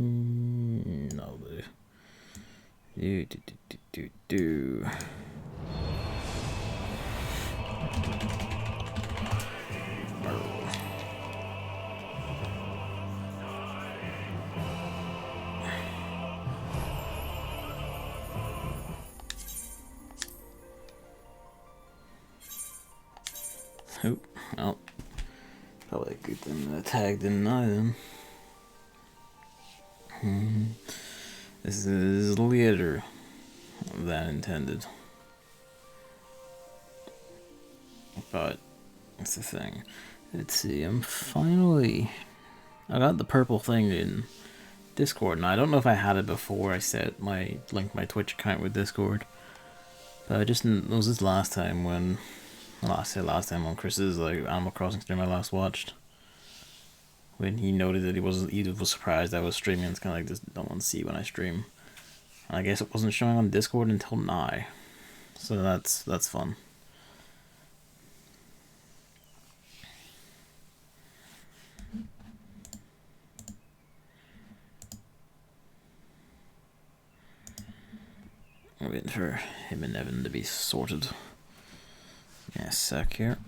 No. Do. Oh, well, probably a good thing the tag didn't know them. This is later than intended. But that's the thing. Let's see, I got the purple thing in Discord, and I don't know if I had it before I linked my Twitch account with Discord. But it was this last time when, well, I say last time on Chris's Animal Crossing stream I last watched. When he noted that he was surprised I was streaming. It's kind of like, just don't want to see when I stream. And I guess it wasn't showing on Discord until now, so that's fun. I'm waiting for him and Evan to be sorted. Yeah, a sec here.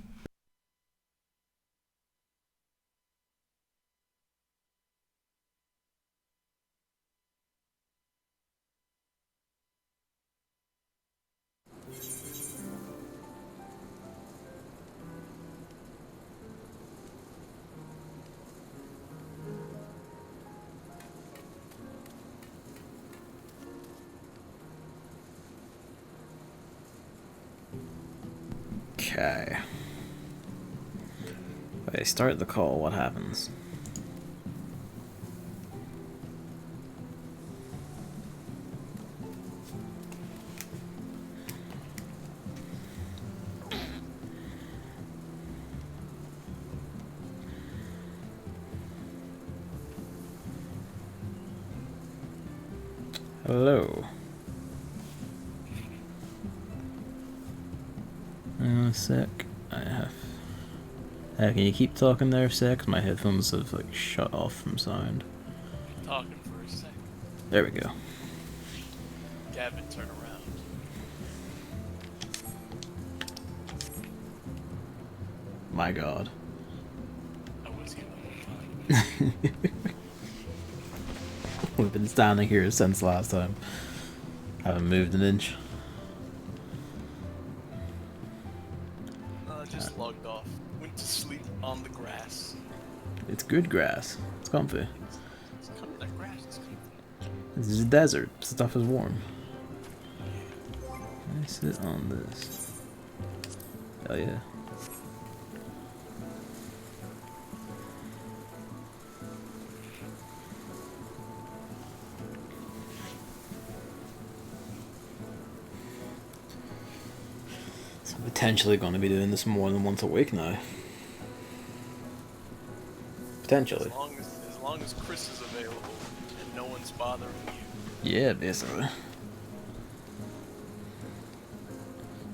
Okay. If I start the call, what happens? Hello. Hang on a sec. Can you keep talking there a sec? My headphones have shut off from sound. Talking for a sec. There we go. Gavin, turn around. My God. I was here the whole time. We've been standing here since last time. Haven't moved an inch. Just logged off. Went to sleep on the grass. It's good grass. It's comfy. It's comfy. That grass is comfy. This is a desert. Stuff is warm. Can I sit on this? Hell yeah. So I'm potentially going to be doing this more than once a week now. Potentially. As long as Chris is available and no one's bothering you. Yeah, basically.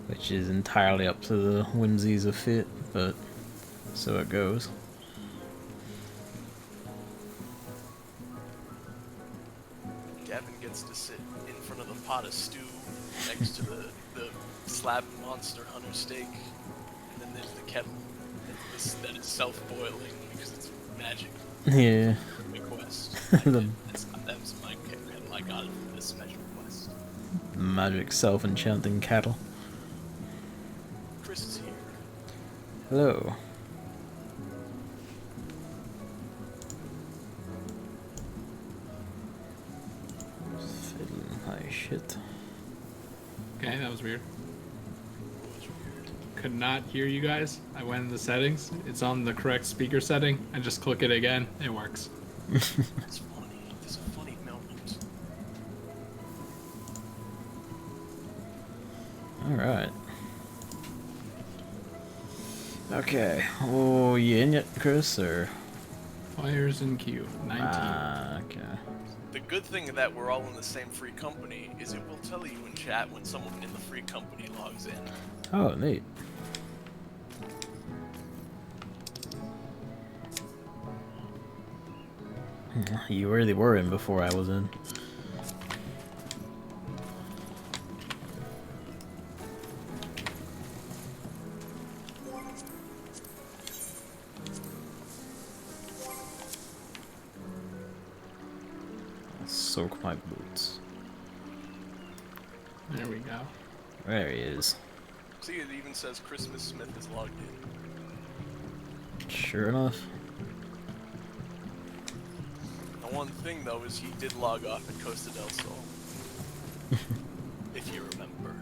Which is entirely up to the whimsies of fate, but so it goes. Gavin gets to sit in front of the pot of stew next to the slab monster hunter steak, and then there's the kettle that is self-boiling because it's magic. Yeah. Request. That was my kettle I got it from this special request. Magic self-enchanting cattle. Chris is here. Hello. Fiddling high shit. Okay, that was weird. Could not hear you guys. I went in the settings. It's on the correct speaker setting. I just click it again. It works. It's funny. There's a funny moment. Alright. Okay. Oh, you in yet, Chris, or? Players in queue. 19. Okay. The good thing that we're all in the same free company is it will tell you in chat when someone in the free company logs in. Oh, neat. You really were in before I was in. Soak my boots. There we go. There he is. See, it even says Christmas Smith is logged in. Sure enough. The one thing though is he did log off at Costa del Sol. If you remember.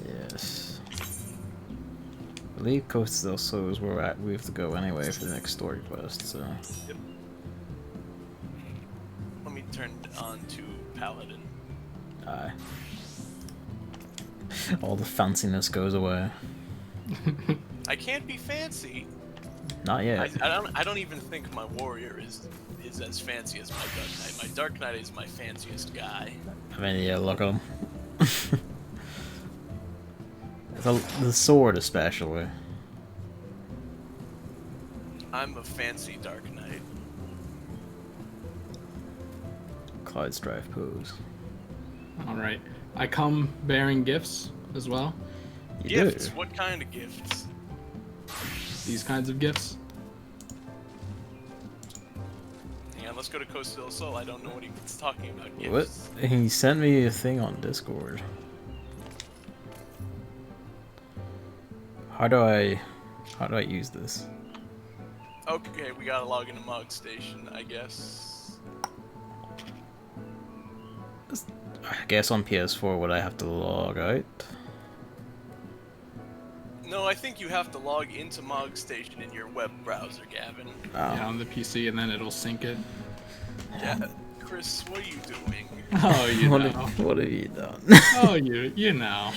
Yes. I believe Costa del Sol is where we have to go anyway for the next story quest, so. Yep. Let me turn it on to Paladin. Aye. All the fanciness goes away. I can't be fancy. Not yet. I don't even think my warrior is as fancy as my Dark Knight. My Dark Knight is my fanciest guy. I mean, yeah, look at him. The sword especially. I'm a fancy Dark Knight. Cloud Strife pose. Alright. I come bearing gifts as well. You Gifts? do. What kind of gifts? These kinds of gifts. Hang on, let's go to Costa del Sol. I don't know what he's talking about. What? Gifts. He sent me a thing on Discord. How do I use this? Okay, we gotta log into Mog Station, I guess. I guess on PS4 would I have to log out? No, I think you have to log into Mog Station in your web browser, Gavin. Yeah, on the PC, and then it'll sync it. Yeah, Chris, what are you doing? Oh, you What know. what have you done? Oh, you know.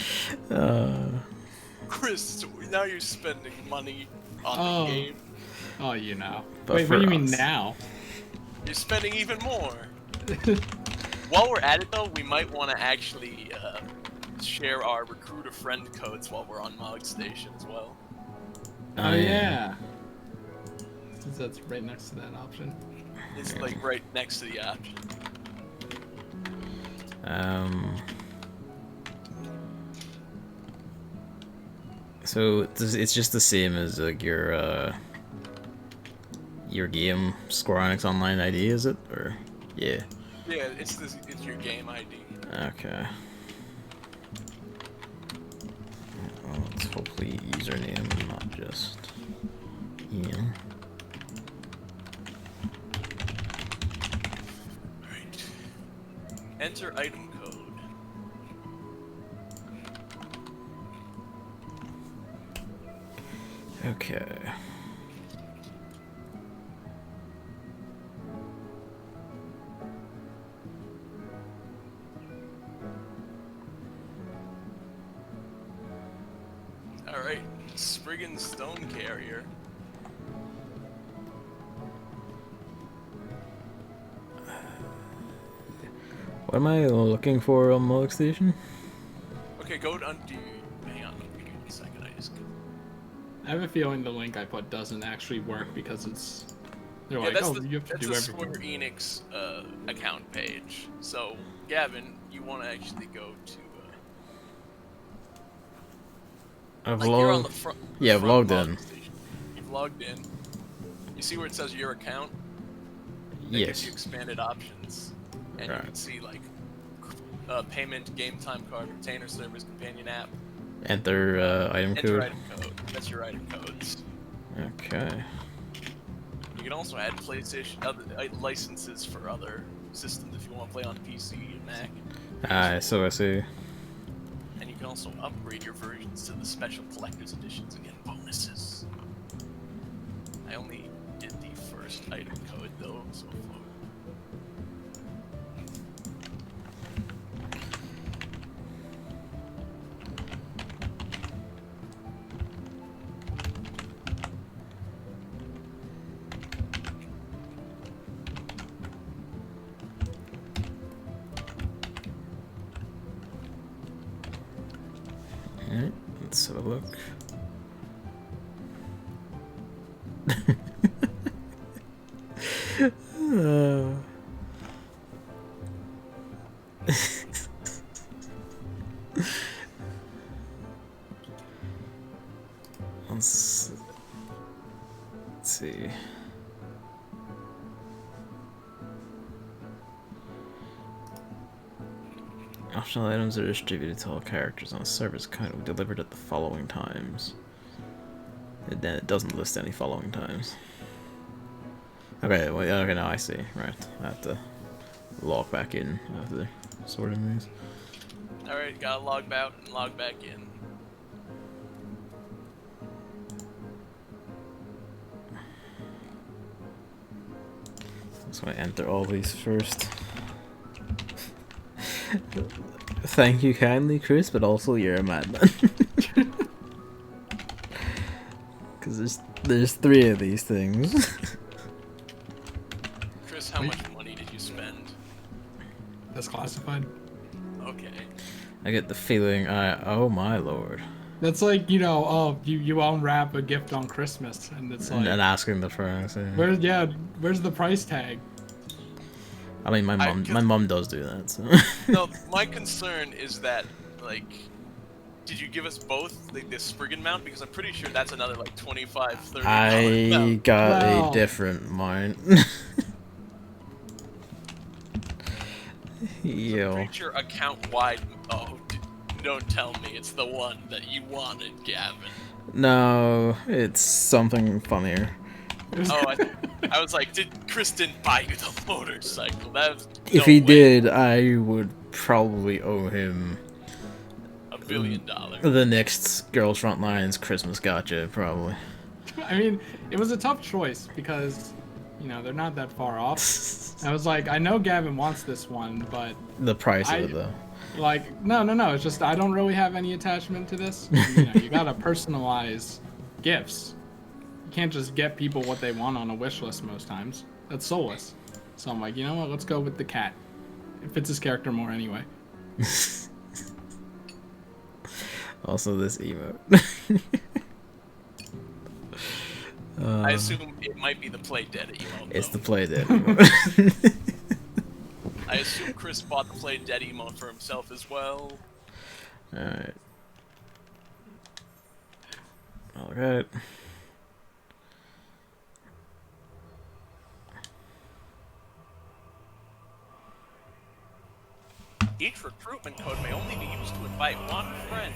Chris, now you're spending money on Oh. the game. Oh, you know. But Wait, for what do you mean us. now? You're spending even more. While we're at it, though, we might want to actually share our recruiter friend codes while we're on Mog Station as well. Oh, yeah. Since that's right next to that option. It's like right next to the option. So it's just the same as like your game Square Enix Online ID, is it? Or yeah. Yeah, it's your game ID. Okay. Well, it's hopefully username, not just email. Alright. Enter item code. Okay. Alright, Spriggan Stone Carrier. What am I looking for on Mog Station? Okay, go to undo. Hang on, give me a second. I have a feeling the link I put doesn't actually work because it's... They're Yeah, like, that's oh, the, you have to that's do the everything. Square Enix account page. So, Gavin, you want to actually go to. I've Like you're on logged. the front. Yeah, I've front logged log in. station. You've logged in. You see where it says your account? It Yes. gives you expanded options, and you Right. can see like payment, game time card, retainer service, companion app. Enter item Enter code. item code. That's your item codes. Okay. You can also add PlayStation other licenses for other systems if you want to play on PC or Mac. So I see. And you can also upgrade your versions to the special collector's editions and get bonuses. I only did the first item code though, so far. Alright, let's have a look. Uh. Let's see. Optional items are distributed to all characters on a service kind of delivered at the following times. And then it doesn't list any following times. Okay, well, okay, now I see. Right, I have to log back in after sorting these. Alright, gotta log out and log back in. So I enter all these first. Thank you kindly, Chris, but also you're a madman. Because there's 3 of these things. Chris, how much money did you spend? That's classified. Okay. I get the feeling oh my lord. That's like, you know, oh, you unwrap a gift on Christmas, and it's like, And asking the price. Yeah. where's the price tag? I mean, my mom does do that. So. No, my concern is that, like, did you give us both like, the Spriggan mount? Because I'm pretty sure that's another like $25, $30. I got Wow. a different mine. Yo. Pretty sure account-wide. Oh, don't tell me it's the one that you wanted, Gavin. No, it's something funnier. Oh, I was like, Chris didn't buy you the motorcycle? That's If he did, I would probably owe him $1 billion. the next Girls Front Lines Christmas gotcha, probably. I mean, it was a tough choice because, you know, they're not that far off. I was like, I know Gavin wants this one, but The price of it, though. like, no, it's just I don't really have any attachment to this. You know, you gotta personalize gifts. You can't just get people what they want on a wish list most times. That's soulless. So I'm like, you know what? Let's go with the cat. It fits his character more anyway. Also, this emote. I assume it might be the Play Dead emote. It's though. the play dead emote. I assume Chris bought the Play Dead emote for himself as well. Alright. Alright. Each recruitment code may only be used to invite one friend.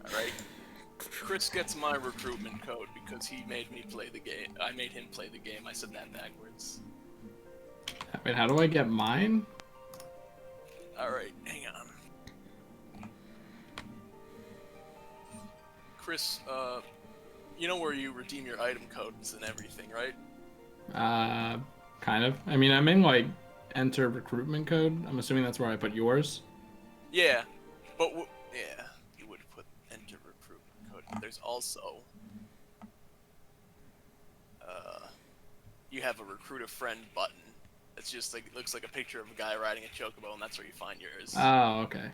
Alright. Chris gets my recruitment code because he made me play the game. I made him play the game. I said that backwards. Wait, how do I get mine? Alright, hang on. Chris, you know where you redeem your item codes and everything, right? Kind of. I mean, I'm in like enter recruitment code. I'm assuming that's where I put yours. Yeah, but yeah, you would put enter recruitment code. There's also, you have a recruit a friend button. It's just like, it looks like a picture of a guy riding a chocobo, and that's where you find yours. Oh, okay.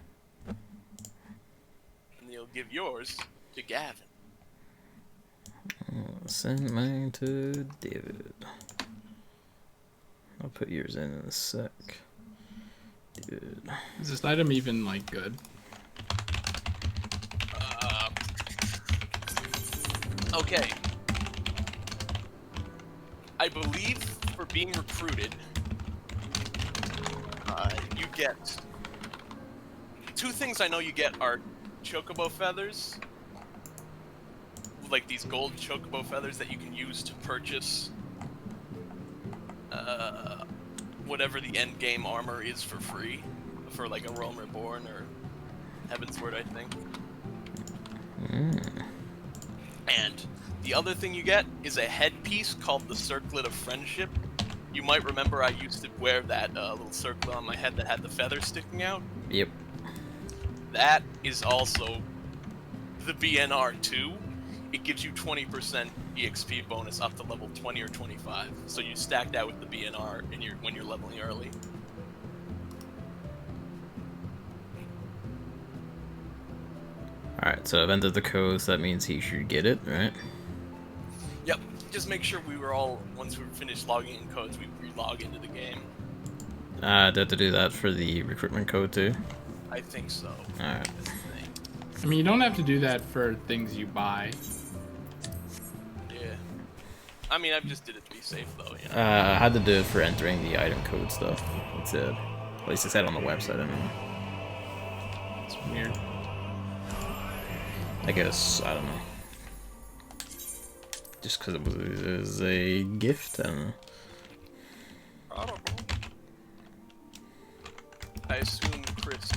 And you'll give yours to Gavin. Send mine to David. I'll put yours in a sec. Dude. Is this item even like good? Okay. I believe for being recruited, you get... 2 things I know you get are chocobo feathers. Like these gold chocobo feathers that you can use to purchase whatever the end game armor is for free. For like a Realm Reborn or Heaven's Word, I think. And the other thing you get is a headpiece called the Circlet of Friendship. You might remember I used to wear that little circlet on my head that had the feather sticking out. Yep. That is also the BNR 2. It gives you 20% EXP bonus up to level 20 or 25. So you stack that with the BNR when you're leveling early. Alright, So I've entered the code, so that means he should get it, right? Yep. Just make sure we were all, once we finished logging in codes, we re-log into the game. Do I have to do that for the recruitment code too? I think so. Alright. I mean, you don't have to do that for things you buy. Yeah. I mean, I just did it to be safe, though, you know? I had to do it for entering the item code stuff. That's it. At least it said on the website, anyway. It's weird. I guess, I don't know. Just because it was a gift, I don't know. I don't know. I assume Chris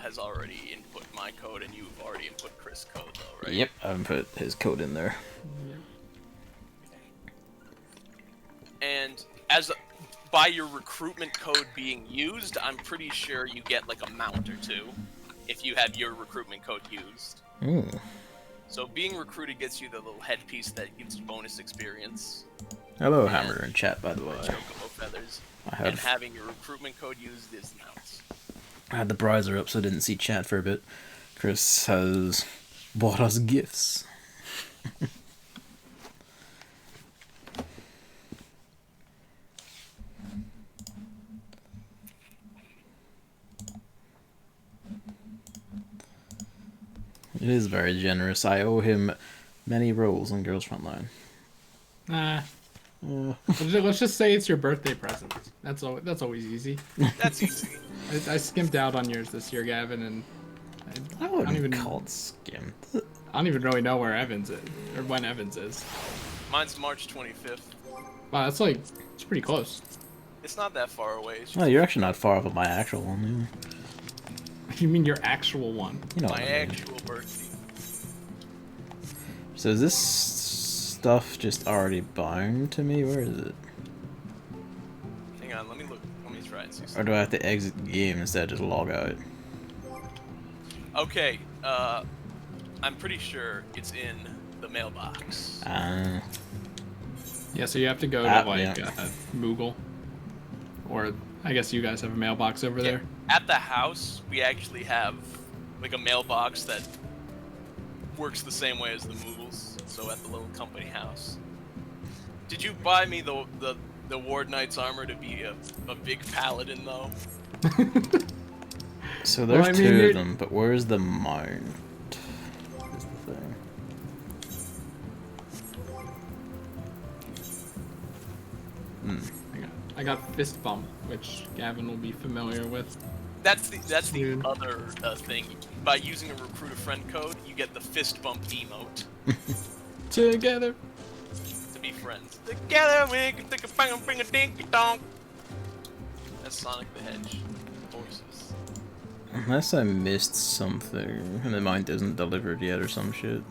has already input my code, and you've already input Chris' code, though, right? Yep, I haven't put his code in there. And by your recruitment code being used, I'm pretty sure you get like a mount or two if you have your recruitment code used. Ooh. So being recruited gets you the little headpiece that gives you bonus experience. Hello, Hammer in chat, by the way. Chocobo feathers. I And having your recruitment code used is mounts. I had the browser up so I didn't see chat for a bit. Chris has bought us gifts. It is very generous. I owe him many roles on Girls Frontline. Nah. Let's just say it's your birthday present. That's always easy. That's easy. I skimped out on yours this year, Gavin, and I wouldn't even call it skimmed. I don't even really know where Evans is, or when Evans is. Mine's March 25th. Wow, it's pretty close. It's not that far away. It's just No, you're actually not far off of my actual one. You mean your actual one? You know my what I mean. actual birthday. So is this stuff just already bound to me? Where is it? Hang on, let me look. Let me try and see Or something. do I have to exit the game instead of just log out? Okay, I'm pretty sure it's in the mailbox. Yeah, so you have to go to Moogle, or I guess you guys have a mailbox over there. At the house, we actually have like a mailbox that works the same way as the Moogles. So at the little company house. Did you buy me the Ward Knight's armor to be a big paladin though? So there's Well, I mean, two you're- of them, but where's the mount? Is the thing. I got fist bump, which Gavin will be familiar with. That's the Dude. other thing. By using a recruit a friend code, you get the fist bump emote Together. to be friends. Together we can take a bang a dinky donk. That's Sonic the Hedge voices. Unless I missed something and the mount isn't delivered yet or some shit.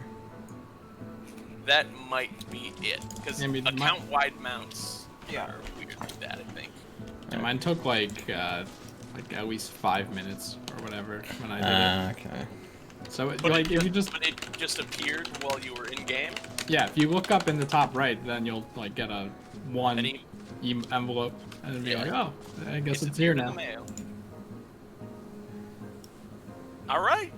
That might be it, because I mean, account-wide mounts are weird like that, I think. Yeah, mine took like at least 5 minutes or whatever when I did it. Okay. So But like if you just but it just appeared while you were in game. if you look up in the top right, then you'll like get a one Any- envelope and it'll be Yeah. like, oh, I guess it's appeared here in the now. mail. All right.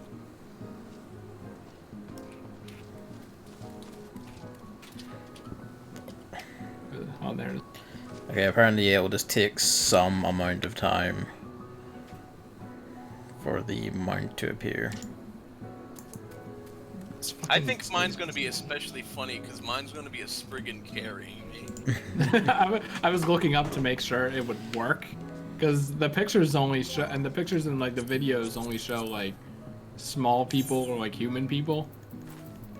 Oh, there it is. Okay, apparently it will just take some amount of time for the mount to appear. It's I fucking think mine's gonna be especially funny because mine's gonna be a Spriggan carrying me. I was looking up to make sure it would work, because the pictures only show, and the pictures in like the videos only show like small people or like human people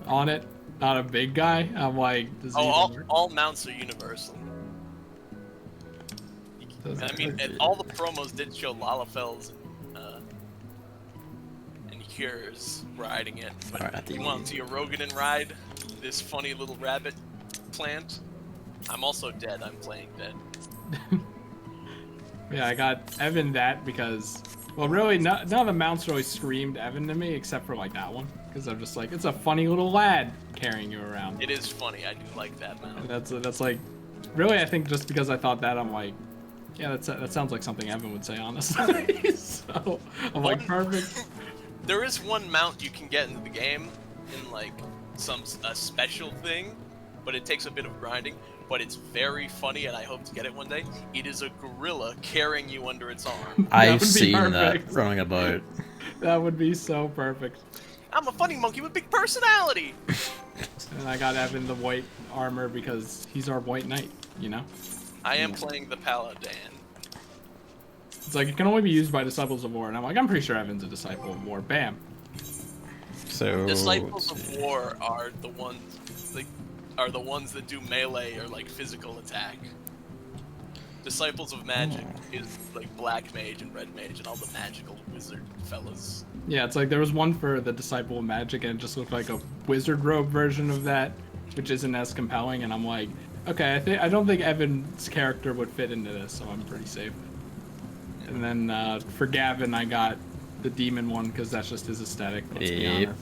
on it, not a big guy. I'm like, does it Oh, even work? all mounts are universal. Does I it mean, work? and all the promos did show Lalafels and Cures riding it. But Alright, you want to see a Roganin ride this funny little rabbit plant? I'm also dead. I'm playing dead. Yeah, I got Evan that because, well, really, none of the mounts really screamed Evan to me except for like that one, because I'm just like, it's a funny little lad carrying you around. It is funny. I do like that mount. And that's like, really, I think just because I thought that, I'm like, yeah, that sounds like something Evan would say, honestly. So I'm like, perfect. There is one mount you can get into the game in like a special thing, but it takes a bit of grinding. But it's very funny, and I hope to get it one day. It is a gorilla carrying you under its arm. I've would be seen perfect. that running about. That would be so perfect. I'm a funny monkey with big personality. And I got Evan the white armor because he's our white knight, you know? I am playing the paladin. It's like, it can only be used by Disciples of War. And I'm like, I'm pretty sure Evan's a Disciple of War. Bam. So Disciples of War are the ones that do melee or like physical attack. Disciples of Magic is like Black Mage and Red Mage and all the magical wizard fellas. Yeah, it's like there was one for the Disciple of Magic and it just looked like a wizard robe version of that, which isn't as compelling. And I'm like, okay, I don't think Evan's character would fit into this, so I'm pretty safe. And then for Gavin, I got the demon one because that's just his aesthetic. Let's be honest.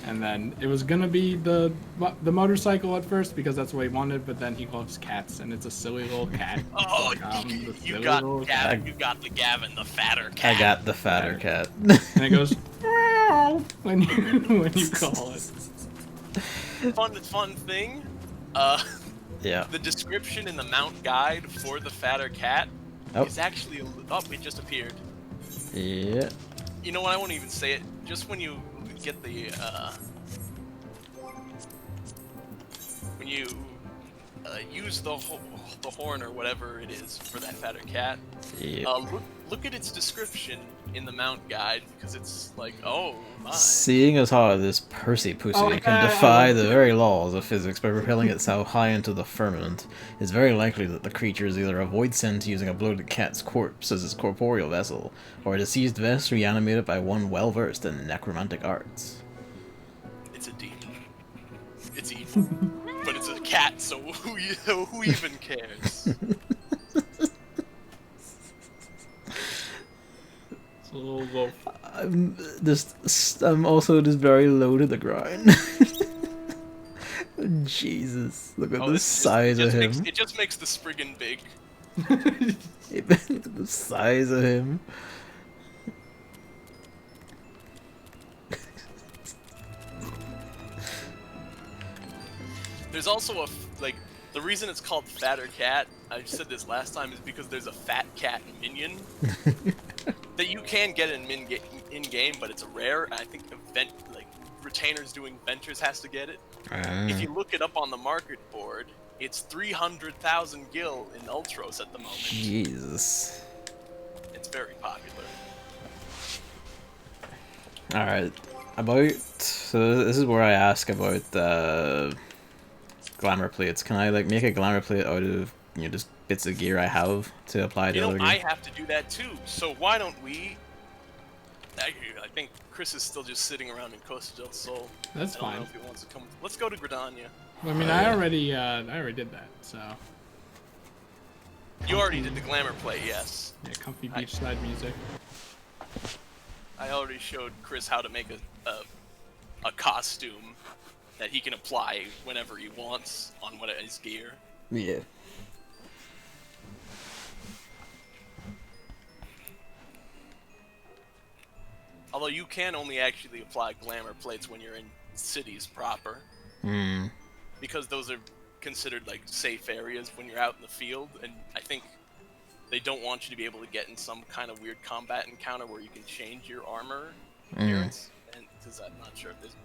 And then it was gonna be the motorcycle at first because that's what he wanted, but then he loves cats and it's a silly little cat. Oh, Like, you got Gavin. You got the Gavin, the fatter cat. I got the fatter cat. And it goes meow when you call it. Fun thing. Yeah. The description in the mount guide for the fatter cat is actually it just appeared. Yeah. You know what? I won't even say it. Just when you get the when you use the horn or whatever it is for that fatter cat, look at its description in the mount guide because it's like, oh my. Seeing as how this Percy Pussy can defy the very laws of physics by propelling itself high into the firmament, it's very likely that the creature is either a void sent using a bloated cat's corpse as its corporeal vessel, or a deceased vest reanimated by one well versed in necromantic arts. It's a demon. It's evil. But it's a cat, so who even cares? I'm also just very low to the grind. Jesus, look at the size of him. It just makes the Spriggan big. Look at the size of him. There's also the reason it's called Fatter Cat, I said this last time, is because there's a fat cat minion that you can get in game, but it's a rare. I think retainers doing ventures has to get it. If you look it up on the market board, it's 300,000 gil in Ultros at the moment. Jesus. It's very popular. Alright, so this is where I ask about glamour plates. Can I make a glamour plate out of just bits of gear I have to apply to other gear? I have to do that too. So why don't we? I think Chris is still just sitting around in Costa del Sol. That's fine. I don't know if he wants to come. Let's go to Gridania. I mean, I already did that. So. You already did the glamour plate, yes. Yeah, comfy beachside music. I already showed Chris how to make a costume that he can apply whenever he wants on his gear. Yeah. Although you can only actually apply glamour plates when you're in cities proper. Because those are considered safe areas when you're out in the field, and I think they don't want you to be able to get in some kind of weird combat encounter where you can change your armor appearance. And because I'm not sure if there's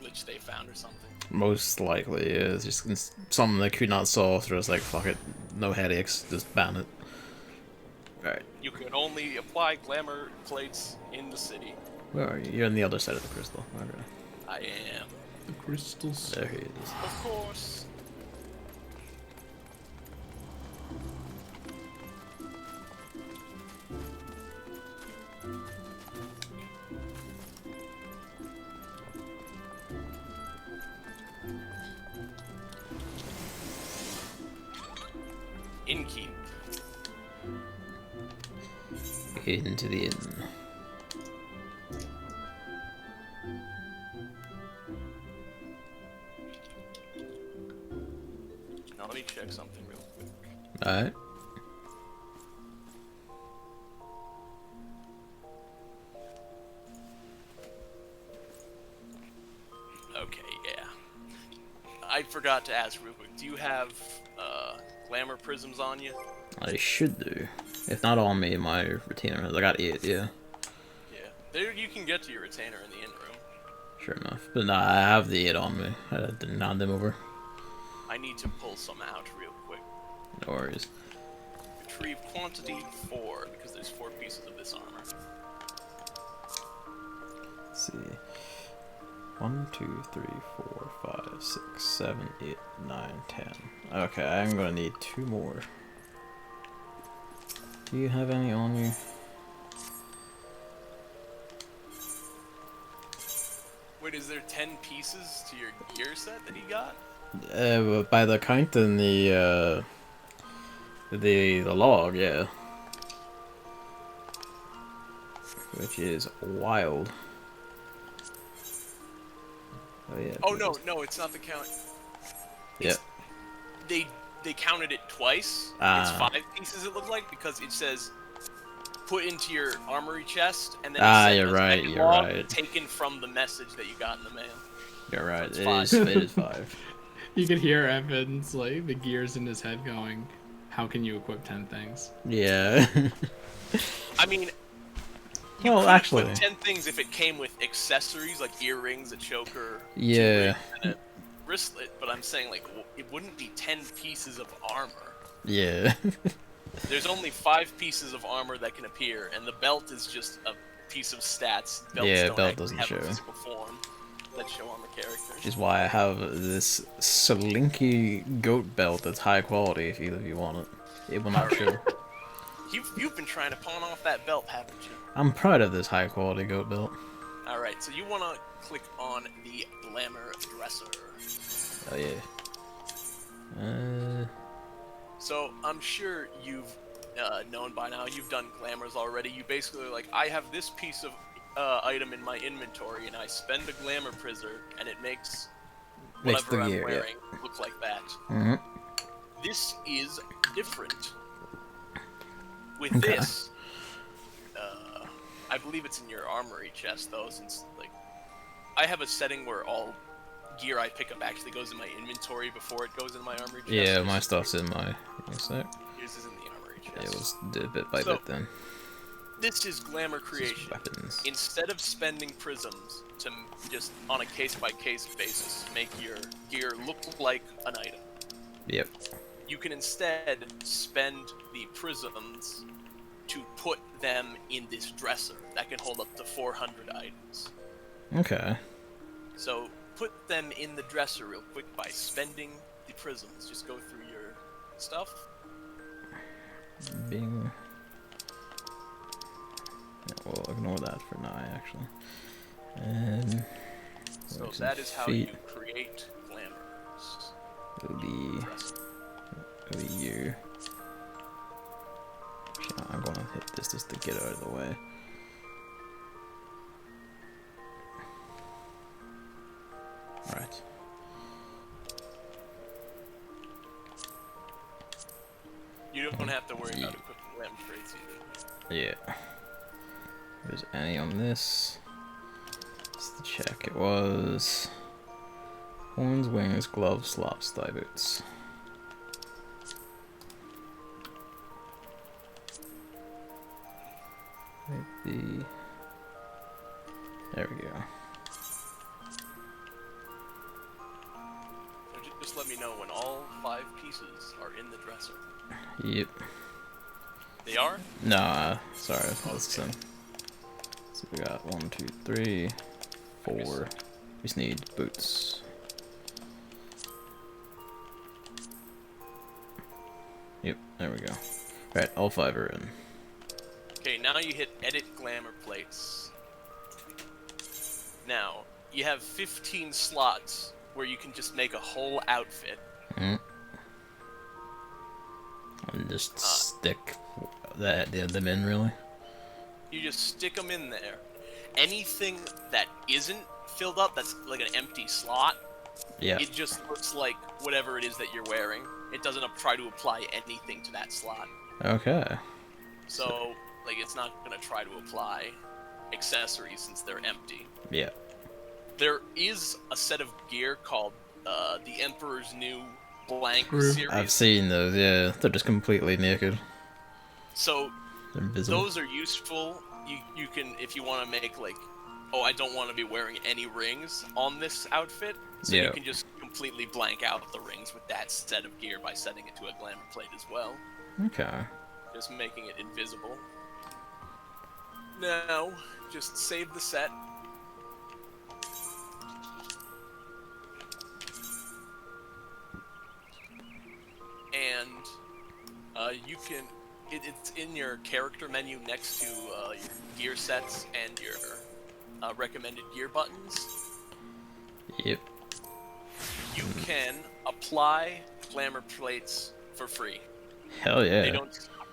glitch they found or something. Most likely, yeah. It's just something they could not solve. They're just fuck it, no headaches, just ban it. Alright. You can only apply glamour plates in the city. Where are you? You're on the other side of the crystal. Okay. I am. The crystals. There he is. Of course. Innkeep. Into the inn. Now let me check something real quick. Alright. I forgot to ask real quick. Do you have glamour prisms on you? I should do. If not on me, my retainer. I got it, yeah. Yeah. There you can get to your retainer in the inn room. Sure enough. But nah, I have the it on me. I didn't nod them over. I need to pull some out real quick. No worries. Retrieve quantity 4, because there's 4 pieces of this armor. Let's see. 1, 2, 3, 4, 5, 6, 7, 8, 9, 10. Okay, I'm gonna need 2 more. Do you have any on you? Wait, is there 10 pieces to your gear set that he got? By the count in the log, yeah. Which is wild. Oh yeah. Oh no, it's not the count. Yeah. They counted it twice. Ah. It's 5 pieces it looked like, because it says put into your armory chest, and then You're right, you're right. taken from the message that you got in the mail. You're right. So it is 5. You could hear Evan's like the gears in his head going, "How can you equip 10 things?" Yeah. I mean, well, actually, equip 10 things if it came with accessories like earrings, a choker, yeah, 2 rings, and a wristlet. But I'm saying like it wouldn't be 10 pieces of armor. yeah. There's only 5 pieces of armor that can appear, and the belt is just a piece of stats. Belts Yeah, don't belt doesn't have show. a physical form that show on the characters. Which is why I have this slinky goat belt that's high quality. If either of you want it, it will not show. You've been trying to pawn off that belt, haven't you? I'm proud of this high quality goat belt. Alright, so you want to click on the glamour dresser. Oh yeah. So I'm sure you've known by now, you've done glamours already. You basically are like, I have this piece of item in my inventory, and I spend a glamour prism, and it makes whatever I'm wearing look like that. Mm-hmm. This is different. With this, I believe it's in your armory chest though, since like I have a setting where all gear I pick up actually goes in my inventory before it goes in my armory chest. Yeah, my stuff's in my. Yours is in the armory chest. It was bit by bit then. This is glamour creation. Weapons. Instead of spending prisms to just on a case-by-case basis make your gear look like an item, Yep. you can instead spend the prisms to put them in this dresser that can hold up to 400 items. Okay. So put them in the dresser real quick by spending the prisms. Just go through your stuff. Bing. Yeah, we'll ignore that for now, actually. So that is how you create glamours. It'll be you. Actually, I'm gonna hit this just to get out of the way. Alright. You don't have to worry about equipping glamour traits either. Yeah. If there's any on this, just to check. It was horns, wings, gloves, slops, thigh boots. Maybe. There we go. So just let me know when all 5 pieces are in the dresser. Yep. They are? No, sorry. Let's see. So we got 1, 2, 3, 4. We just need boots. Yep, there we go. Right, all 5 are in. Okay, now you hit edit glamour plates. Now, you have 15 slots where you can just make a whole outfit. Mm. And just stick them in, really? You just stick them in there. Anything that isn't filled up, that's like an empty slot, Yeah. it just looks like whatever it is that you're wearing. It doesn't try to apply anything to that slot. Okay. So, like, it's not going to try to apply accessories since they're empty. Yeah. There is a set of gear called the Emperor's New Blank True. series. I've seen those, yeah. They're just completely naked. So They're invisible. those are useful. You can, if you want to make like, oh, I don't want to be wearing any rings on this outfit, so Yeah. you can just completely blank out the rings with that set of gear by setting it to a glamour plate as well, Okay. just making it invisible. Now, just save the set. And you can, it's in your character menu next to your gear sets and your recommended gear buttons. Yep. You can apply glamour plates for free. Hell yeah.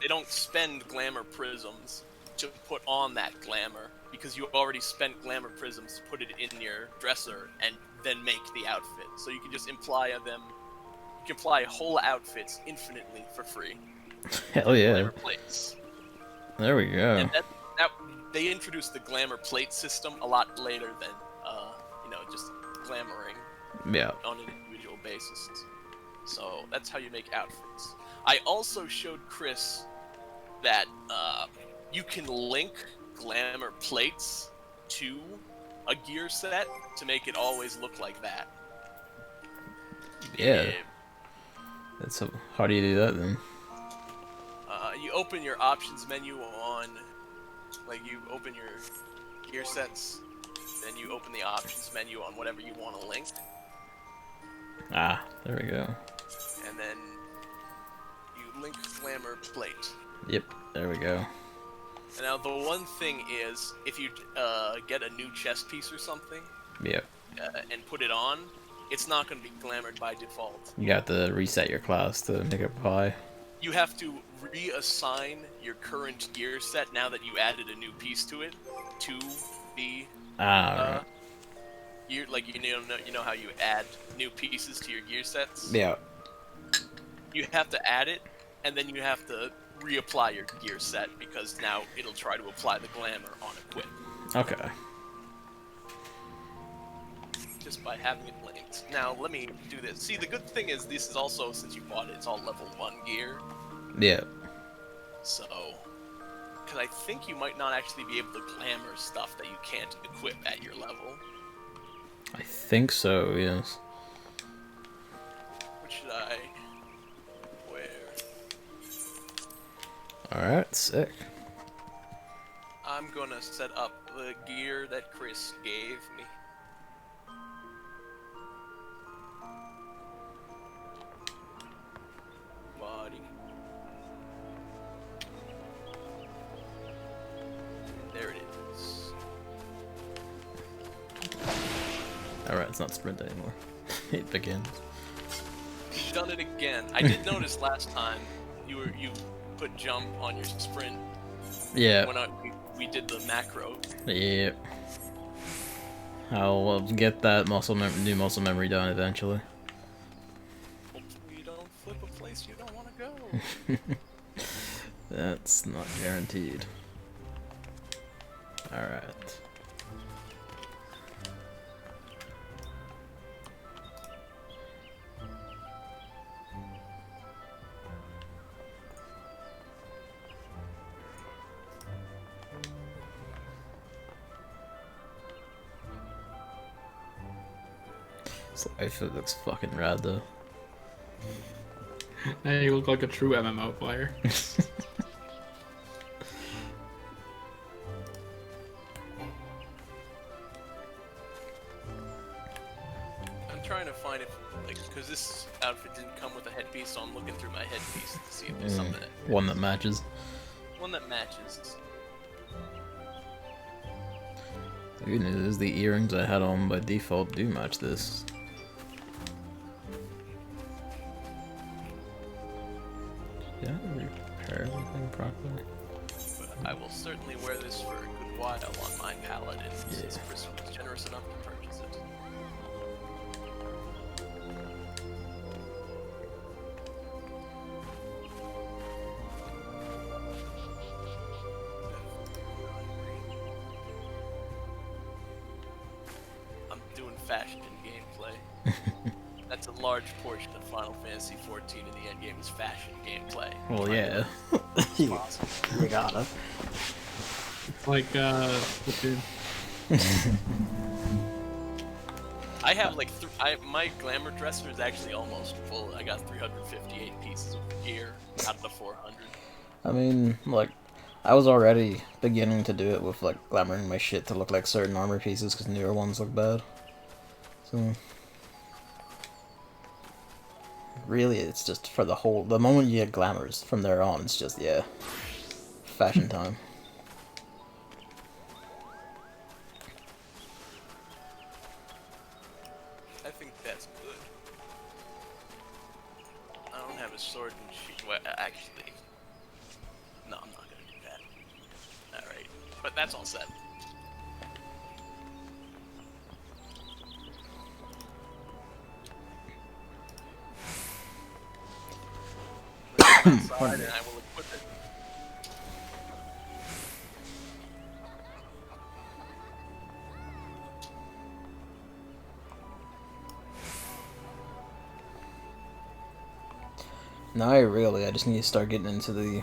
They don't spend glamour prisms to put on that glamour, because you already spent glamour prisms to put it in your dresser and then make the outfit. So you can just apply them. You can apply whole outfits infinitely for free. Hell yeah. Glamour plates. There we go. And that they introduced the glamour plate system a lot later than just glamoring Yeah. on an individual basis. So that's how you make outfits. I also showed Chris that you can link glamour plates to a gear set to make it always look like that. Yeah. How do you do that then? You open your options menu on, like, you open your gear sets, then you open the options menu on whatever you want to link, Ah, there we go. and then you link glamour plate. Yep, there we go. And now the one thing is, if you get a new chest piece or something, Yep. and put it on, it's not going to be glamored by default. You got to reset your class to make it pie. You have to reassign your current gear set now that you added a new piece to it to the Ah, right. you know how you add new pieces to your gear sets. Yeah. You have to add it, and then you have to reapply your gear set, because now it'll try to apply the glamour on equip Okay. just by having it linked. Now let me do this. See, the good thing is this is also, since you bought it, it's all level 1 gear. Yeah. So, because I think you might not actually be able to glamour stuff that you can't equip at your level. I think so, yes. What should I wear? Alright, sick. I'm gonna set up the gear that Chris gave me. Body. There it is. Alright, it's not sprint anymore. It begins. You've done it again. I did notice last time you put jump on your sprint Yeah. when we did the macro. Yep. I'll get that new muscle memory done eventually. Hopefully you don't flip a place you don't want to go. That's not guaranteed. Alright. This outfit looks fucking rad though. Hey, you look like a true MMO player. I'm trying to find if, because this outfit didn't come with a headpiece, so I'm looking through my headpiece to see if there's something One that matches. one that matches. The good news is the earrings I had on by default do match this. Did I repair everything properly? But I will certainly wear this for a good while on my paladin, since Chris was generous enough to purchase it. I'm doing fashion gameplay. That's a large portion of Final Fantasy XIV in the endgame is fashion gameplay. Well, yeah. It's possible. You gotta. Like, Splatoon. I have like my glamour dresser is actually almost full. I got 358 pieces of gear out of the 400. I mean, like, I was already beginning to do it with, like, glamoring my shit to look like certain armor pieces because newer ones look bad. So, really, it's just for the moment you get glamours, from there on, it's just, yeah, fashion time. I think that's good. I don't have a sword and shield. Well, actually, no, I'm not gonna do that. All right, but that's all set. Outside, and I will equip it. Now I just need to start getting into the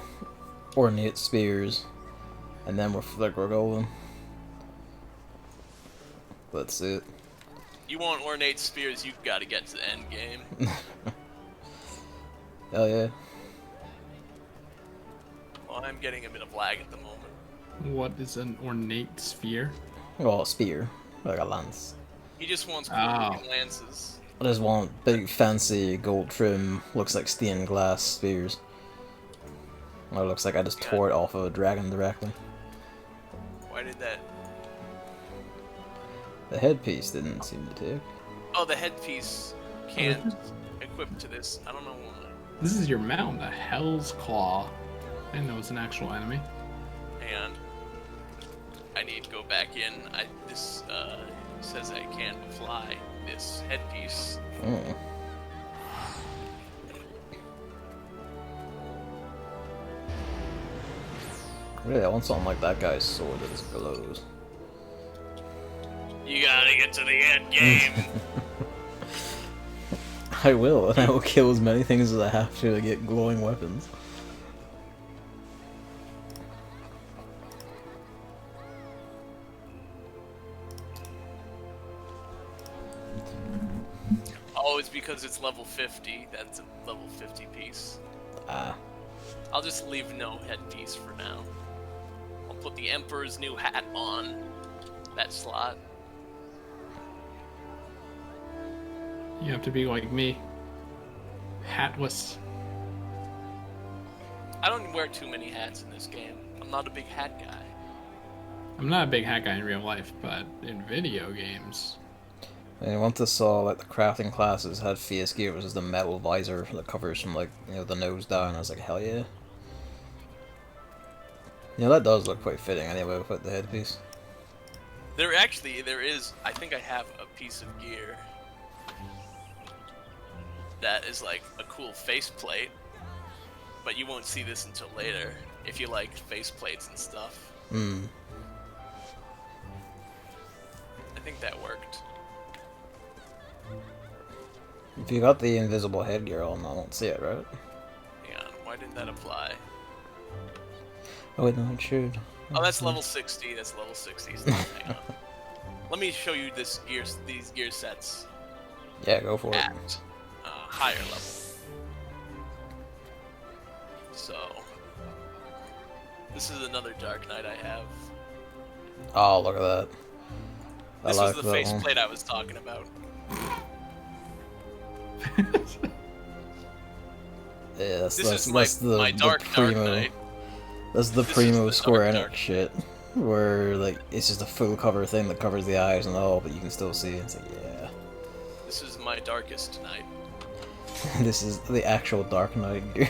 ornate spears, and then we're golden. That's it. You want ornate spears, you've got to get to the end game. Hell yeah. Well, I'm getting a bit of lag at the moment. What is an ornate sphere? Well, a spear, like a lance. He just wants cool looking lances. I just want big, fancy, gold trim, looks like stained glass spears. Well, it looks like I just tore it off of a dragon directly. Why did that? The headpiece didn't seem to take. Oh, the headpiece can't equip to this. I don't know why. This is your mount, a Hell's Claw. I didn't know it was an actual enemy. And I need to go back in. This says I can't fly this headpiece. Mm. Really, I want something like that guy's sword that just glows. You gotta get to the end game. I will, and I will kill as many things as I have to get glowing weapons. Oh, it's because it's level 50. That's a level 50 piece. Ah. I'll just leave no headpiece for now. I'll put the Emperor's new hat on that slot. You have to be like me. Hatless. I don't wear too many hats in this game. I'm not a big hat guy. I'm not a big hat guy in real life, but in video games... And once I saw like the crafting classes had face gear, it was just a metal visor that covers from like the nose down. I was like, hell yeah. Yeah, that does look quite fitting anyway without the headpiece. There is. I think I have a piece of gear that is like a cool faceplate, but you won't see this until later if you like faceplates and stuff. Hmm. I think that worked. If you got the invisible headgear on, I won't see it, right? Hang on, why didn't that apply? Oh wait, no, it should. Oh, that's level 60. That's level 60. So hang on. Let me show you these gear sets Yeah, go for it. at higher level. So this is another Dark Knight I have. Oh, look at that. This I like was the that faceplate I was talking about. Yeah, that's This is the my Dark primo. Knight. That's the This is primo the Square Dark Enix shit, where like it's just a full cover thing that covers the eyes and all, but you can still see. It's like, yeah, This is my darkest night. this is the actual Dark Knight gear.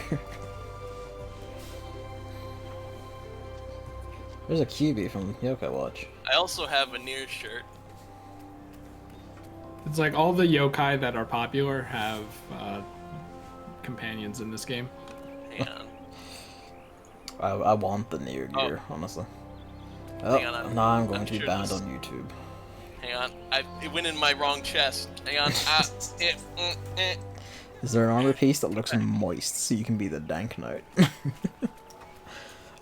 There's a QB from Yokai Watch. I also have a Nier shirt. It's like all the yokai that are popular have companions in this game. Hang on. I want the Nier gear, honestly. Oh, Hang on, now I'm going I'm to be sure banned this- on YouTube. Hang on. It went in my wrong chest. Hang on. Is there an armor piece that looks moist so you can be the dank knight? I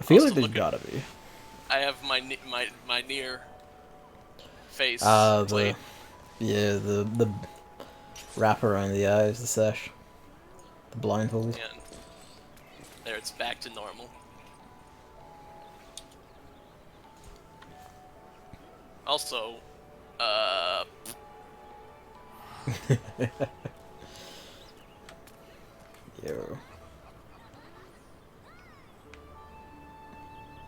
feel Also like there's look gotta be. I have my near face The plate. yeah, the wrap around the eyes, the sash, the blindfold. And there, it's back to normal. Also, Yo.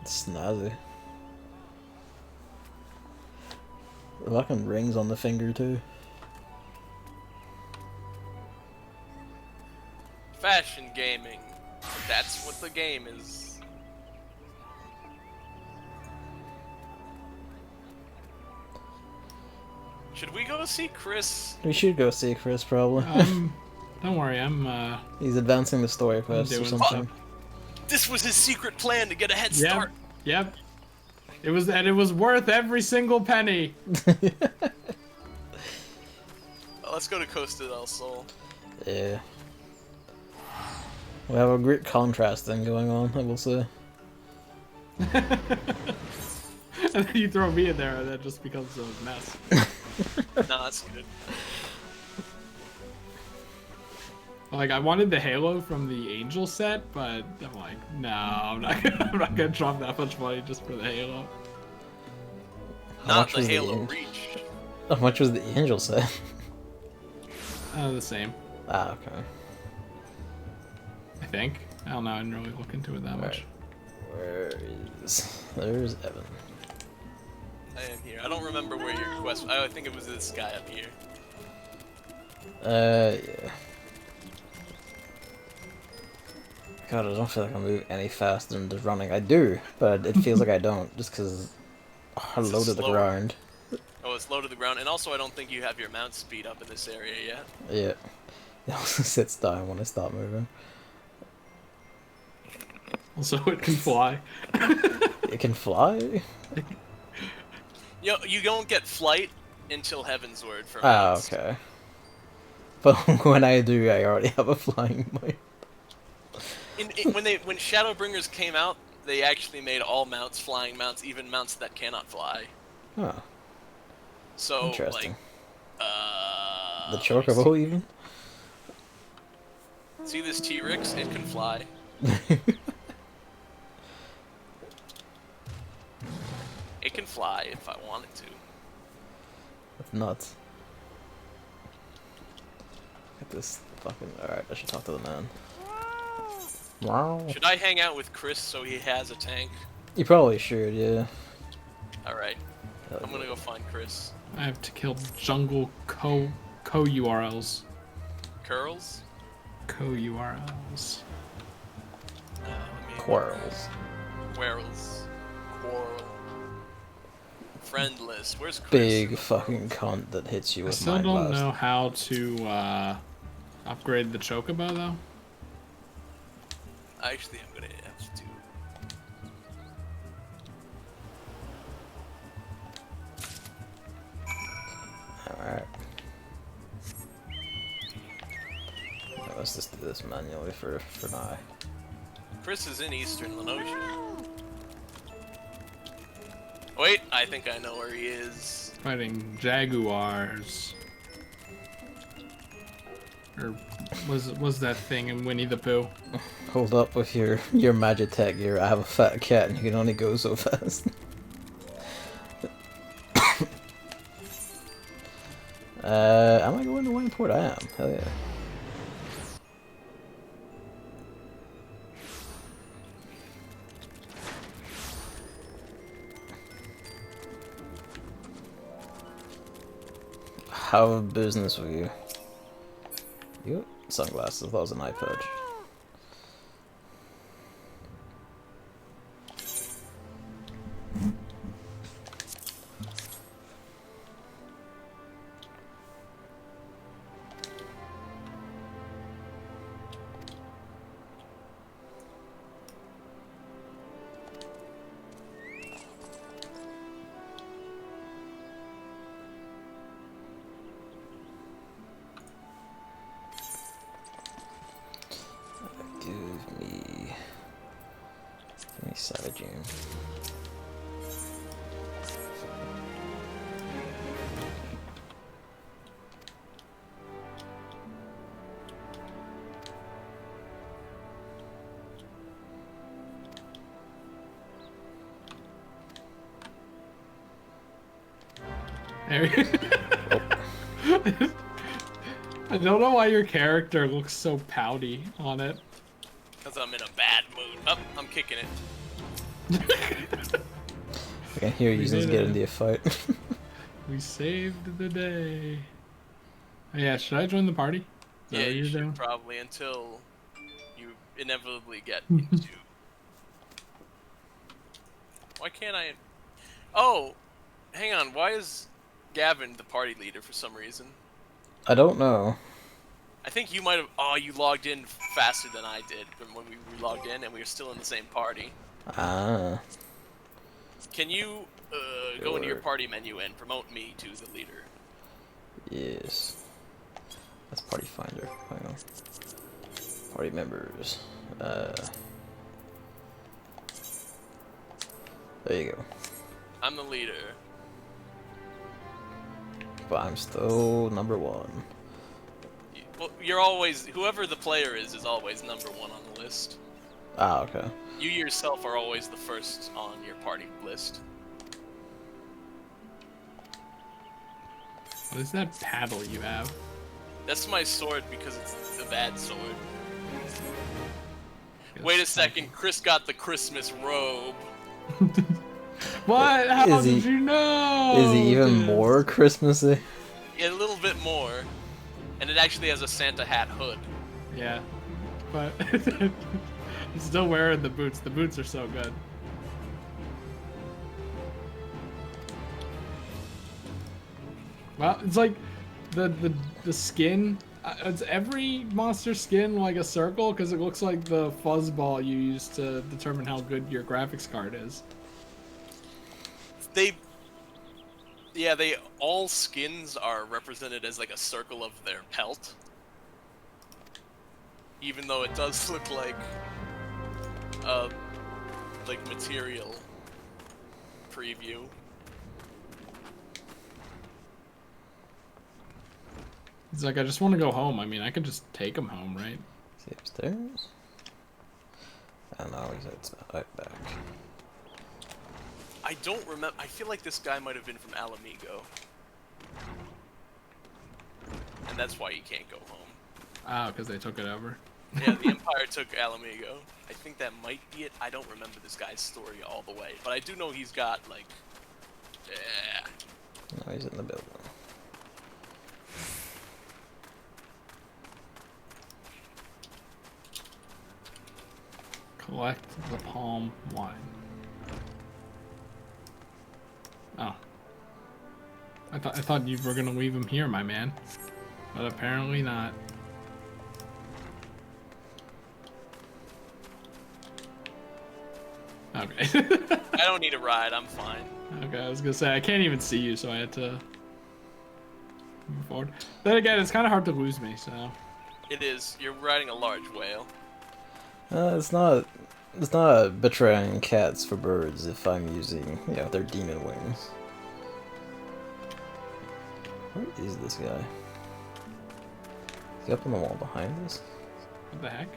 It's snazzy. The fucking rings on the finger too. fashion gaming. That's what the game is. Should we go see Chris? We should go see Chris probably. Don't worry, He's advancing the story quest or doing something. This was his secret plan to get a head start. Yep. It was worth every single penny. Let's go to Costa del Sol. Yeah. We have a great contrast thing going on, I will say. And then you throw me in there, and that just becomes a mess. Nah, that's good. Like, I wanted the Halo from the Angel set, but I'm like, no, I'm not gonna drop that much money just for the Halo. Not the was the Halo end? Reach. How much was the angel set? The same, Ah, okay. I think. I don't know, I didn't really look into it that much. Where is... There's Evan. I am here. I don't remember where your quest. I think it was this guy up here. Yeah. God, I don't feel like I move any faster than just running. I do, but it feels like I don't, just because I'm Is it low to the slower? ground. Oh, it's low to the ground, and also I don't think you have your mount speed up in this area yet. Yeah. It also sits down when I stop moving. Also, it can fly. It can fly? You don't get flight until Heaven's Word for Ah, mounts. okay. But when I do, I already have a flying mount. When Shadowbringers came out, they actually made all mounts flying mounts, even mounts that cannot fly. Huh. So, Interesting. like, The let me Chocobo, even? see this T-Rex? It can fly. It can fly if I wanted to. That's nuts. Look at this fucking... Alright, I should talk to the man. Wow. Should I hang out with Chris so he has a tank? You probably should, yeah. Alright, I'm gonna go find Chris. I have to kill jungle co-URLs. Curls? Co-URLs. Quarrels. Quarrels. Quarrel. Friend list. Where's Chris? Big fucking cunt that hits you I with still Mind don't Blast. know how to upgrade the Chocobo, though. Actually, I'm gonna have to. Alright. Let's just do this manually for now. Chris is in Eastern Lenosia. Wait, I think I know where he is. Fighting Jaguars. Or was that thing in Winnie the Pooh? Hold up with your Magitech gear. I have a fat cat and you can only go so fast. Am I going to Wayport? I am. Hell yeah. How business with you? You got sunglasses. I thought it was an eye patch. June. I don't know why your character looks so pouty on it. Because I'm in a bad mood. Oh, I'm kicking it. I can hear you just get into a fight. We saved the day. Oh, yeah, should I join the party? Yeah, you should probably, until you inevitably get into... Why can't I... Oh! Hang on, why is Gavin the party leader for some reason? I don't know. I think you might have... Oh, you logged in faster than I did when we logged in and we were still in the same party. Ah. Can you go into your party menu and promote me to the leader? Yes. That's party finder. Hang on. Party members. There you go. I'm the leader. But I'm still number 1. Well, you're always... Whoever the player is always number 1 on the list. Ah, okay. You yourself are always the first on your party list. What is that paddle you have? That's my sword because it's the bad sword. Wait a second, Chris got the Christmas robe. What? How did you know? Is he even more Christmassy? Yeah, a little bit more. And it actually has a Santa hat hood. Yeah. But I'm still wearing the boots. The boots are so good. Well, it's like the skin. It's every monster skin like a circle because it looks like the fuzzball you use to determine how good your graphics card is. All skins are represented as like a circle of their pelt. Even though it does look like material preview. It's like, I just want to go home. I mean, I could just take him home, right? Is he upstairs? I don't know, he's right back. I don't remember. I feel like this guy might have been from Alamigo. And that's why you can't go home. Ah, because they took it over. Yeah, the Empire took Alamigo. I think that might be it. I don't remember this guy's story all the way. But I do know he's got, like... Yeah. No, he's in the building. Collect the palm wine. Oh. I thought you were gonna leave him here, my man. But apparently not. Okay. I don't need a ride, I'm fine. Okay, I was gonna say, I can't even see you, so I had to move forward. Then again, it's kind of hard to lose me, so... It is. You're riding a large whale. It's not betraying cats for birds if I'm using, their demon wings. Where is this guy? Is he up on the wall behind us? What the heck?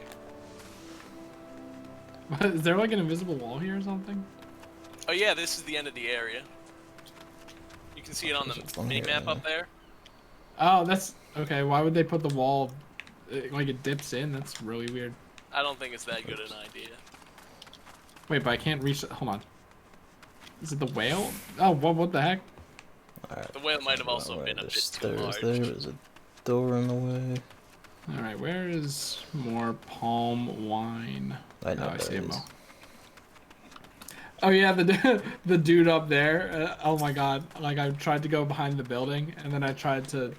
Is there like an invisible wall here or something? Oh yeah, this is the end of the area. You can see it on the mini-map up there. Oh, that's... Okay, why would they put the wall... Like it dips in? That's really weird. I don't think it's that good an idea. Wait, but I can't reach... Hold on. Is it the whale? Oh, what the heck? Alright. The whale might have also been a bit too large. There's a door in the way. Alright, where is more palm wine? I know I see him. is. Oh yeah, the dude up there. Oh my god! Like I tried to go behind the building, and then I tried to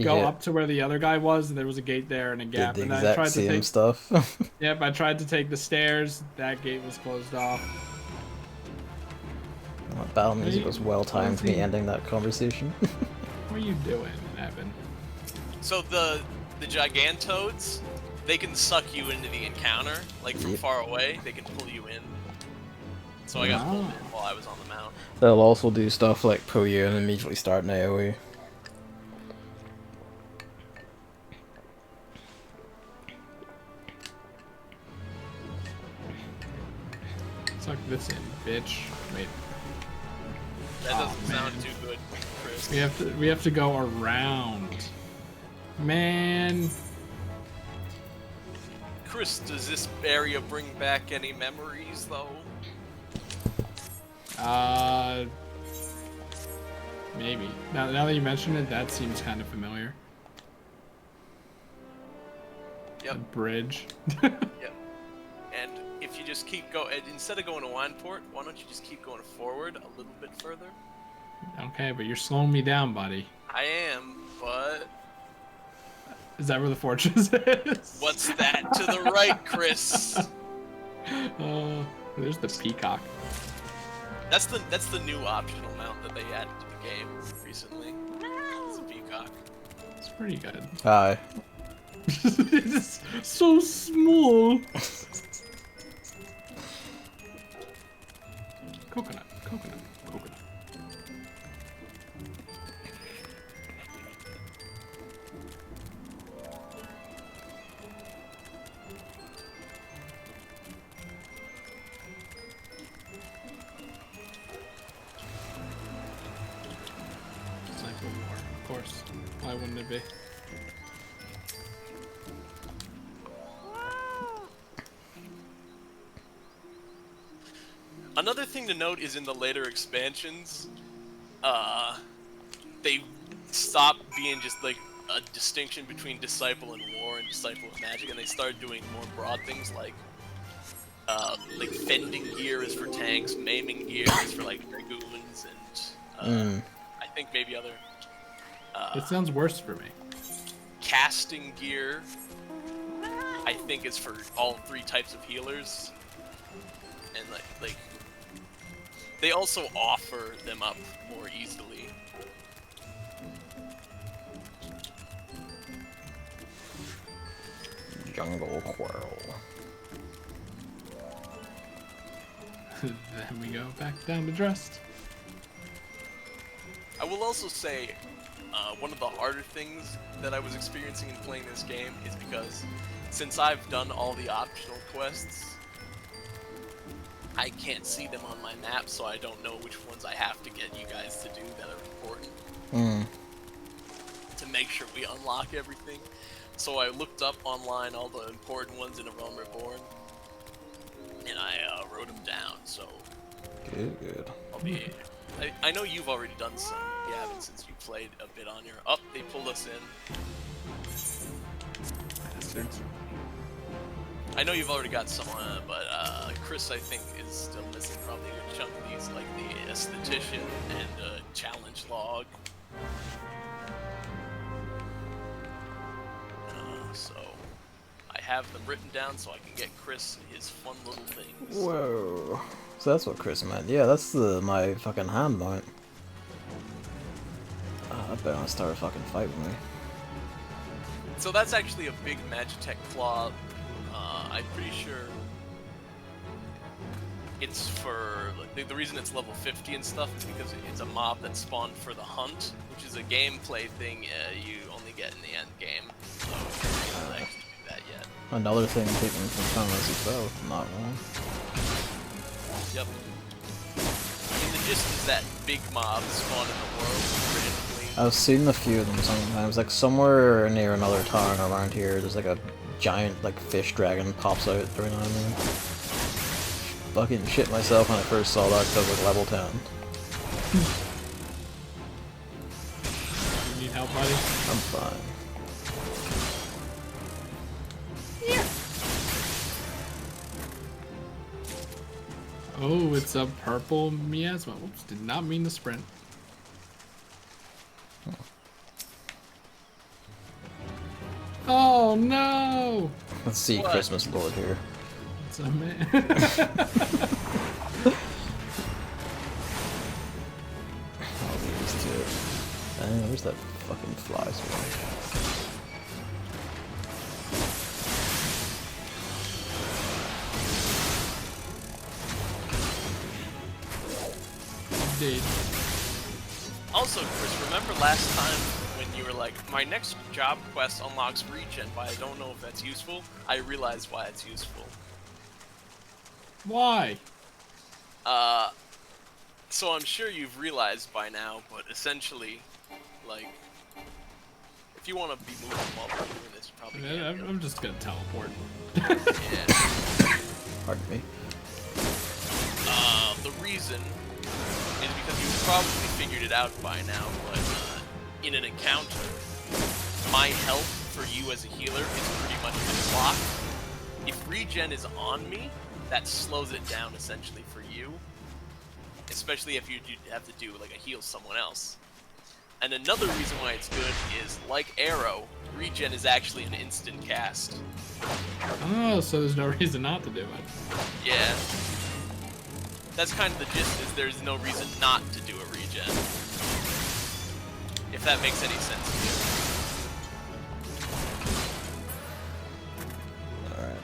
go up to where the other guy was, and there was a gate there and a gap. Did the and I tried exact to take stuff. Yep, I tried to take the stairs. That gate was closed off. Battle music was well timed me ending that conversation. What are you doing, Evan? So the Gigantoads, they can suck you into the encounter, like from far away. They can pull you in. So I got pulled in while I was on the mount. They'll also do stuff like pull you and immediately start an AoE. Suck this in, bitch. Wait. That doesn't sound too good, Chris. We have to go around. Man. Chris, does this area bring back any memories, though? Maybe. Now that you mention it, that seems kind of familiar. Yep. The bridge. Yep. And if you just keep going, instead of going to Wineport, why don't you just keep going forward a little bit further? Okay, but you're slowing me down, buddy. I am, but... Is that where the fortress is? What's that to the right, Chris? There's the peacock. That's the new optional mount that they added to the game recently. It's a peacock. It's pretty good. Hi. It's so small. Coconut. Sniper war, of course. Why wouldn't it be? Another thing to note is in the later expansions, they stopped being just like a distinction between Disciple and War and Disciple and Magic, and they started doing more broad things like fending gear is for tanks, maiming gear is for like dragoons, and I think maybe other. It sounds worse for me. Casting gear, I think, is for all 3 types of healers, and like they also offer them up more easily. Jungle Quarrel. Then we go back down to Dressed. I will also say, one of the harder things that I was experiencing in playing this game is because since I've done all the optional quests, I can't see them on my map, so I don't know which ones I have to get you guys to do that are important. To make sure we unlock everything. So I looked up online all the important ones in A Realm Reborn, and I wrote them down, so... Good. I know you've already done some, you haven't, since you played a bit on your... Oh, they pulled us in. Bastards. I know you've already got some on it, but Chris, I think, is still missing probably a good chunk of these, like the Esthetician and Challenge Log. So, I have them written down so I can get Chris his fun little things. Whoa. So that's what Chris meant. Yeah, that's my fucking hand mount. I better not start a fucking fight with me. So that's actually a big Magitech claw. I'm pretty sure it's for the reason it's level 50 and stuff is because it's a mob that spawned for the hunt, which is a gameplay thing you only get in the end game. So you don't actually do that yet. Another thing taken from Final Fantasy XIV, if I'm not wrong. Yep. I mean, the gist is that big mobs spawn in the world randomly. I've seen a few of them sometimes, like somewhere near another town around here, there's like a giant like fish dragon pops out every now and then. Fucking shit myself when I first saw that because I was like level 10. You need help, buddy? I'm fine. Oh, it's a purple miasma. Whoops, did not mean to sprint. Oh no! Let's see What? Christmas board here. It's a man. I'll leave these two. Dang, where's that fucking fly swarm? Indeed. Also, Chris, remember last time when you were like, my next job quest unlocks regen, but I don't know if that's useful? I realized why it's useful. Why? So I'm sure you've realized by now, but essentially, like, if you want to be moving while we're doing this, you probably can't. I'm just gonna teleport. Yeah. Pardon me. The reason is because you've probably figured it out by now, but in an encounter, my health for you as a healer is pretty much a clock. If regen is on me, that slows it down essentially for you, especially if you have to do like a heal someone else. And another reason why it's good is, like Arrow, regen is actually an instant cast. Oh, so there's no reason not to do it. Yeah. That's kind of the gist, is there's no reason not to do a regen. If that makes any sense to you. Alright.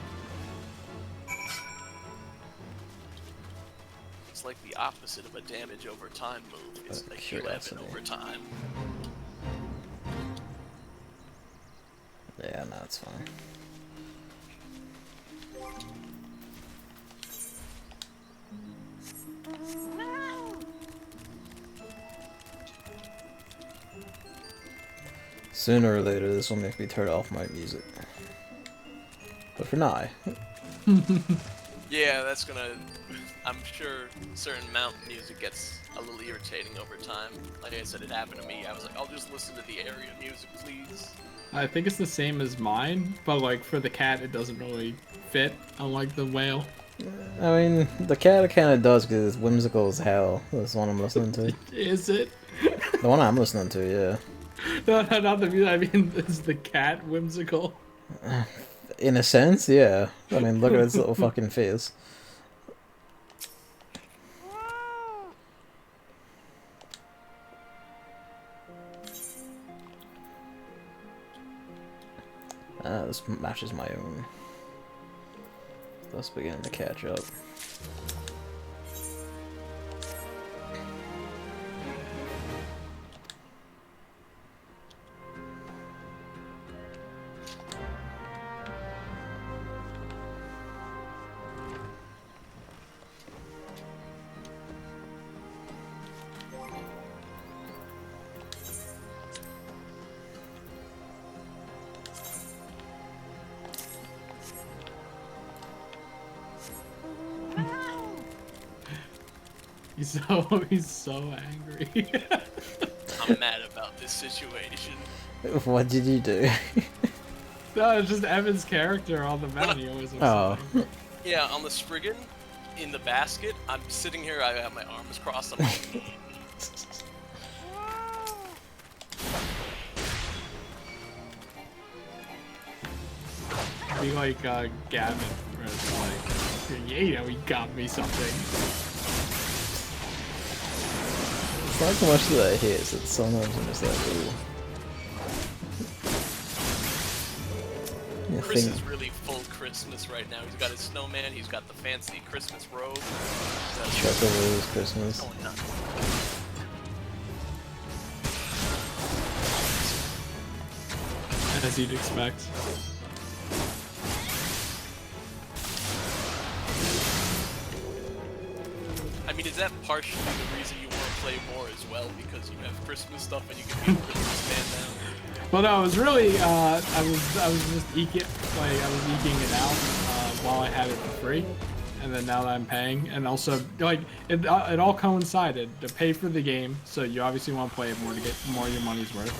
It's like the opposite of a damage over time move. It's a Q11 over time. Yeah, no, it's fine. Sooner or later, this will make me turn off my music. But for now, Yeah, that's gonna... I'm sure a certain amount of music gets a little irritating over time. Like I said, it happened to me. I was like, I'll just listen to the area music, please. I think it's the same as mine, but like for the cat, it doesn't really fit, unlike the whale. I mean, the cat kind of does because it's whimsical as hell. That's the one I'm listening to. Is it? The one I'm listening to, yeah. No, not the music. I mean, is the cat whimsical? In a sense, yeah. I mean, look at its little fucking face. This matches my own. Thus beginning to catch up. He's so angry. I'm mad about this situation. What did you do? No, it's just Evan's character on the mountain. He always looks so angry. Yeah, on the Spriggan, in the basket, I'm sitting here, I have my arms crossed, I'm like... Be like Gavin, where it's like, yeah, you know, he got me something. It's not so much that it hits, it's sometimes I'm just like, ooh. Chris is really full Christmas right now. He's got his snowman, he's got the fancy Christmas robe. Chocolate Christmas. Going nuts. As you'd expect. I mean, is that partially the reason you want to play more as well? Because you have Christmas stuff and you can be a Christmas man now? Well, no, it was really, I was just eking it out while I had it for free. And then now that I'm paying, and also, like, it all coincided. To pay for the game, so you obviously want to play it more to get more of your money's worth.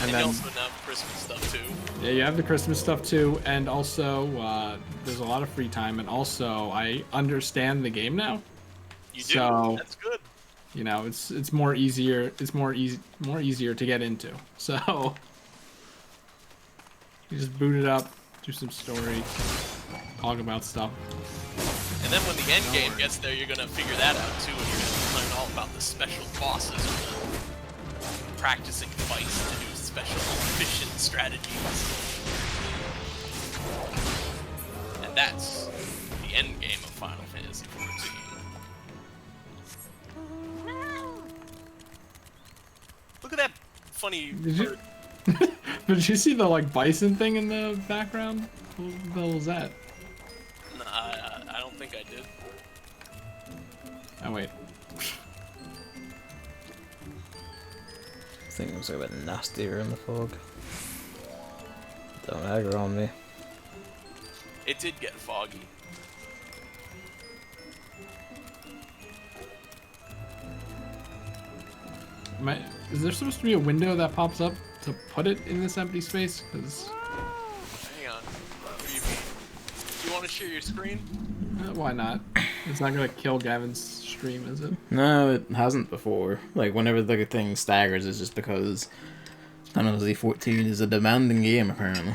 And then, you also have Christmas stuff too. Yeah, you have the Christmas stuff too, and also, there's a lot of free time, and also, I understand the game now. You do. So, that's good. You know, it's more easier. It's more easier to get into. So you just boot it up, do some story, talk about stuff. And then when the end game gets there, you're gonna figure that out too, and you're gonna learn all about the special bosses and the practicing fights to do special efficient strategies. And that's the end game of Final Fantasy XIV. funny Did you- bird. Did you see the like bison thing in the background? What the hell was that? Nah, I don't think I did. Oh wait. I think it was a bit nastier in the fog. Don't aggro on me. It did get foggy. Is there supposed to be a window that pops up to put it in this empty space? Because Hang on. What do you mean? Do you want to share your screen? why not? It's not gonna kill Gavin's stream, is it? No, it hasn't before. Like, whenever the thing staggers, it's just because Final Fantasy 14 is a demanding game, apparently.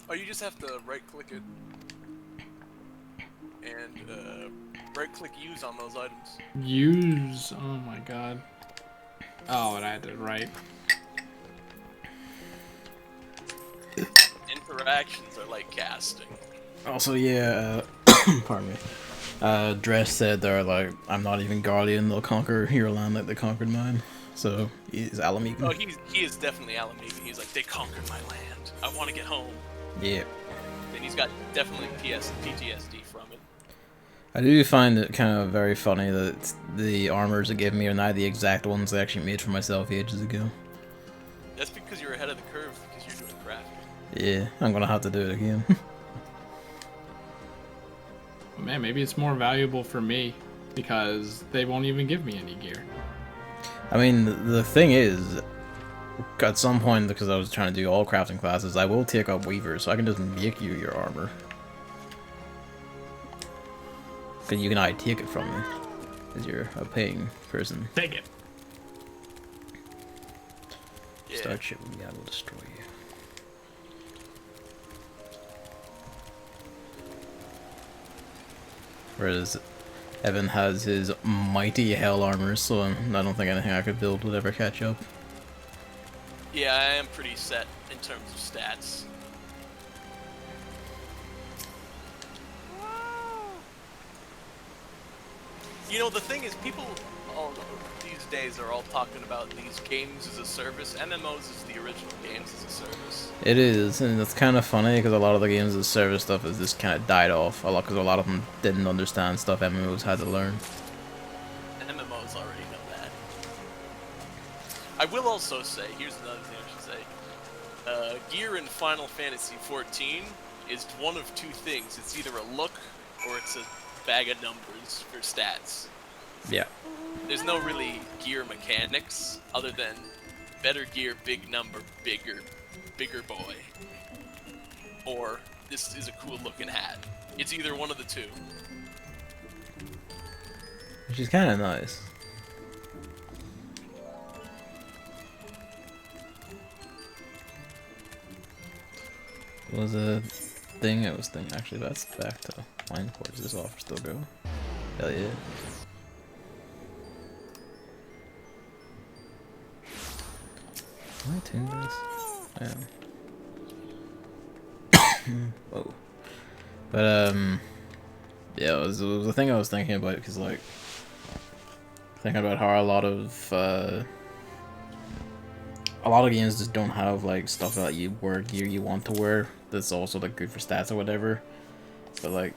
Oh, you just have to right-click it. And, right-click use on those items. Use. Oh my god. Oh, and I had to write. Interactions are like casting. Also, yeah, pardon me. Dress said they're like, I'm not even Guardian, they'll conquer your land like they conquered mine. So, he's Alamegan. Oh, he is definitely Alamegan. He's like, they conquered my land. I want to get home. Yeah. And he's got definitely PTSD from it. I do find it kind of very funny that the armors it gave me are not the exact ones I actually made for myself ages ago. That's because you're ahead of the curve because you're doing crafting. Yeah, I'm gonna have to do it again. Man, maybe it's more valuable for me because they won't even give me any gear. I mean, the thing is, at some point, because I was trying to do all crafting classes, I will take up Weaver, so I can just make you your armor. Because you can take it from me, because you're a paying person. Take it. Yeah. Start shit with me, I will destroy you. Whereas Evan has his mighty hell armor, so I don't think anything I could build would ever catch up. Yeah, I am pretty set in terms of stats. You know, the thing is, people all these days are all talking about these games as a service. MMOs is the original games as a service. It is, and it's kind of funny because a lot of the games as a service stuff has just kind of died off a lot because a lot of them didn't understand stuff MMOs had to learn. MMOs already know that. I will also say, here's another thing I should say. Gear in Final Fantasy XIV is one of two things. It's either a look or it's a bag of numbers for stats. Yeah. There's no really gear mechanics other than better gear, big number, bigger boy. Or this is a cool looking hat. It's either one of the two. Which is kind of nice. What was a thing I was thinking? Actually, that's back to line ports. This offer still go. Hell yeah. Can I tune this? Yeah. Whoa. But yeah, it was a thing I was thinking about because like thinking about how a lot of games just don't have like stuff that you wear gear you want to wear that's also like good for stats or whatever. But like,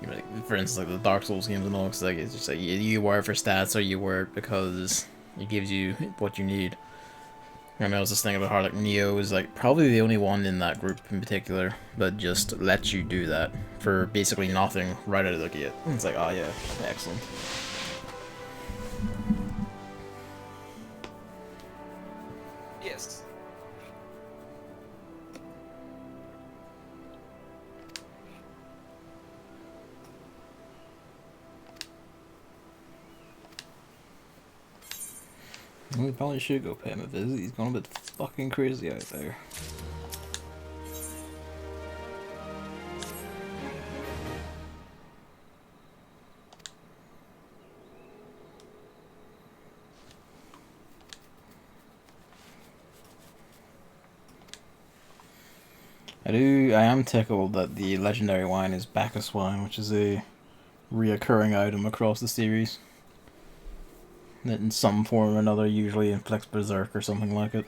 you know, like, for instance, like the Dark Souls games and all, it's like it's just like you wear it for stats or you wear it because it gives you what you need. And I was just thinking about how like Neo is like probably the only one in that group in particular that just lets you do that for basically nothing right out of the gate. It's like, oh yeah, excellent. Yes. We probably should go pay him a visit. He's going a bit fucking crazy out there. I am tickled that the legendary wine is Bacchus wine, which is a reoccurring item across the series. that in some form or another usually inflicts berserk or something like it.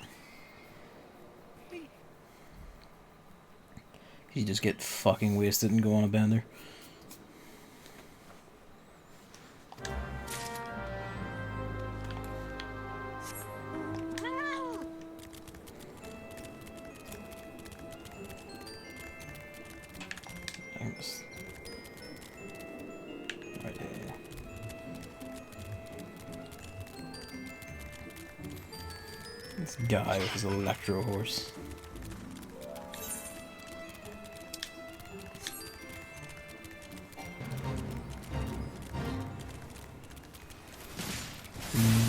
You just get fucking wasted and go on a bender. Right there. This guy with his electro horse.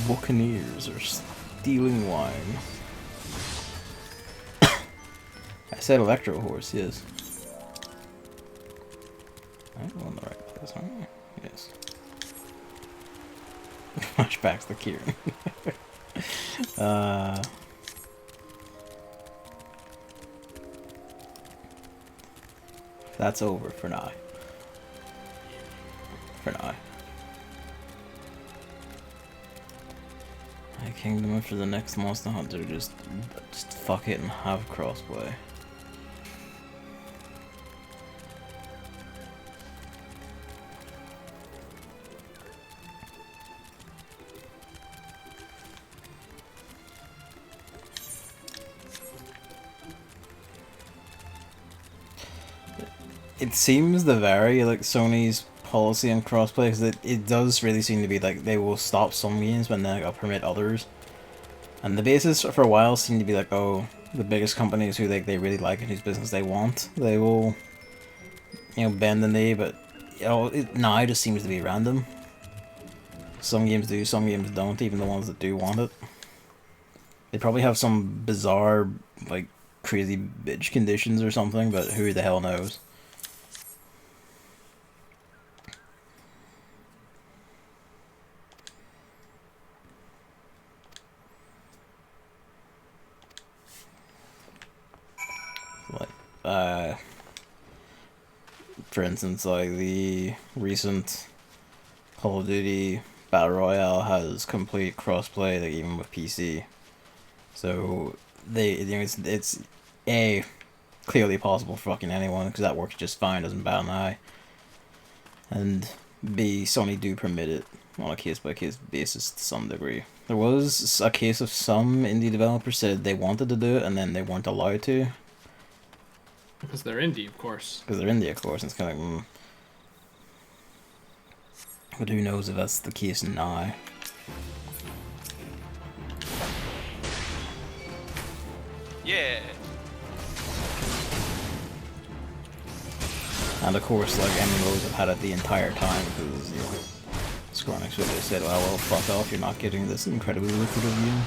Buccaneers are stealing wine. I said electro horse, yes. I'm on the right place, aren't I? Yes. Flashbacks to Kieran. That's over for now. For now. My kingdom after the next monster hunter, just fuck it and have crossplay. It seems to vary, like Sony's policy on crossplay, because it does really seem to be like they will stop some games but then they'll permit others. And the basis for a while seemed to be like, oh, the biggest companies who they really like and whose business they want, they will, you know, bend the knee, but you know, now it just seems to be random. Some games do, some games don't, even the ones that do want it. They probably have some bizarre, like, crazy bitch conditions or something, but who the hell knows. Like, for instance, like the recent Call of Duty Battle Royale has complete crossplay, like even with PC. So it's A, clearly possible for fucking anyone because that works just fine, doesn't bat an eye. And B, Sony do permit it on a case by case basis to some degree. There was a case of some indie developers said they wanted to do it and then they weren't allowed to. Because they're indie, of course. Because they're indie, of course, and it's kind of like, But who knows if that's the case now. Yeah. And of course, like, MMOs have had it the entire time, because, you know, Square Enix would have said, well, fuck off, you're not getting this incredibly lucrative game.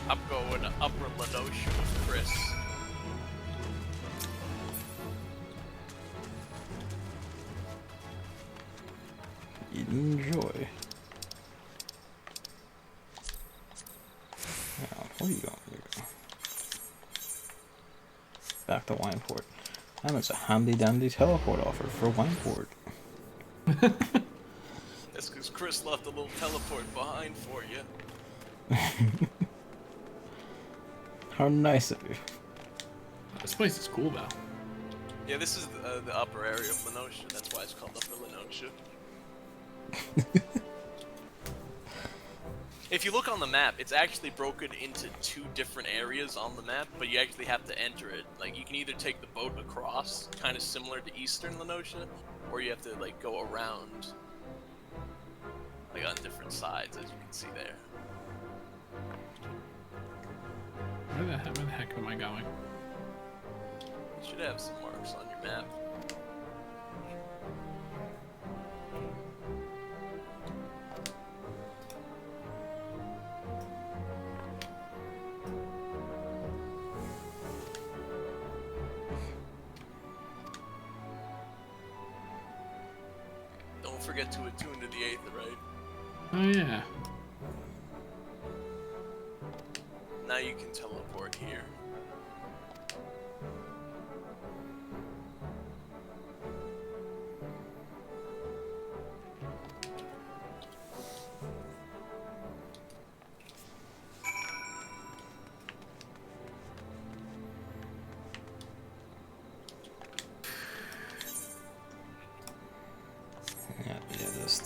I'm going Upper Lenosha with Chris. Enjoy. Now, where are you going? Back to Wineport. And it's a handy dandy teleport offer for Wineport. That's because Chris left a little teleport behind for you. How nice of you. This place is cool, though. Yeah, this is the upper area of Lenosha. That's why it's called Upper Lenosha. If you look on the map, it's actually broken into 2 different areas on the map, but you actually have to enter it. Like, you can either take the boat across, kind of similar to Eastern Lenosha, or you have to, like, go around, like, on different sides, as you can see there. Where the heck am I going? You should have some marks on your map. Don't forget to attune to the Aether, right? Oh, yeah. Now you can teleport here.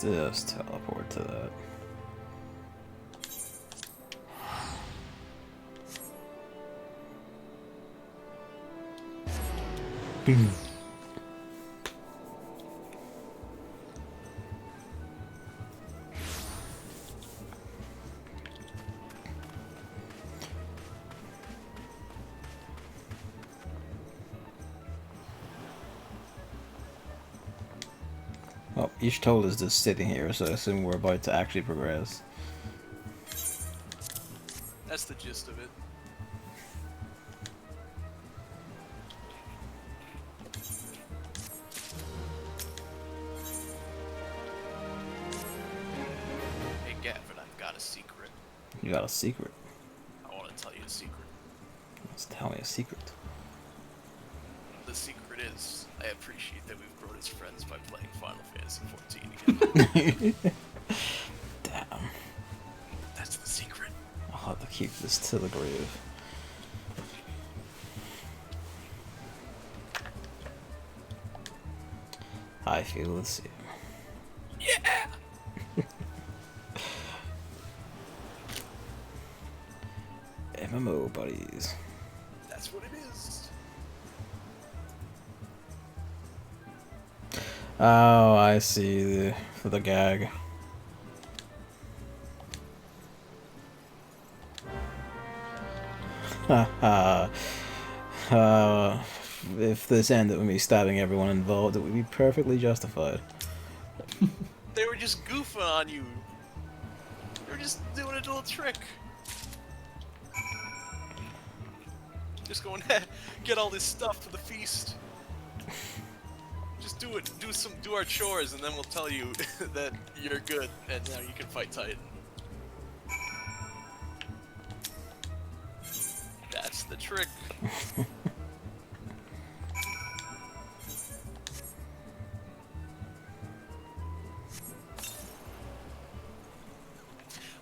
just teleport to that. Well, each toll is just sitting here, so I assume we're about to actually progress. That's the gist of it. Hey Gavin, I've got a secret. You got a secret. I want to tell you a secret. Let's tell me a secret. The secret is, I appreciate that we've grown as friends by playing Final Fantasy XIV together. Damn. That's the secret. I'll have to keep this to the grave. I feel the same. Yeah! MMO buddies. That's what it is. Oh, I see the gag. Haha. If this ended with me stabbing everyone involved, it would be perfectly justified. They were just goofing on you. They were just doing a little trick. Just going, get all this stuff for the feast. Just do it. Do our chores, and then we'll tell you that you're good, and now you can fight Titan. That's the trick.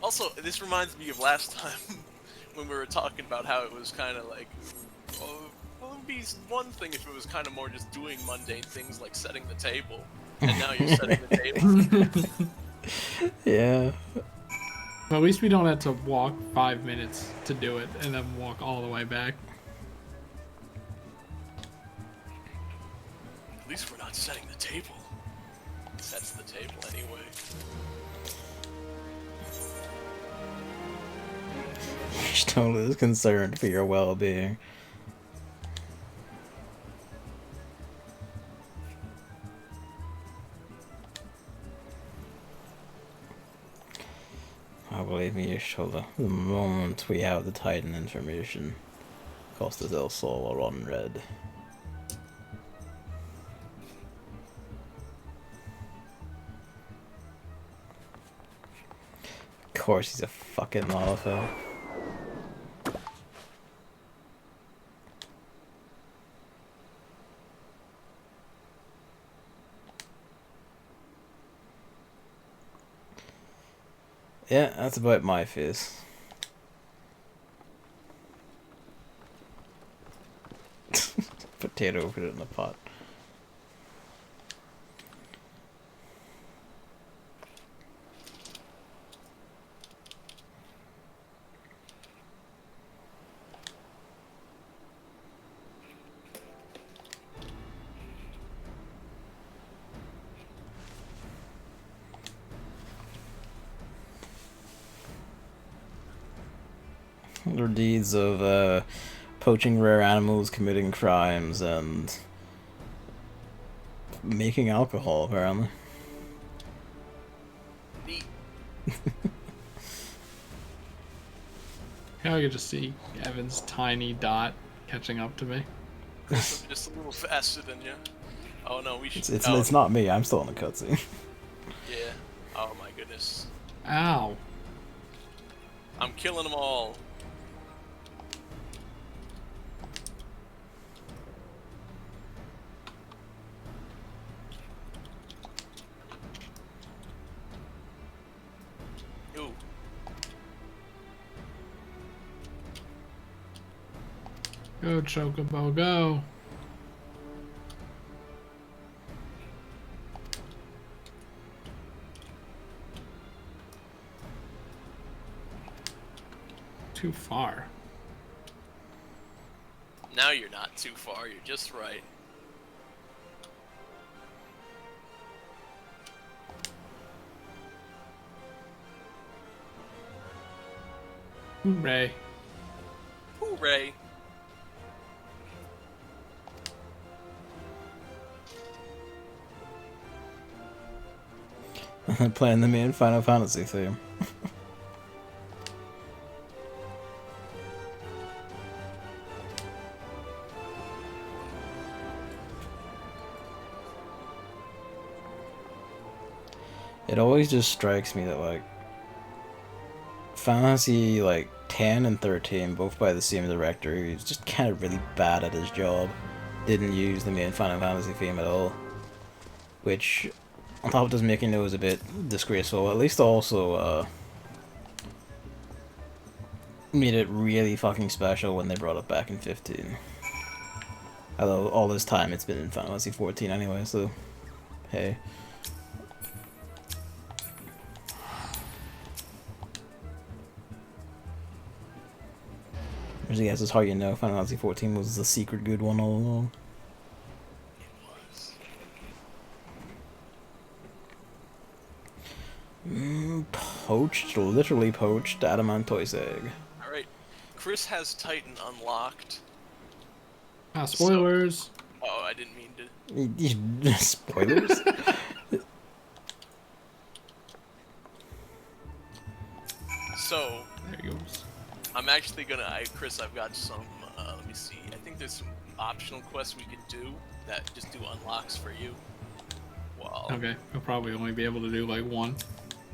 Also, this reminds me of last time when we were talking about how it was kind of like, well, it would be one thing if it was kind of more just doing mundane things like setting the table, and now you're setting the table. Yeah. But at least we don't have to walk 5 minutes to do it and then walk all the way back. At least we're not setting the table. It sets the table anyway. Totally is concerned for your well-being. Oh, believe me, Shola. The moment we have the Titan information, Costa del Sol will run red. Of course, he's a fucking motherfucker. Yeah, that's about my face. Potato, put it in the pot. Their deeds of poaching rare animals, committing crimes, and making alcohol, apparently. Neat. Now I could just see Evan's tiny dot catching up to me. Chris, I'm just a little faster than you. Oh no, we should. It's not me. I'm still in the cutscene. Yeah. Oh my goodness. Ow. I'm killing them all. Ooh. Go, Chocobo, go. too far. Now you're not too far, you're just right. Hooray. Hooray. Playing the main Final Fantasy theme. It always just strikes me that, like, Fantasy, like, 10 and 13, both by the same director, who's just kind of really bad at his job, didn't use the main Final Fantasy theme at all. Which, on top of just making those a bit disgraceful, at least also, made it really fucking special when they brought it back in 15. Although, all this time it's been in Final Fantasy 14 anyway, so, hey. I guess that's how you know Final Fantasy 14 was the secret good one all along. Poached, literally poached Adamantoise egg. Alright, Chris has Titan unlocked. Spoilers. Oh, I didn't mean to. Spoilers? So, There he goes. I'm actually gonna, Chris, I've got some, let me see. I think there's some optional quests we could do that just do unlocks for you. Wow. Okay, I'll probably only be able to do like one.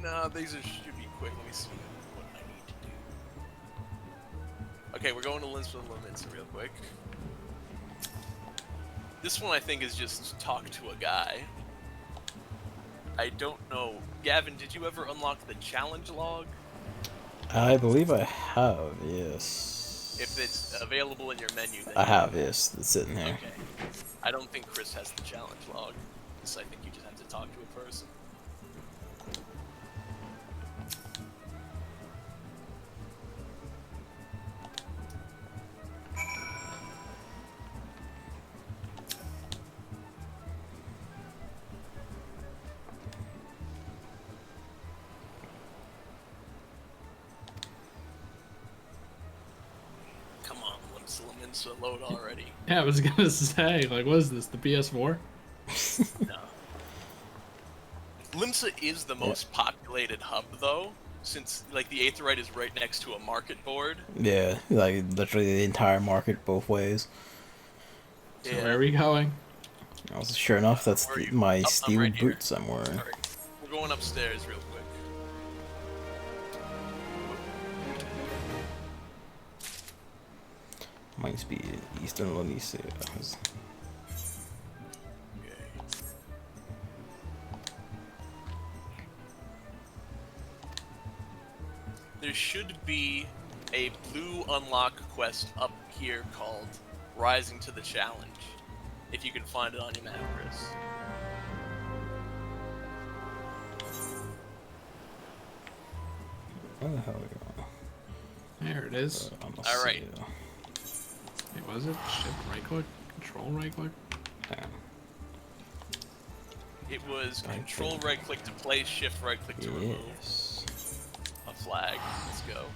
No, these should be quick. Let me see what I need to do. Okay, we're going to Linsford Limits real quick. This one I think is just talk to a guy. I don't know. Gavin, did you ever unlock the challenge log? I believe I have, yes. If it's available in your menu, then I have, yes. It's sitting here. Okay. I don't think Chris has the challenge log, so I think you just have to talk to a person. Come on, Limits load already. Yeah, I was gonna say, like, what is this, the PS4? No. Limsa is the most populated hub, though, since like the Aetheryte is right next to a market board. Yeah, like literally the entire market both ways. So where are we going? Sure enough, that's my I'm steel right here. boots I'm wearing. Alright, we're going upstairs real quick. Might be Eastern Lanicia. There should be a blue unlock quest up here called Rising to the Challenge. If you can find it on your map, Chris. Where the hell are we going? There it is. All right. Wait, was it? Shift right click? Control right click? Damn. It was control right click to place, shift right click to remove a flag. Let's go.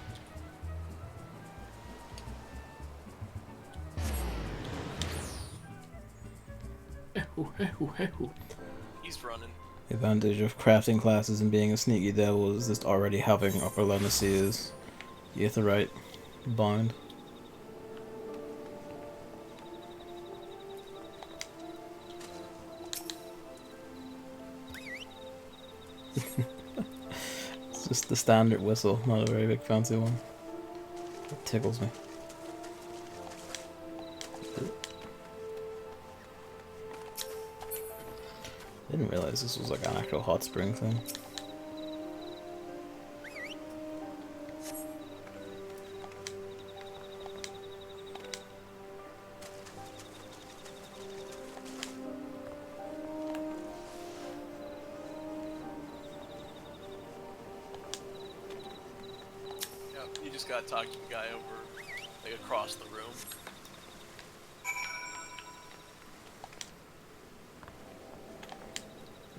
He's running. The advantage of crafting classes and being a sneaky devil is just already having upper Lanicia's Aetheryte bind. It's just the standard whistle, not a very big fancy one. It tickles me. Didn't realize this was like an actual hot spring thing. Yeah, just gotta talk to the guy over, like, across the room.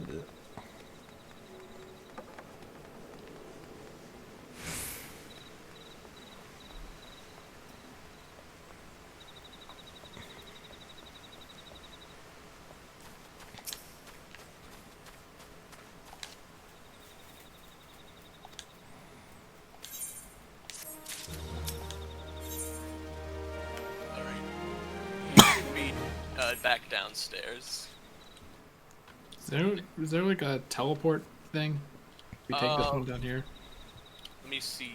Yeah. Back downstairs. Is there like a teleport thing? We take this one down here. Let me see.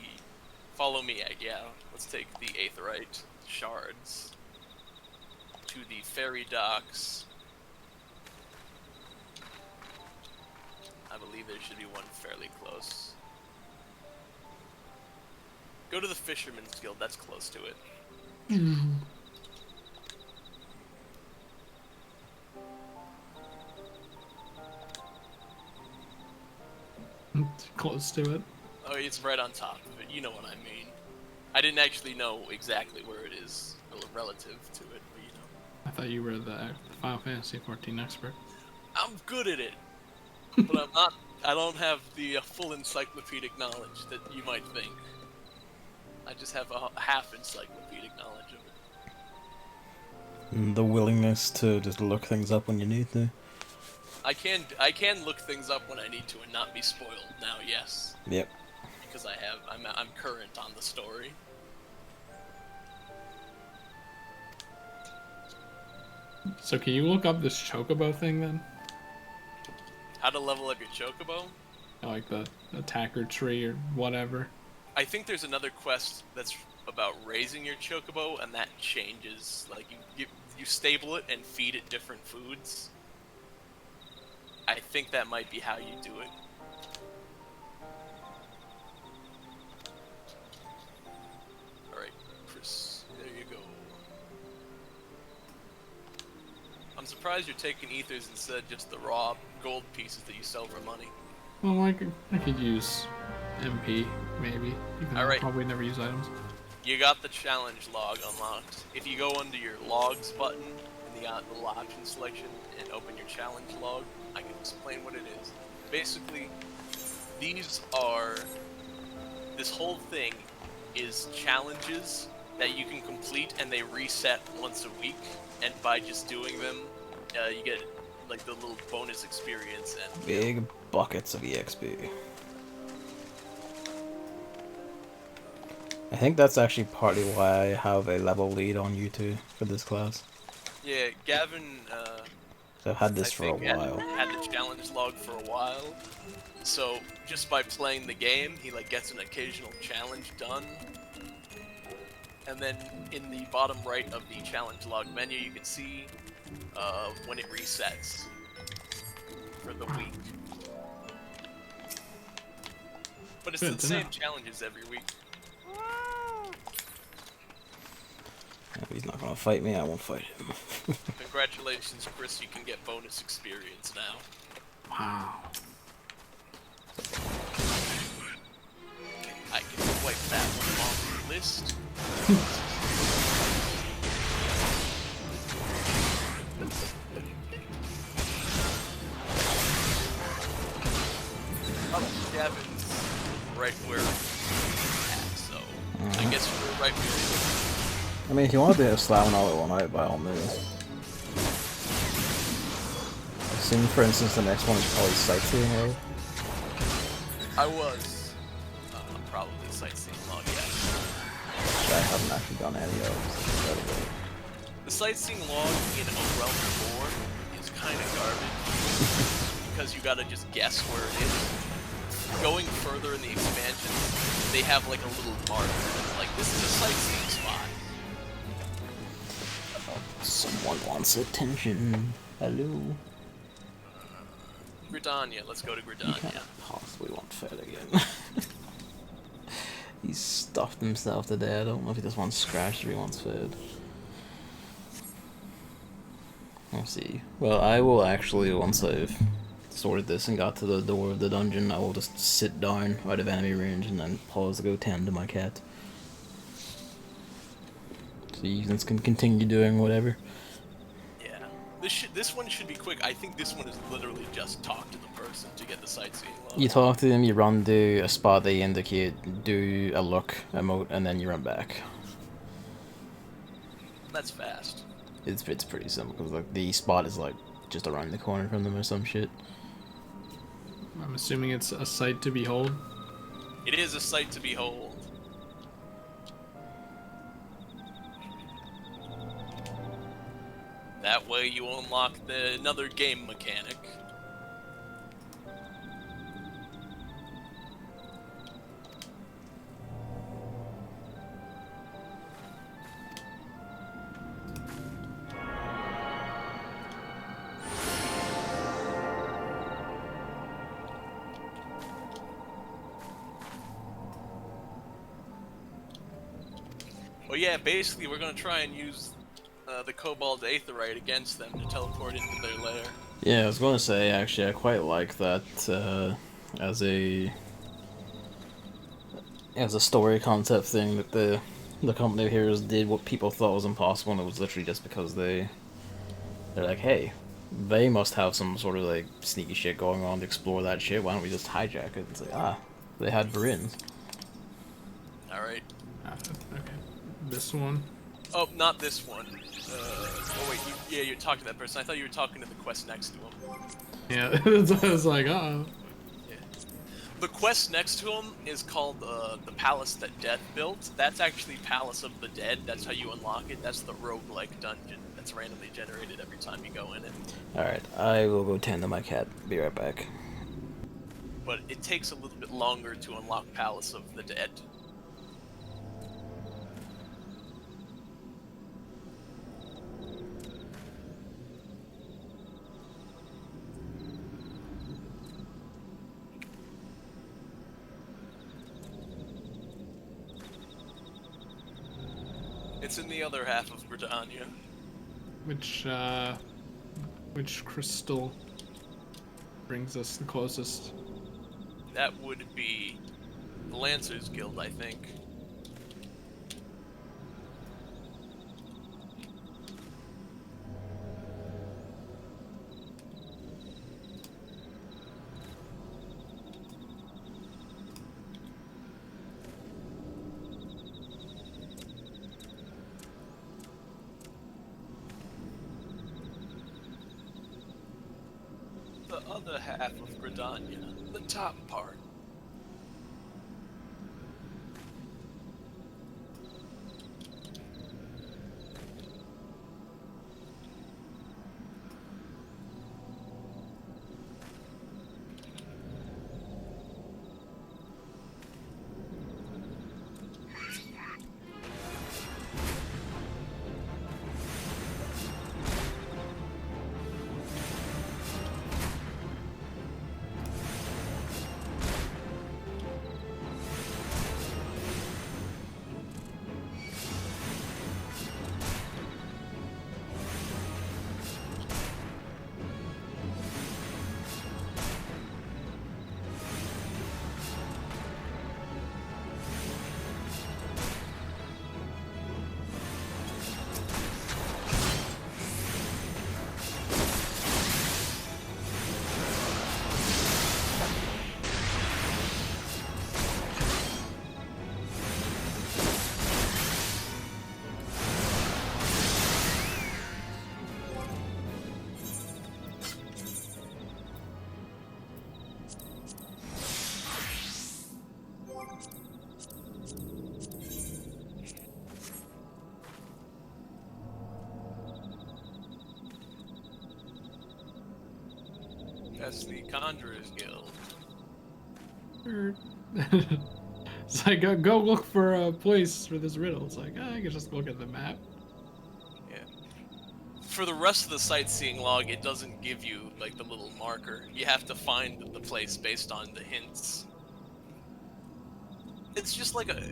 Follow me, yeah. Let's take the Aetheryte shards to the ferry docks. I believe there should be one fairly close. Go to the Fisherman's Guild, that's close to it. Close to it. Oh, it's right on top of it. You know what I mean. I didn't actually know exactly where it is relative to it, but you know. I thought you were the Final Fantasy 14 expert. I'm good at it, but I'm not. I don't have the full encyclopedic knowledge that you might think. I just have a half encyclopedic knowledge of it. And the willingness to just look things up when you need to. I can look things up when I need to and not be spoiled now. Yes. Yep. Because I'm current on the story. So can you look up this chocobo thing then? How to level up your chocobo? Like the attacker tree or whatever. I think there's another quest that's about raising your chocobo, and that changes. Like you stable it and feed it different foods. I think that might be how you do it. Alright, Chris, there you go. I'm surprised you're taking ethers instead of just the raw gold pieces that you sell for money. Well, I could use MP, maybe. Even though Alright. I'll probably never use items. You got the challenge log unlocked. If you go under your logs button in the option selection and open your challenge log, I can explain what it is. Basically, this whole thing is challenges that you can complete and they reset once a week, and by just doing them, you get like the little bonus experience and Big buckets of EXP. I think that's actually partly why I have a level lead on you two for this class. yeah, Gavin I've had this for a while. Had the challenge log for a while, so just by playing the game, he like gets an occasional challenge done. And then in the bottom right of the challenge log menu, you can see when it resets for the week. But it's the same challenges every week. If he's not gonna fight me, I won't fight him. Congratulations, Chris, you can get bonus experience now. Wow. I can wipe that one off the list. Gavin's right where he's at, so I guess we're right where I mean, if you want to do a slamming all at one out, by all means. I assume, for instance, the next one is probably sightseeing, right? I was probably sightseeing log, yes. Which I haven't actually done any of. The sightseeing log in Realm Reborn is kind of garbage because you gotta just guess where it is. Going further in the expansion, they have like a little mark that's like, this is a sightseeing spot. Someone wants attention. Hello. Gridania, let's go to He Gridania. can't possibly want fed again. He's stuffed himself to death. I don't know if he just wants scratched or he wants fed. We'll see. Well, I will actually, once I've sorted this and got to the door of the dungeon, I will just sit down out of enemy range and then pause to go tend to my cat. so you can continue doing whatever. Yeah. This one should be quick. I think this one is literally just talk to the person to get the sightseeing log. You talk to them, you run to a spot they indicate, do a look emote, and then you run back. That's fast. It's pretty simple because like the spot is like just around the corner from them or some shit. I'm assuming it's a sight to behold. It is a sight to behold. That way you unlock another game mechanic. Well, yeah, basically we're gonna try and use the Cobalt Aetherite against them to teleport into their lair. Yeah, I was gonna say actually I quite like that as a story concept thing that the company of heroes did what people thought was impossible, and it was literally just because they're like, hey, they must have some sort of like sneaky shit going on to explore that shit. Why don't we just hijack it? It's like they had Varins. All right. Okay. This one. Oh, not this one. Oh wait, you're talking to that person. I thought you were talking to the quest next to him. Yeah, I was like, uh-oh. Yeah. The quest next to him is called the Palace That Death Built. That's actually Palace of the Dead. That's how you unlock it. That's the roguelike dungeon that's randomly generated every time you go in it. Alright, I will go tend to my cat. Be right back. But it takes a little bit longer to unlock Palace of the Dead. It's in the other half of Britannia. Which crystal brings us the closest? That would be the Lancers Guild, I think. The other half of Britannia, the top part. That's the Conjurer's Guild. It's like, go look for a place for this riddle. It's like, I can just look at the map. Yeah. For the rest of the sightseeing log, it doesn't give you, like, the little marker. You have to find the place based on the hints. It's just like a...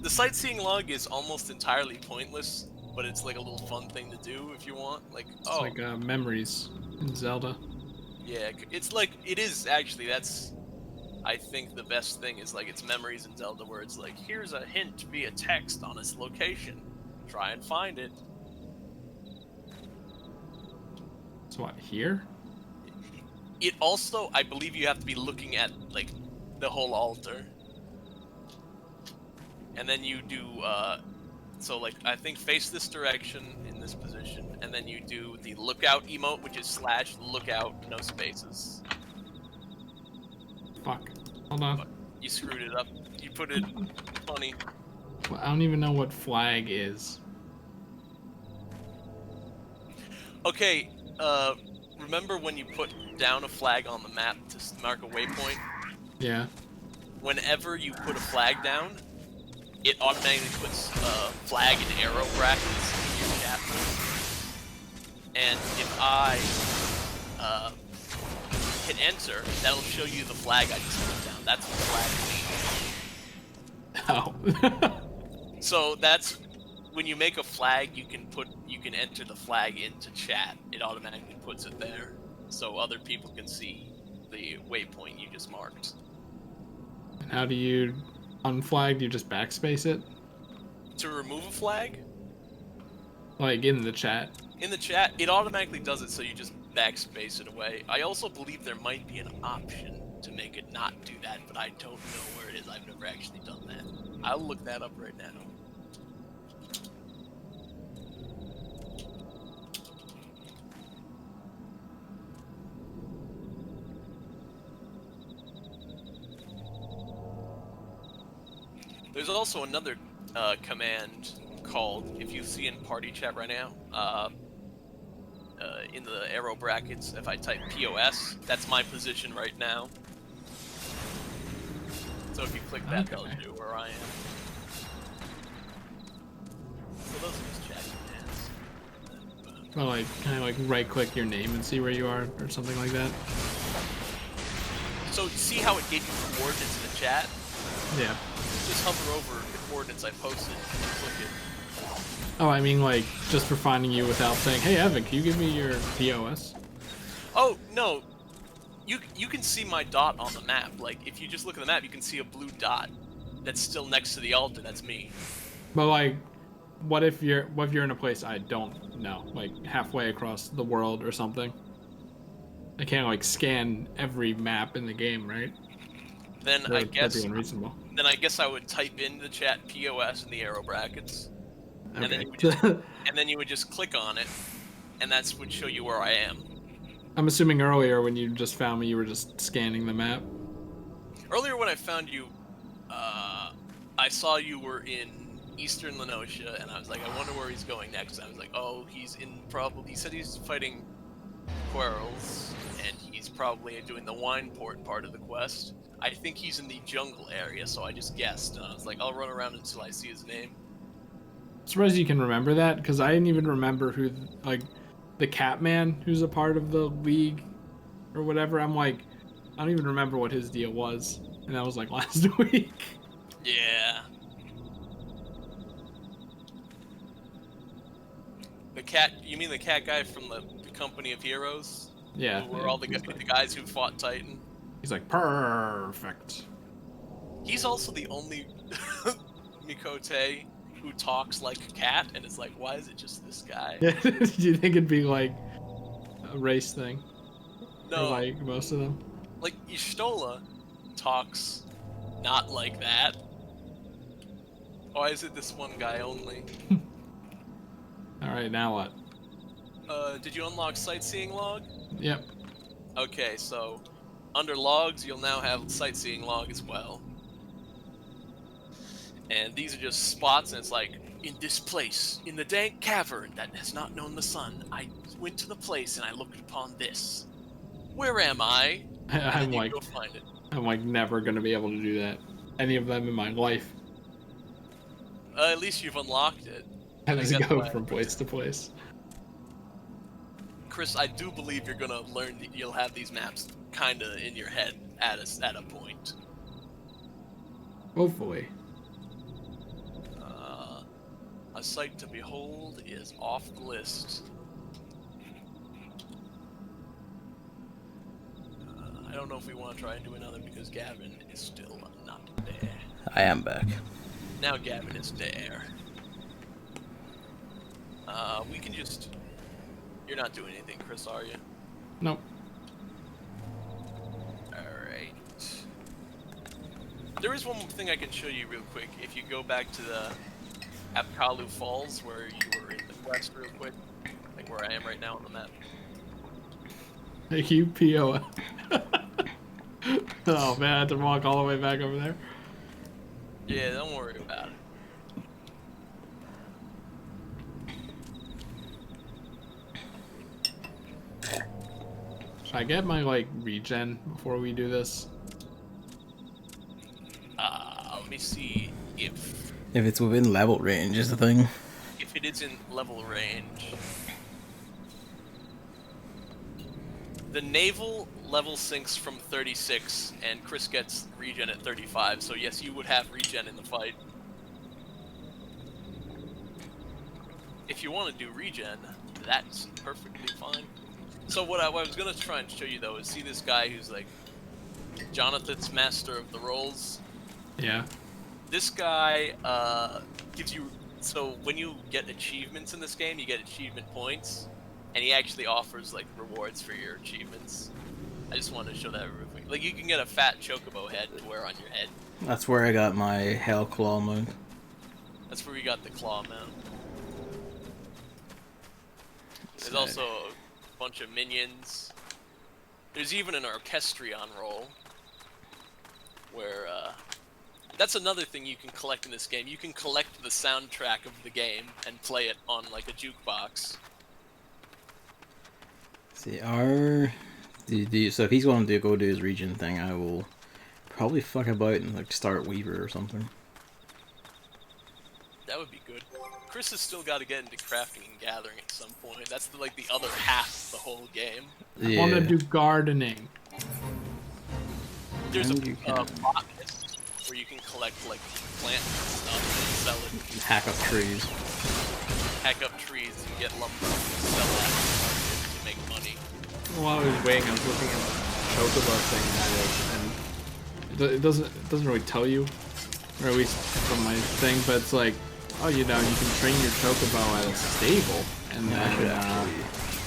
The sightseeing log is almost entirely pointless, but it's like a little fun thing to do if you want. Like, It's like memories in Zelda. Yeah, it's like, it is actually, that's... I think the best thing is, like, it's memories in Zelda where it's like, here's a hint via text on its location. Try and find it. So what, here? It also, I believe you have to be looking at, like, the whole altar. And then you do, so, like, I think face this direction in this position, and then you do the lookout emote, which is / lookout, no spaces. Fuck. Hold on. You screwed it up. You put it funny. Well, I don't even know what flag is. Okay, remember when you put down a flag on the map to mark a waypoint? Yeah. Whenever you put a flag down, it automatically puts flag and arrow brackets in your chat. And if I hit enter, that'll show you the flag I just put down. That's what flag means. Oh. So that's when you make a flag, you can enter the flag into chat. It automatically puts it there, so other people can see the waypoint you just marked. And how do you unflag? Do you just backspace it? To remove a flag, Like in the chat? in the chat, it automatically does it, so you just backspace it away. I also believe there might be an option to make it not do that, but I don't know where it is. I've never actually done that. I'll look that up right now. There's also another command called, if you see in party chat right now, in the arrow brackets, if I type POS, that's my position right now. So if you click that, tells you where I am. So those are just chat commands. Well, like, can I like right click your name and see where you are or something like that? So see how it gave you coordinates in the chat? Yeah. Just hover over the coordinates I posted and click it. Oh, I mean like just for finding you without saying, hey Evan, can you give me your POS? Oh, no. You can see my dot on the map. Like, if you just look at the map, you can see a blue dot that's still next to the altar. That's me. But like, what if you're in a place I don't know, like halfway across the world or something? I can't like scan every map in the game, right? Then That'd be unreasonable. Then I guess I would type in the chat POS in the arrow brackets, Okay. and then you would just click on it, and that's would show you where I am. I'm assuming earlier when you just found me, you were just scanning the map. Earlier when I found you, I saw you were in Eastern Lenosha, and I was like, I wonder where he's going next. I was like, oh, he's in probably. He said he's fighting Quarrels, and he's probably doing the wine port part of the quest. I think he's in the jungle area, so I just guessed, and I was like, I'll run around until I see his name. I'm surprised you can remember that, because I didn't even remember who, like, the Catman, who's a part of the League, or whatever. I'm like, I don't even remember what his deal was, and that was like last week. Yeah. The cat, you mean the cat guy from the Company of Heroes? Yeah. Who were all the guys who fought Titan? He's like, perfect. He's also the only Mikote who talks like a cat, and it's like, why is it just this guy? Do you think it'd be like a race thing? No. Or like most of them? Like, Ishtola talks not like that. Why is it this one guy only? Alright, now what? Did you unlock Sightseeing Log? Yep. Okay, so under logs, you'll now have Sightseeing Log as well. And these are just spots, and it's like, in this place, in the dank cavern that has not known the sun, I went to the place and I looked upon this. Where am I? I'm like, go find it. I'm like never gonna be able to do that. Any of them in my life. At least you've unlocked it. I think just that's go why- from place to place. Chris, I do believe you're gonna learn that you'll have these maps kinda in your head at a point. Hopefully. A sight to behold is off the list. I don't know if we want to try and do another because Gavin is still not there. I am back. Now Gavin is there. We can just... You're not doing anything, Chris, are you? Nope. Alright. There is one more thing I can show you real quick. If you go back to the Apkalu Falls, where you were in the quest real quick. Like where I am right now on the map. You PO. Oh man, I had to walk all the way back over there. Yeah, don't worry about it. Should I get my like regen before we do this? Let me see if it's within level range is the thing. it is in level range. The naval level sinks from 36, and Chris gets regen at 35. So yes, you would have regen in the fight. If you want to do regen, that's perfectly fine. So what I was gonna try and show you though is see this guy who's like Jonathan's master of the rolls. Yeah. This guy gives you, so when you get achievements in this game, you get achievement points, and he actually offers like rewards for your achievements. I just wanted to show that real quick. Like you can get a fat chocobo head to wear on your head. That's where I got my Hell Claw mode. That's where we got the claw mount. There's also a bunch of minions. There's even an Orchestrion roll, where that's another thing you can collect in this game. You can collect the soundtrack of the game and play it on like a jukebox. See, so if he's going to go do his region thing, I will probably fuck about and like start Weaver or something. That would be good. Chris has still got to get into crafting and gathering at some point. That's like the other half of the whole game. Yeah. I want to do gardening. There's a And you can- botanist where you can collect like plants and stuff and sell it. Hack up trees. Hack up trees and get lumber and sell that to the market to make money. While I was waiting, I was looking at the chocobo thing, and it doesn't really tell you, or at least from my thing. But it's like, oh, you know, you can train your chocobo at a stable, and I should then actually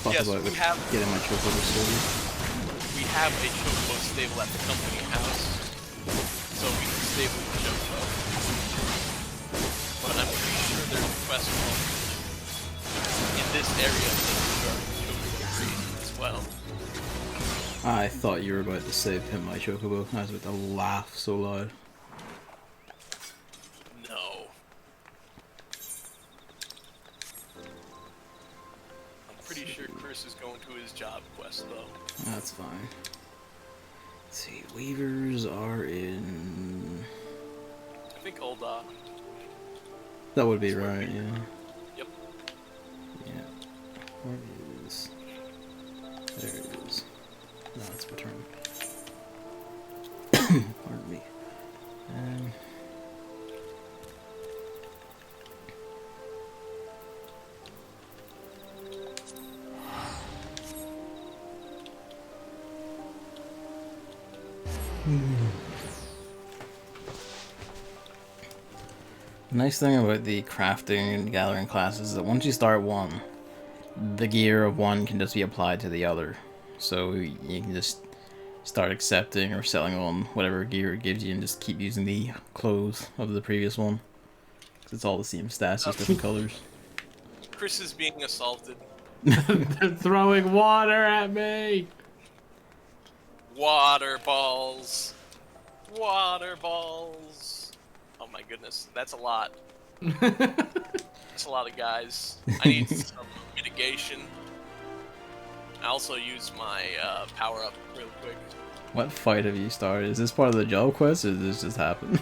fuck Yes, about we with have- getting my chocobo sorted. We have a chocobo stable at the company house, so we can stable the chocobo. But I'm pretty sure there's a quest called in this area regarding chocobo breeding as well. I thought you were about to say pimp my chocobo. I was about to laugh so loud. No. I'm pretty sure Chris is going to his job quest though. That's fine. Let's see, Weavers are in... I think old That would be right, yeah. Yep. Yeah. Where is... There it is. No, it's return. Pardon me. Nice thing about the crafting and gathering classes is that once you start one, the gear of one can just be applied to the other. So you can just start accepting or selling on whatever gear it gives you and just keep using the clothes of the previous one. 'Cause it's all the same stats, just different colors. Chris is being assaulted. they're throwing water at me. Water balls. Water balls. Oh my goodness, that's a lot. That's a lot of guys. I need some mitigation. I also use my power up real quick. What fight have you started? Is this part of the job quest or did this just happen?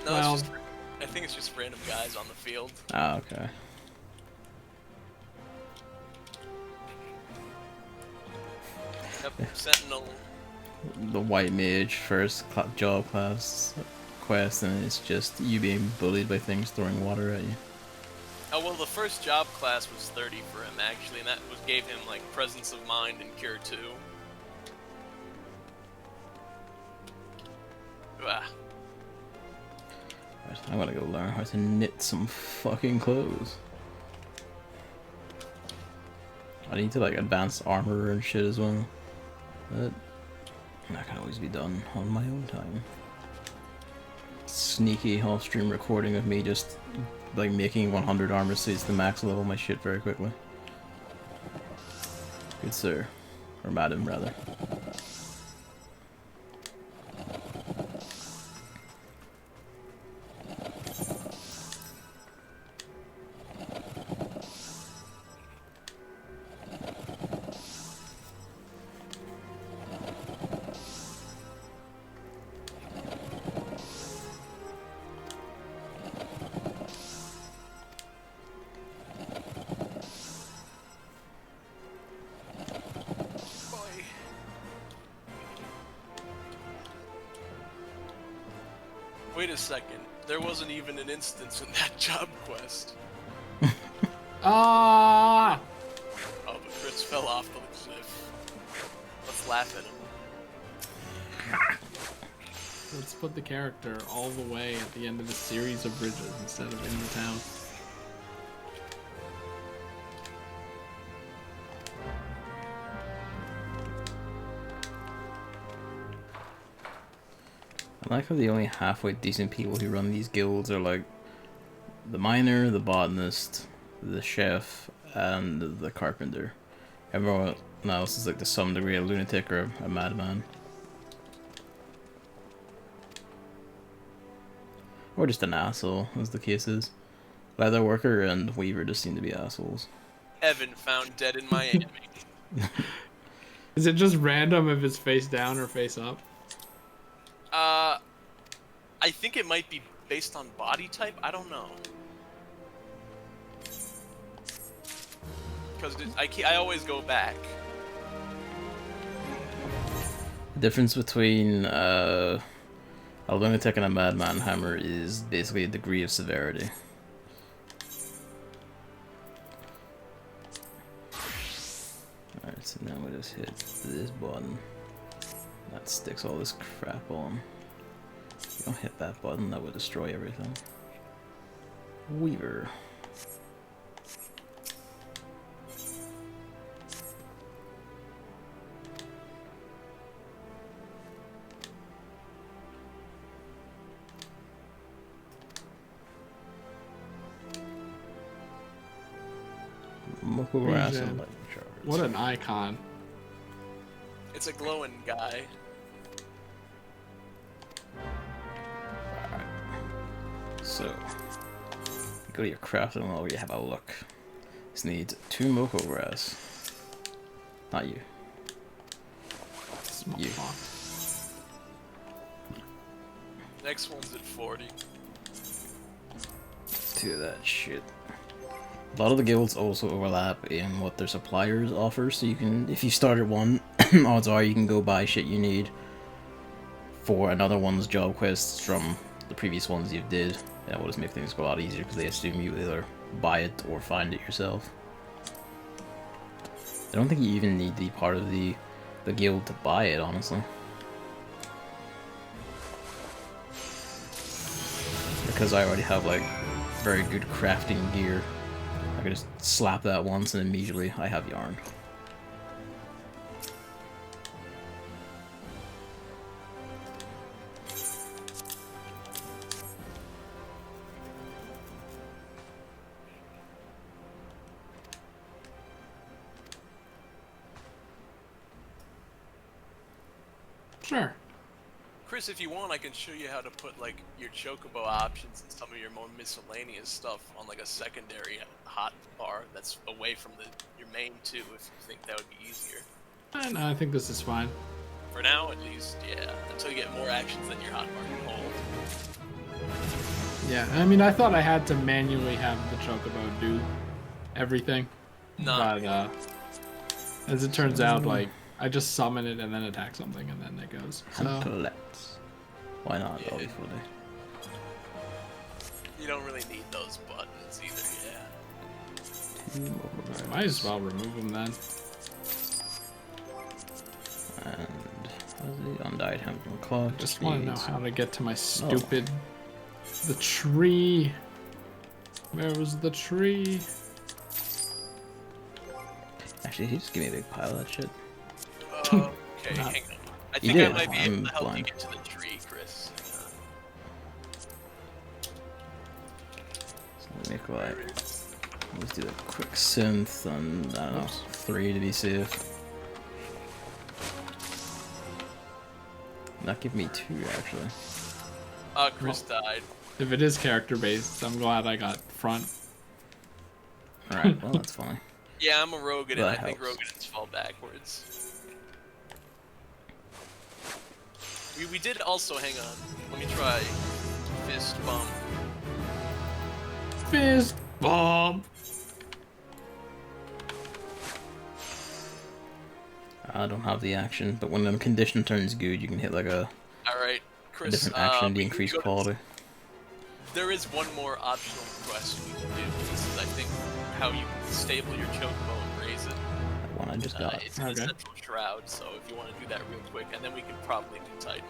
No, Well- it's just, I think it's just random guys on the field. Ah, okay. Yep, Sentinel. The white mage first job class quest, and it's just you being bullied by things throwing water at you. Oh well, the first job class was 30 for him actually, and that was gave him like presence of mind and cure 2. Ah. Right, I'm gonna go learn how to knit some fucking clothes. I need to like advance armor and shit as well. But that can always be done on my own time. Sneaky off-stream recording of me just like making 100 armor suits to max level my shit very quickly. Good sir. Or madam, rather. Wait a second. There wasn't even an instance in that job quest. Ah! Oh, but Chris fell off the cliff. Let's laugh at him. Let's put the character all the way at the end of a series of bridges instead of in the town. I like how the only halfway decent people who run these guilds are like the miner, the botanist, the chef, and the carpenter. Everyone else is like to some degree a lunatic or a madman. Or just an asshole, as the case is. Leatherworker and Weaver just seem to be assholes. Evan found dead in Miami. Is it just random if it's face down or face up? I think it might be based on body type. I don't know. Because I always go back. The difference between a lunatic and a madman hammer is basically a degree of severity. Alright, so now we just hit this button. That sticks all this crap on. If you don't hit that button, that would destroy everything. Weaver. Grass and lightning shards. What an icon. It's a glowing guy. So, go to your crafting level where you have a look. This needs 2 Moko grass. Not you. Small You. talk. Next one's at 40. 2 of that shit. A lot of the guilds also overlap in what their suppliers offer, so you can, if you start at one, odds are you can go buy shit you need for another one's job quests from the previous ones you did. That will just make things go a lot easier because they assume you either buy it or find it yourself. I don't think you even need to be part of the guild to buy it, honestly. Because I already have like very good crafting gear. I can just slap that once and immediately I have yarn. Sure. Chris, if you want, I can show you how to put like your chocobo options and some of your more miscellaneous stuff on like a secondary hot bar that's away from your main too, if you think that would be easier. No, I think this is fine. For now, at least, yeah. Until you get more actions than your hot bar can hold. Yeah, I mean, I thought I had to manually have the chocobo do everything. No. But as it turns out, like, I just summon it and then attack something and then it goes. So, Collect. Why not? Yeah. Obviously. You don't really need those buttons either, yeah. might as well remove them then. And how's the undyed Hamilton Claw? Just want to know how to get to my stupid... The tree. Where was the tree? I Actually, he just give me a big pile of that shit. Okay, Nah. hang on. I You think I did. might be able I'm to help you blind. get to the tree, Chris. So let me go Where like, is... let's do a quick synth on, I don't know, Oops. 3 to be safe. Not give me 2 actually. Chris died. If it is character based, I'm glad I got front. Alright, well that's fine. Yeah, I'm a Rogan, and That I think helps. Rogans fall backwards. We did also, hang on. Let me try fist bump. Fist bump. I don't have the action, but when the condition turns good, you can hit like a Alright, Chris, different action to we can increase go to- quality. There is one more optional quest we can do. This is, I think, how you stable your chocobo and raise it. That one I just got. It's in the Okay. central shroud, so if you want to do that real quick, and then we can probably do Titan.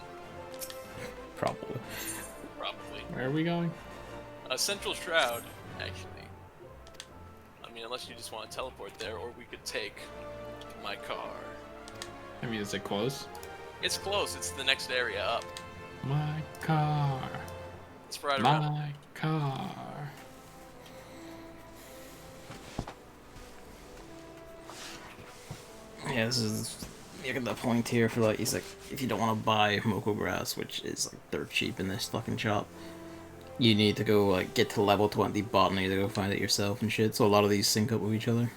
Probably. Probably. Where are we going? Central shroud, actually. I mean, unless you just want to teleport there, or we could take my car. I mean, is it close? It's close. It's the next area up. My car. It's right around. My car. Yeah, this is you're at the point here for like, he's like, if you don't want to buy Moko grass, which is like dirt cheap in this fucking shop, you need to go like get to level 20 botany to go find it yourself and shit. So a lot of these sync up with each other,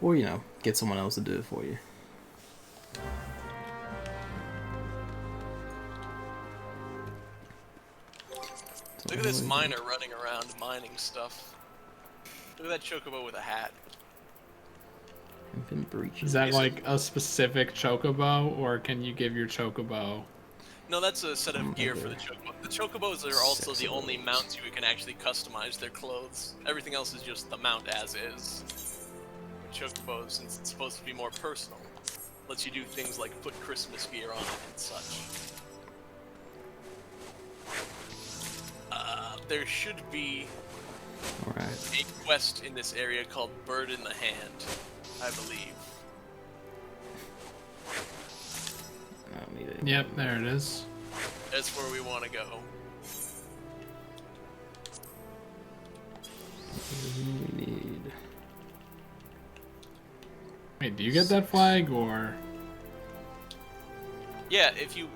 or you know, get someone else to do it for you. Look at this miner running around mining stuff. Look at that chocobo with a hat. Infant breaches. Is that like a specific chocobo, or can you give your chocobo? No, that's a set of gear for the chocobo. The chocobos are also the only mounts you can actually customize their clothes. Everything else is just the mount as is. Chocobos, since it's supposed to be more personal, lets you do things like put Christmas gear on it and such. There should be Alright. a quest in this area called Bird in the Hand, I believe. I don't need it. Yep, there it is. That's where we want to go. We need. Wait, do you get that flag, or? Yeah, if you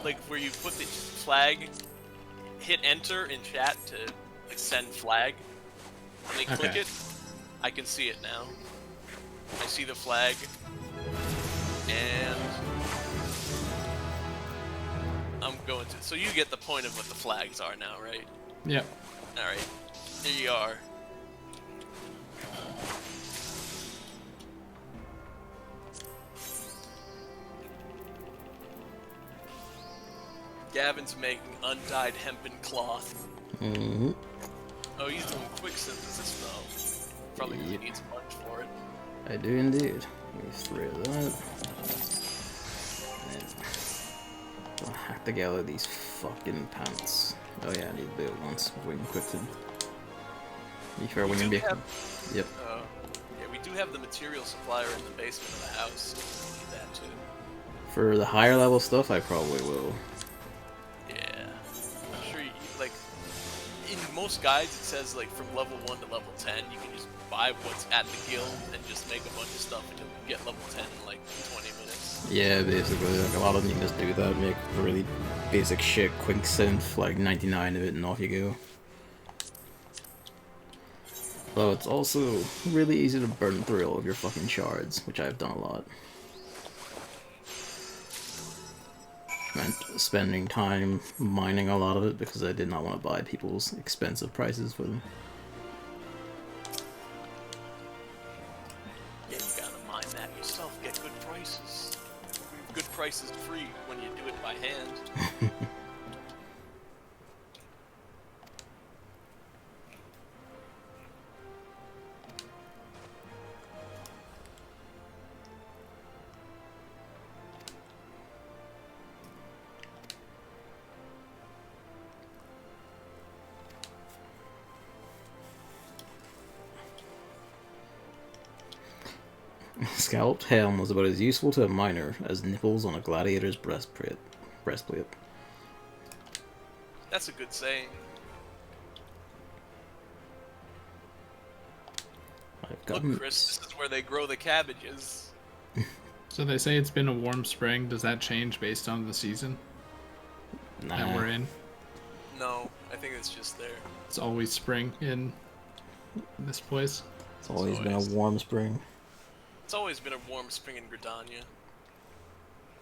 like where you put the flag, hit enter in chat to like send flag, and then click Okay. it. I can see it now. I see the flag, and I'm going to. So you get the point of what the flags are now, right? Yep. All right, here you are. Gavin's making undyed hempen cloth. Mm-hmm. Oh, he's doing quick synthesis though. Probably 'cause he needs a bunch for it. I do indeed. Give me 3 of that. And I'll hack together these fucking pants. Oh yeah, I need to do it once before we can quick them. Be fair when you make them. Yep. Yeah, we do have the material supplier in the basement of the house. We need that too. For the higher level stuff, I probably will. Yeah. I'm sure you, like, in most guides it says like from level 1 to level 10 you can just buy what's at the guild and just make a bunch of stuff until you get level 10 in like 20 minutes. Yeah, basically, like a lot of them you can just do that, make really basic shit, quick synth, like 99 of it, and off you go. Though it's also really easy to burn through all of your fucking shards, which I've done a lot. Meant spending time mining a lot of it because I did not want to buy people's expensive prices for them. Yeah, you gotta mine that yourself, get good prices. Good prices free when you do it by hand. scalloped helm was about as useful to a miner as nipples on a gladiator's breastplate. That's a good saying. I've got Look, Chris, this is where they grow the cabbages. So they say it's been a warm spring. Does that change based on the season that we're in? No, I think it's just there. It's always spring in this place. It's always been a warm spring. It's always been a warm spring in Gridania.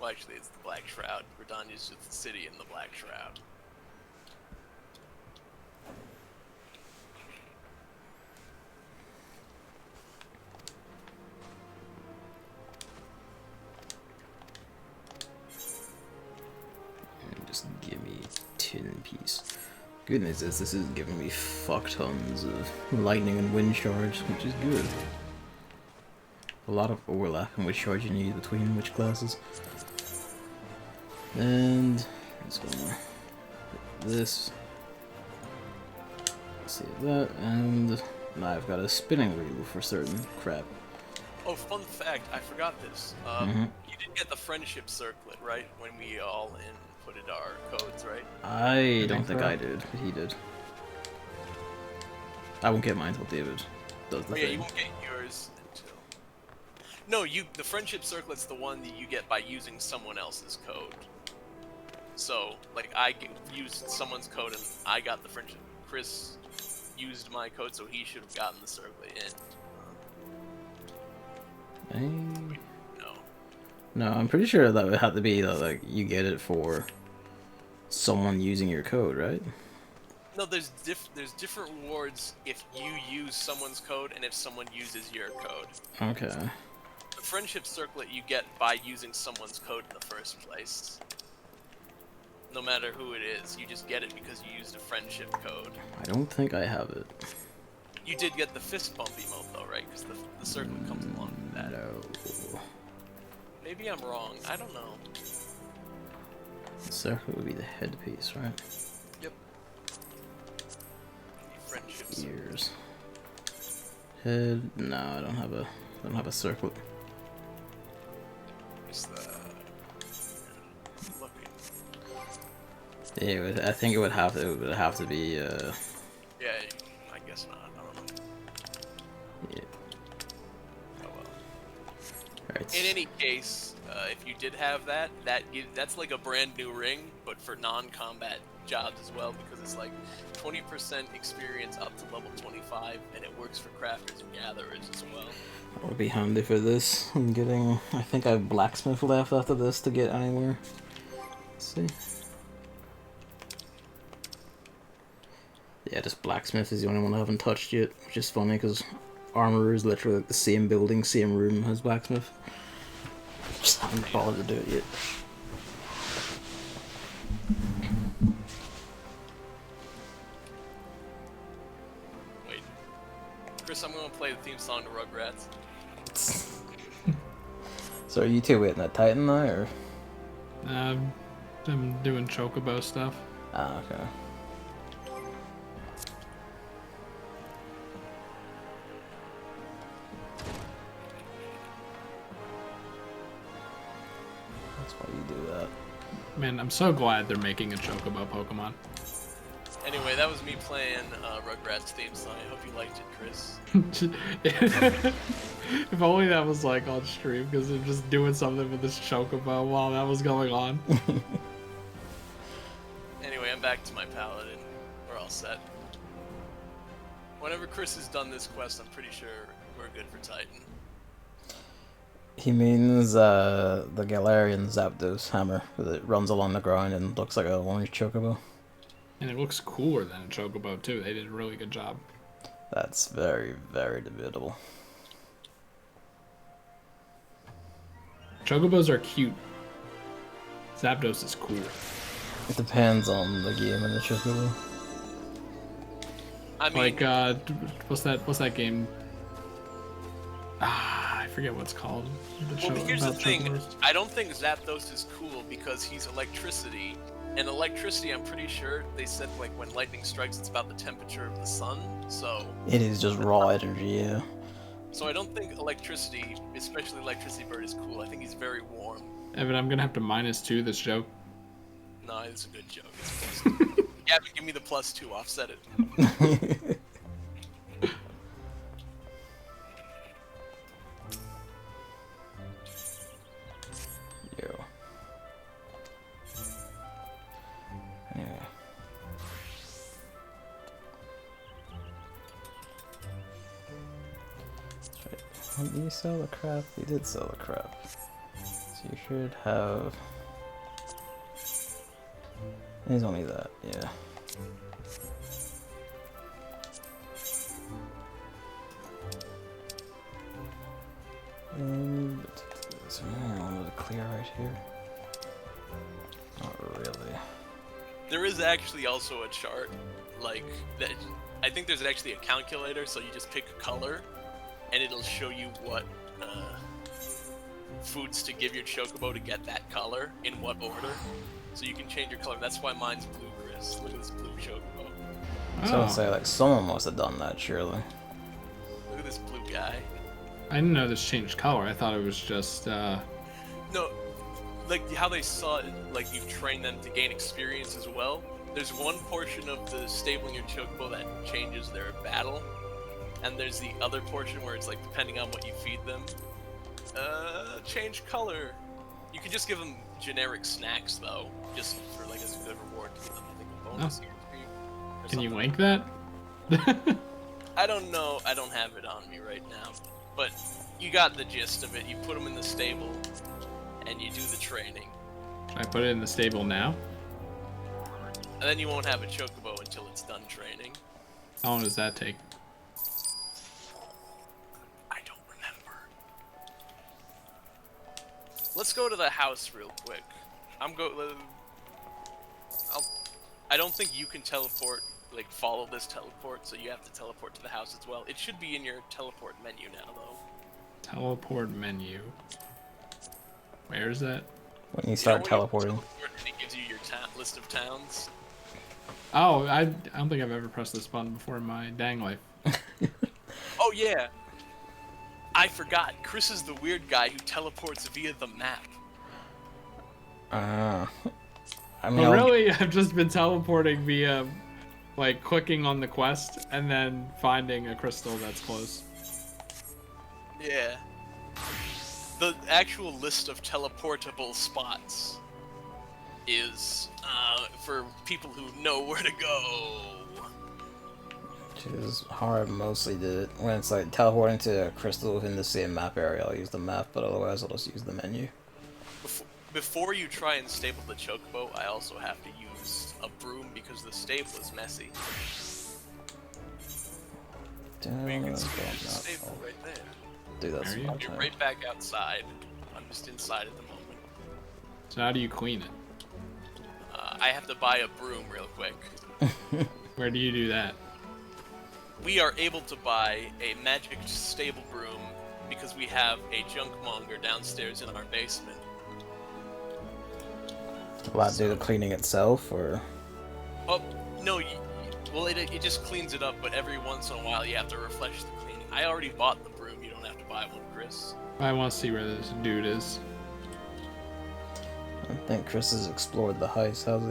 Well, actually, it's the Black Shroud. Gridania's just the city in the Black Shroud. Just give me 10 piece. Good news is this is giving me fuck tons of lightning and wind charge, which is good. A lot of overlap in which charge you need between which classes. And it's gonna put this. Save that, and now I've got a spinning wheel for certain crap. Oh, fun fact, I forgot this. You did get the friendship circlet, right? When we all inputted our codes, right? I don't think I did, but he did. I won't get mine until David does the Oh yeah, thing. you won't get yours until... No, the friendship circlet's the one that you get by using someone else's code. So, like, I used someone's code and I got the friendship. Chris used my code, so he should have gotten the circlet in. No. No, I'm pretty sure that would have to be that, like, you get it for someone using your code, right? No, there's different rewards if you use someone's code and if someone uses your code. Okay. The friendship circlet you get by using someone's code in the first place. No matter who it is, you just get it because you used a friendship code. I don't think I have it. You did get the fist bump emote though, right? Because the circlet comes along with that. No. Maybe I'm wrong. I don't know. The circle would be the headpiece, right? Yep. Friendship circle. Ears. Head. No, I don't have a circlet. Where's the... looking. Yeah, I think it would have to be. Yeah, I guess not. I don't know. Yeah. Oh well. Alright. In any case, if you did have that, that's like a brand new ring, but for non-combat jobs as well, because it's like 20% experience up to level 25, and it works for crafters and gatherers as well. That would be handy for this. I'm getting. I think I have blacksmith left after this to get anywhere. Let's see. Yeah, just blacksmith is the only one I haven't touched yet, which is funny because armorer is literally like the same building, same room as blacksmith. Just haven't bothered to do it yet. Wait. Chris, I'm gonna play the theme song to Rugrats. So are you two waiting at Titan now, or? I'm doing chocobo stuff. Ah, okay. That's why you do that. Man, I'm so glad they're making a chocobo Pokemon. Anyway, that was me playing Rugrats theme song. I hope you liked it, Chris. If only that was like on stream, because they're just doing something with this chocobo while that was going on. Anyway, I'm back to my paladin. We're all set. Whenever Chris has done this quest, I'm pretty sure we're good for Titan. He means the Galarian Zapdos hammer that runs along the ground and looks like a orange chocobo. And it looks cooler than a chocobo too. They did a really good job. That's very, very debatable. Chocobos are cute. Zapdos is cool. It depends on the game and the chocobo. I mean, Like what's that game? I forget what it's called. well, here's the about thing. chocobos. I don't think Zapdos is cool because he's electricity. And electricity, I'm pretty sure they said like when lightning strikes, it's about the temperature of the sun. So It is just raw energy, yeah. So I don't think electricity, especially electricity bird, is cool. I think he's very warm. Evan, I'm gonna have to -2 this joke. No, it's a good joke. It's +2. Gavin, give me the +2. Offset it. Yo. Anyway. Did you sell the crap? You did sell the crap. So you should have... It's only that, yeah. And... Is there anything I wanted to clear right here? Not really. There is actually also a chart, like, that. I think there's actually a calculator, so you just pick a color, and it'll show you what foods to give your chocobo to get that color, in what order. So you can change your color. That's why mine's blue, Chris. Look at this blue chocobo. So I'd say, like, someone must have done that, surely. Look at this blue guy. I didn't know this changed color. I thought it was just, No, like how they saw it, like you train them to gain experience as well. There's one portion of the stable in your chocobo that changes their battle, and there's the other portion where it's like depending on what you feed them, change color. You can just give them generic snacks though, just for like as a good reward to give them, I think, a bonus EXP. can you link that? I don't know. I don't have it on me right now, but you got the gist of it. You put them in the stable, and you do the training. Should I put it in the stable now? And then you won't have a chocobo until it's done training. How long does that take? I don't remember. Let's go to the house real quick. I don't think you can teleport, like follow this teleport, so you have to teleport to the house as well. It should be in your teleport menu now, though. Teleport menu. Where is that? When you start teleporting. And it gives you your list of towns. Oh, I don't think I've ever pressed this button before in my dang life. Oh yeah. I forgot. Chris is the weird guy who teleports via the map. I mean, Well, really, I've just been teleporting via, like, clicking on the quest and then finding a crystal that's close. Yeah. The actual list of teleportable spots is for people who know where to go. Which is how I mostly did it. When it's like teleporting to a crystal within the same map area, I'll use the map, but otherwise I'll just use the menu. Before you try and stable the chocobo, I also have to use a broom because the stable is messy. You can see the stable right there. Dude, that's Are my You're time. right back outside. I'm just inside at the moment. So how do you clean it? I have to buy a broom real quick. Where do you do that? We are able to buy a magic stable broom because we have a junk monger downstairs in our basement. Will that do the cleaning itself, or? Oh, no, well, it just cleans it up, but every once in a while you have to refresh the cleaning. I already bought the broom, you don't have to buy one, Chris. I want to see where this dude is. I think Chris has explored the heist, has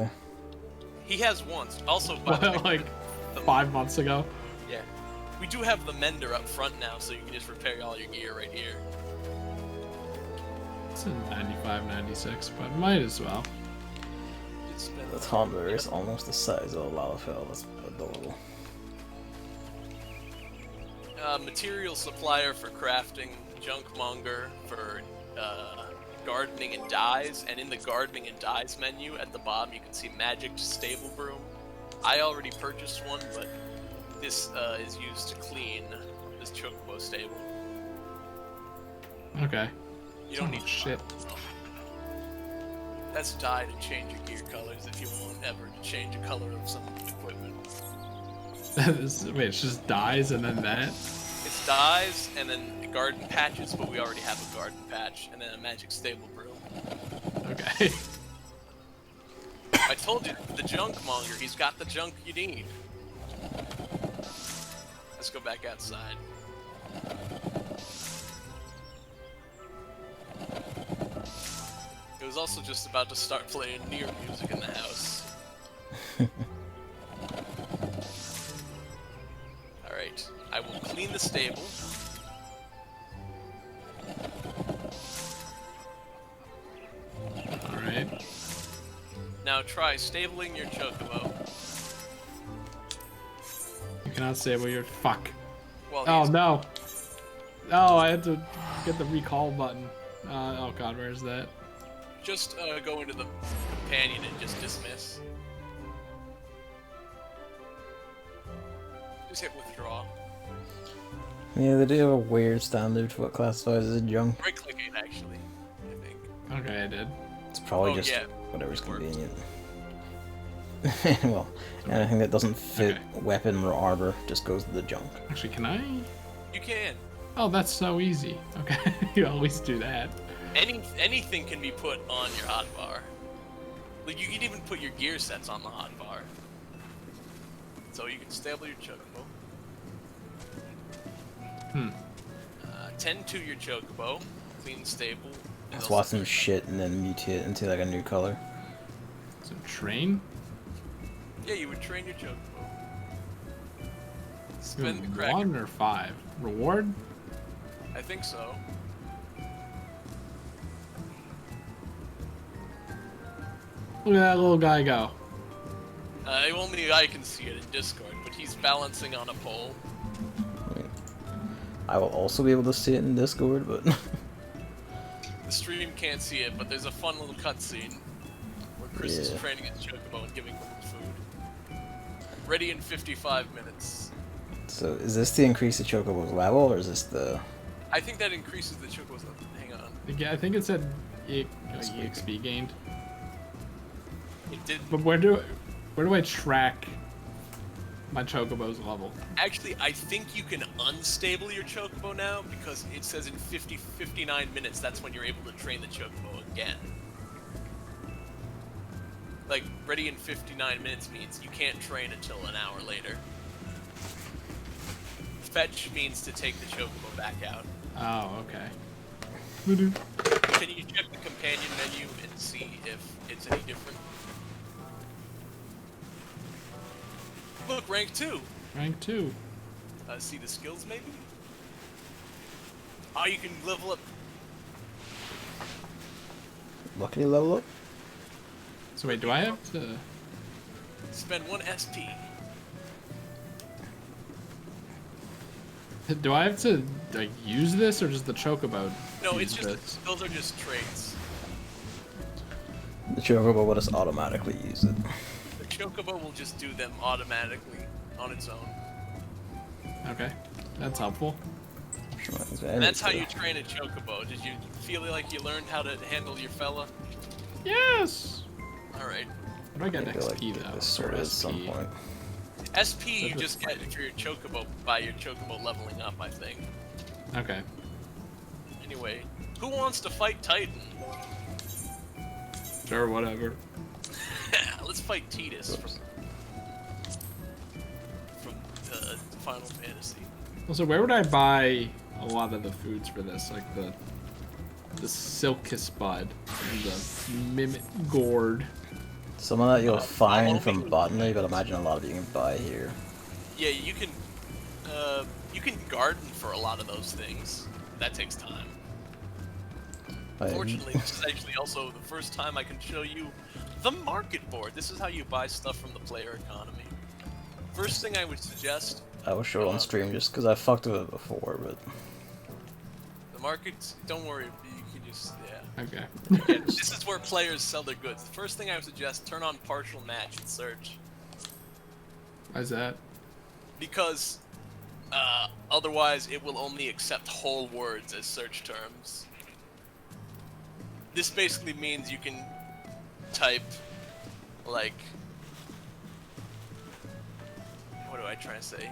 he? He has once. Also, by the way, Like 5 months ago. yeah. We do have the mender up front now, so you can just repair all your gear right here. It's in 95, 96, but might as well. It's been The tumbler is almost the size of a lalafell. That's adorable. Material supplier for crafting, junk monger for gardening and dyes, and in the gardening and dyes menu at the bottom you can see magic stable broom. I already purchased one, but this is used to clean this chocobo stable. Okay. You don't need shit. That's dye to change your gear colors if you want ever to change the color of some equipment. Wait, it's just dyes and then that? It's dyes and then garden patches, but we already have a garden patch, and then a magic stable broom. Okay. I told you, the junk monger, he's got the junk you need. Let's go back outside. It was also just about to start playing near music in the house. Alright, I will clean the stable. Alright. Now try stabling your chocobo. You cannot stable your fuck. Well, Oh he's- no. Oh, I had to get the recall button. Oh god, where is that? Just go into the companion and just dismiss. Just hit withdraw. Yeah, they do have a weird standard for what classifies as junk. Right click it actually, I think. Okay, I did. It's probably Oh, just yeah. whatever's It works. convenient. Well, anything that doesn't fit weapon or armor just goes to the junk. Actually, can I? You can. Oh, that's so easy. Okay, you always do that. Anything can be put on your hotbar. Like you can even put your gear sets on the hotbar. So you can stable your chocobo. Tend to your chocobo, clean stable. and Let's they'll- watch some shit and then mutate it into like a new color. So train. Yeah, you would train your chocobo. Spend the cracker. 1 or 5. Reward. I think so. Look at that little guy go. Only I can see it in Discord, but he's balancing on a pole. I will also be able to see it in Discord, but The stream can't see it, but there's a fun little cutscene where Chris is Yeah. training his chocobo and giving him food. Ready in 55 minutes. so is this to increase the chocobo's level, or is this the? I think that increases the chocobo's level. Hang on. Yeah, I think it said EXP gained. It did. But where do I track my chocobo's level? Actually, I think you can unstable your chocobo now because it says in 59 minutes that's when you're able to train the chocobo again. Like, ready in 59 minutes means you can't train until an hour later. Fetch means to take the chocobo back out. Oh, okay. Can you check the companion menu and see if it's any different? Look, rank 2! Rank 2. See the skills, maybe? Oh, you can level up. What can you level up? So wait, do I have to? Spend 1 SP. Do I have to like use this or just the chocobo? No, use it's this? just, those are just traits. The chocobo will just automatically use it. The chocobo will just do them automatically on its own. Okay, that's helpful. And that's how you train a chocobo. Did you feel like you learned how to handle your fella? Yes. Alright. How do I get I feel like XP though? this sort Or of at some SP? point. SP you just get for your chocobo by your chocobo leveling up, I think. Okay. Anyway, who wants to fight Titan? Sure, whatever. Let's fight Tidus from Final Fantasy. Also, where would I buy a lot of the foods for this? Like the Silkus Bud and the Mimic Gourd. Some of that you'll find follow from me. botany, but imagine a lot of it you can buy here. Yeah, you can garden for a lot of those things. That takes time. Fortunately, this is actually also the first time I can show you the market board. This is how you buy stuff from the player economy. First thing I would suggest, I will show it on stream just because I fucked with it before, but the markets, don't worry, you can just, yeah. Okay. Yeah, this is where players sell their goods. The first thing I would suggest, turn on partial match and search. Why's that? Because otherwise it will only accept whole words as search terms. This basically means you can type, like, what do I try to say?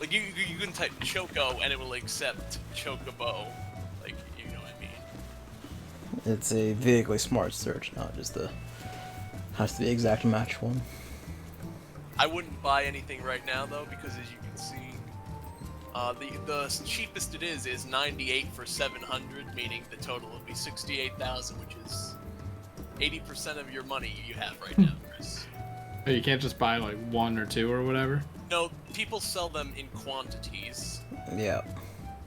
Like, you can type Choco and it will accept Chocobo. Like, you know what I mean? it's a vaguely smart search, not just the has to be the exact match one. I wouldn't buy anything right now, though, because as you can see, The cheapest it is 98 for 700, meaning the total would be 68,000, which is 80% of your money you have right now, Chris. Oh, you can't just buy like 1 or 2 or whatever? No, people sell them in quantities. Yeah.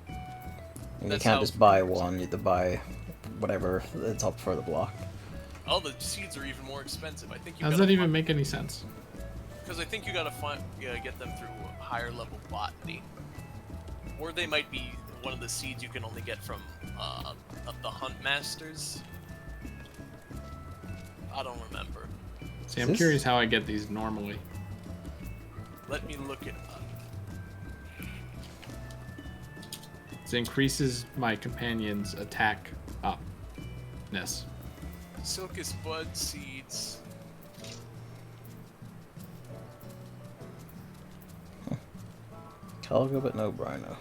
And you That's can't how- just buy one, you have to buy whatever it's up for the block. Oh, the seeds are even more expensive. I think you How does that even make any sense? Because I think you gotta get them through higher level botany. Or they might be one of the seeds you can only get from the hunt masters. I don't remember. See, I'm This- curious how I get these normally. Let me look it up. It increases my companion's attack upness. Silkus bud seeds. Calico, but no Brino.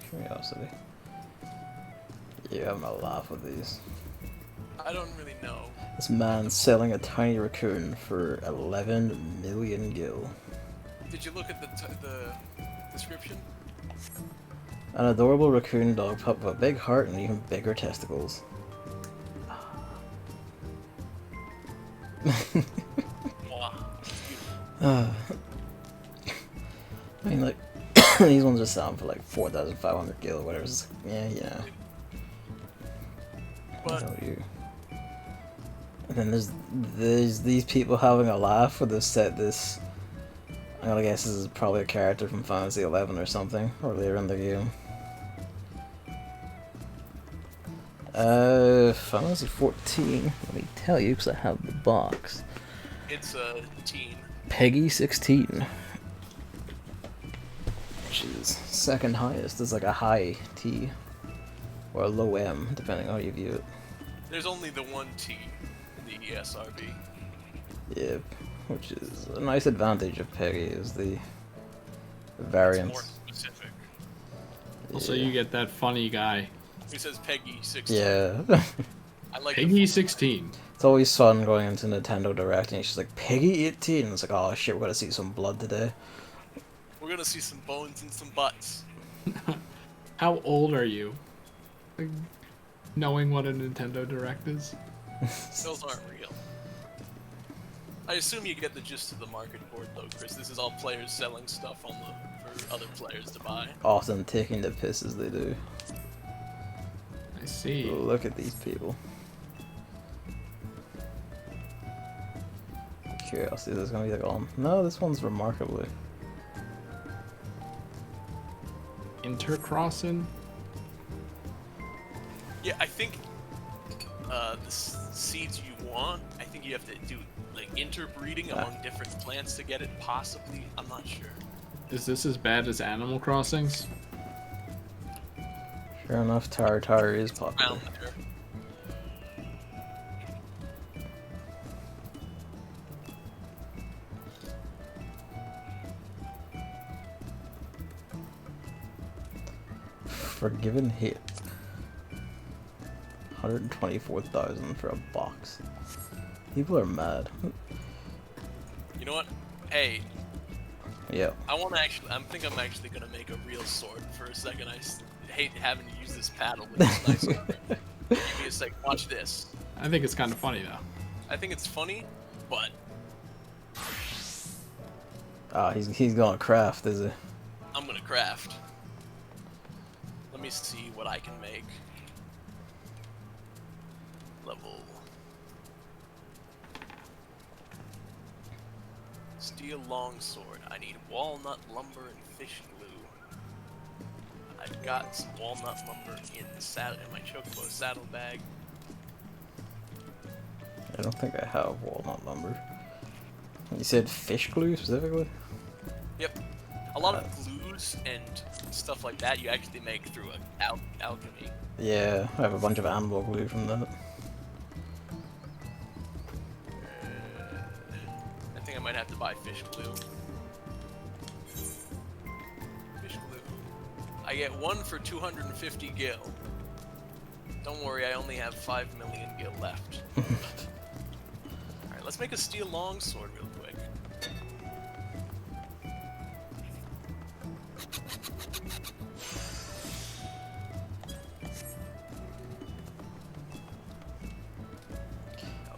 Curiosity. Yeah, I'm gonna laugh with these. I don't really know. This man's selling a tiny raccoon for 11 million gil. Did you look at the description? An adorable raccoon dog pup with a big heart and even bigger testicles. Wow. I mean, like, these ones are selling for like 4,500 gil or whatever. It's like, yeah, yeah. I But know you. And then there's these people having a laugh with this set. This, I'm gonna guess this is probably a character from Fantasy 11 or something, or later in the game. Fantasy 14. Let me tell you, because I have the box. it's a teen. Peggy 16. Which is second highest. It's like a high T. Or a low M, depending on how you view it. There's only the one T in the ESRB. Yep. Which is a nice advantage of Peggy, is the It's variance. more specific. Also, Yeah. you get that funny guy, He says Peggy 16. Yeah. I like Peggy 16. It's always fun going into Nintendo Direct and she's like, Peggy 18! And it's like, oh shit, we're gonna see some blood today. We're gonna see some bones and some butts. How old are you? Like, knowing what a Nintendo Direct is? Those aren't real. I assume you get the gist of the market board though, Chris. This is all players selling stuff for other players to buy. Often taking the piss as they do. I see. Look at these people. Curiosity, there's gonna be like, oh, no, this one's remarkably. Intercrossing? Yeah, I think the seeds you want, I think you have to do like interbreeding among different plants to get it, possibly. I'm not sure. Is this as bad as Animal Crossings? Sure enough, Tar is popular. Around there. Forgiven hit. 124,000 for a box. People are mad. You know what? Hey, Yeah. I want to actually. I'm actually gonna make a real sword for a second. Hate having to use this paddle with this nice sword. Give me a sec. Watch this. I think it's kind of funny though. I think it's funny, but Ah, he's gonna craft, is he? I'm gonna craft. Let me see what I can make. Level. Steel longsword. I need walnut lumber and fish glue. I've got some walnut lumber in my chocobo saddlebag. I don't think I have walnut lumber. You said fish glue specifically? Yep. A lot of glues and stuff like that you actually make through alchemy. Yeah, I have a bunch of animal glue from that. might have to buy fish glue. Fish glue. I get 1 for 250 gil. Don't worry, I only have 5 million gil left. Alright, let's make a steel longsword real quick.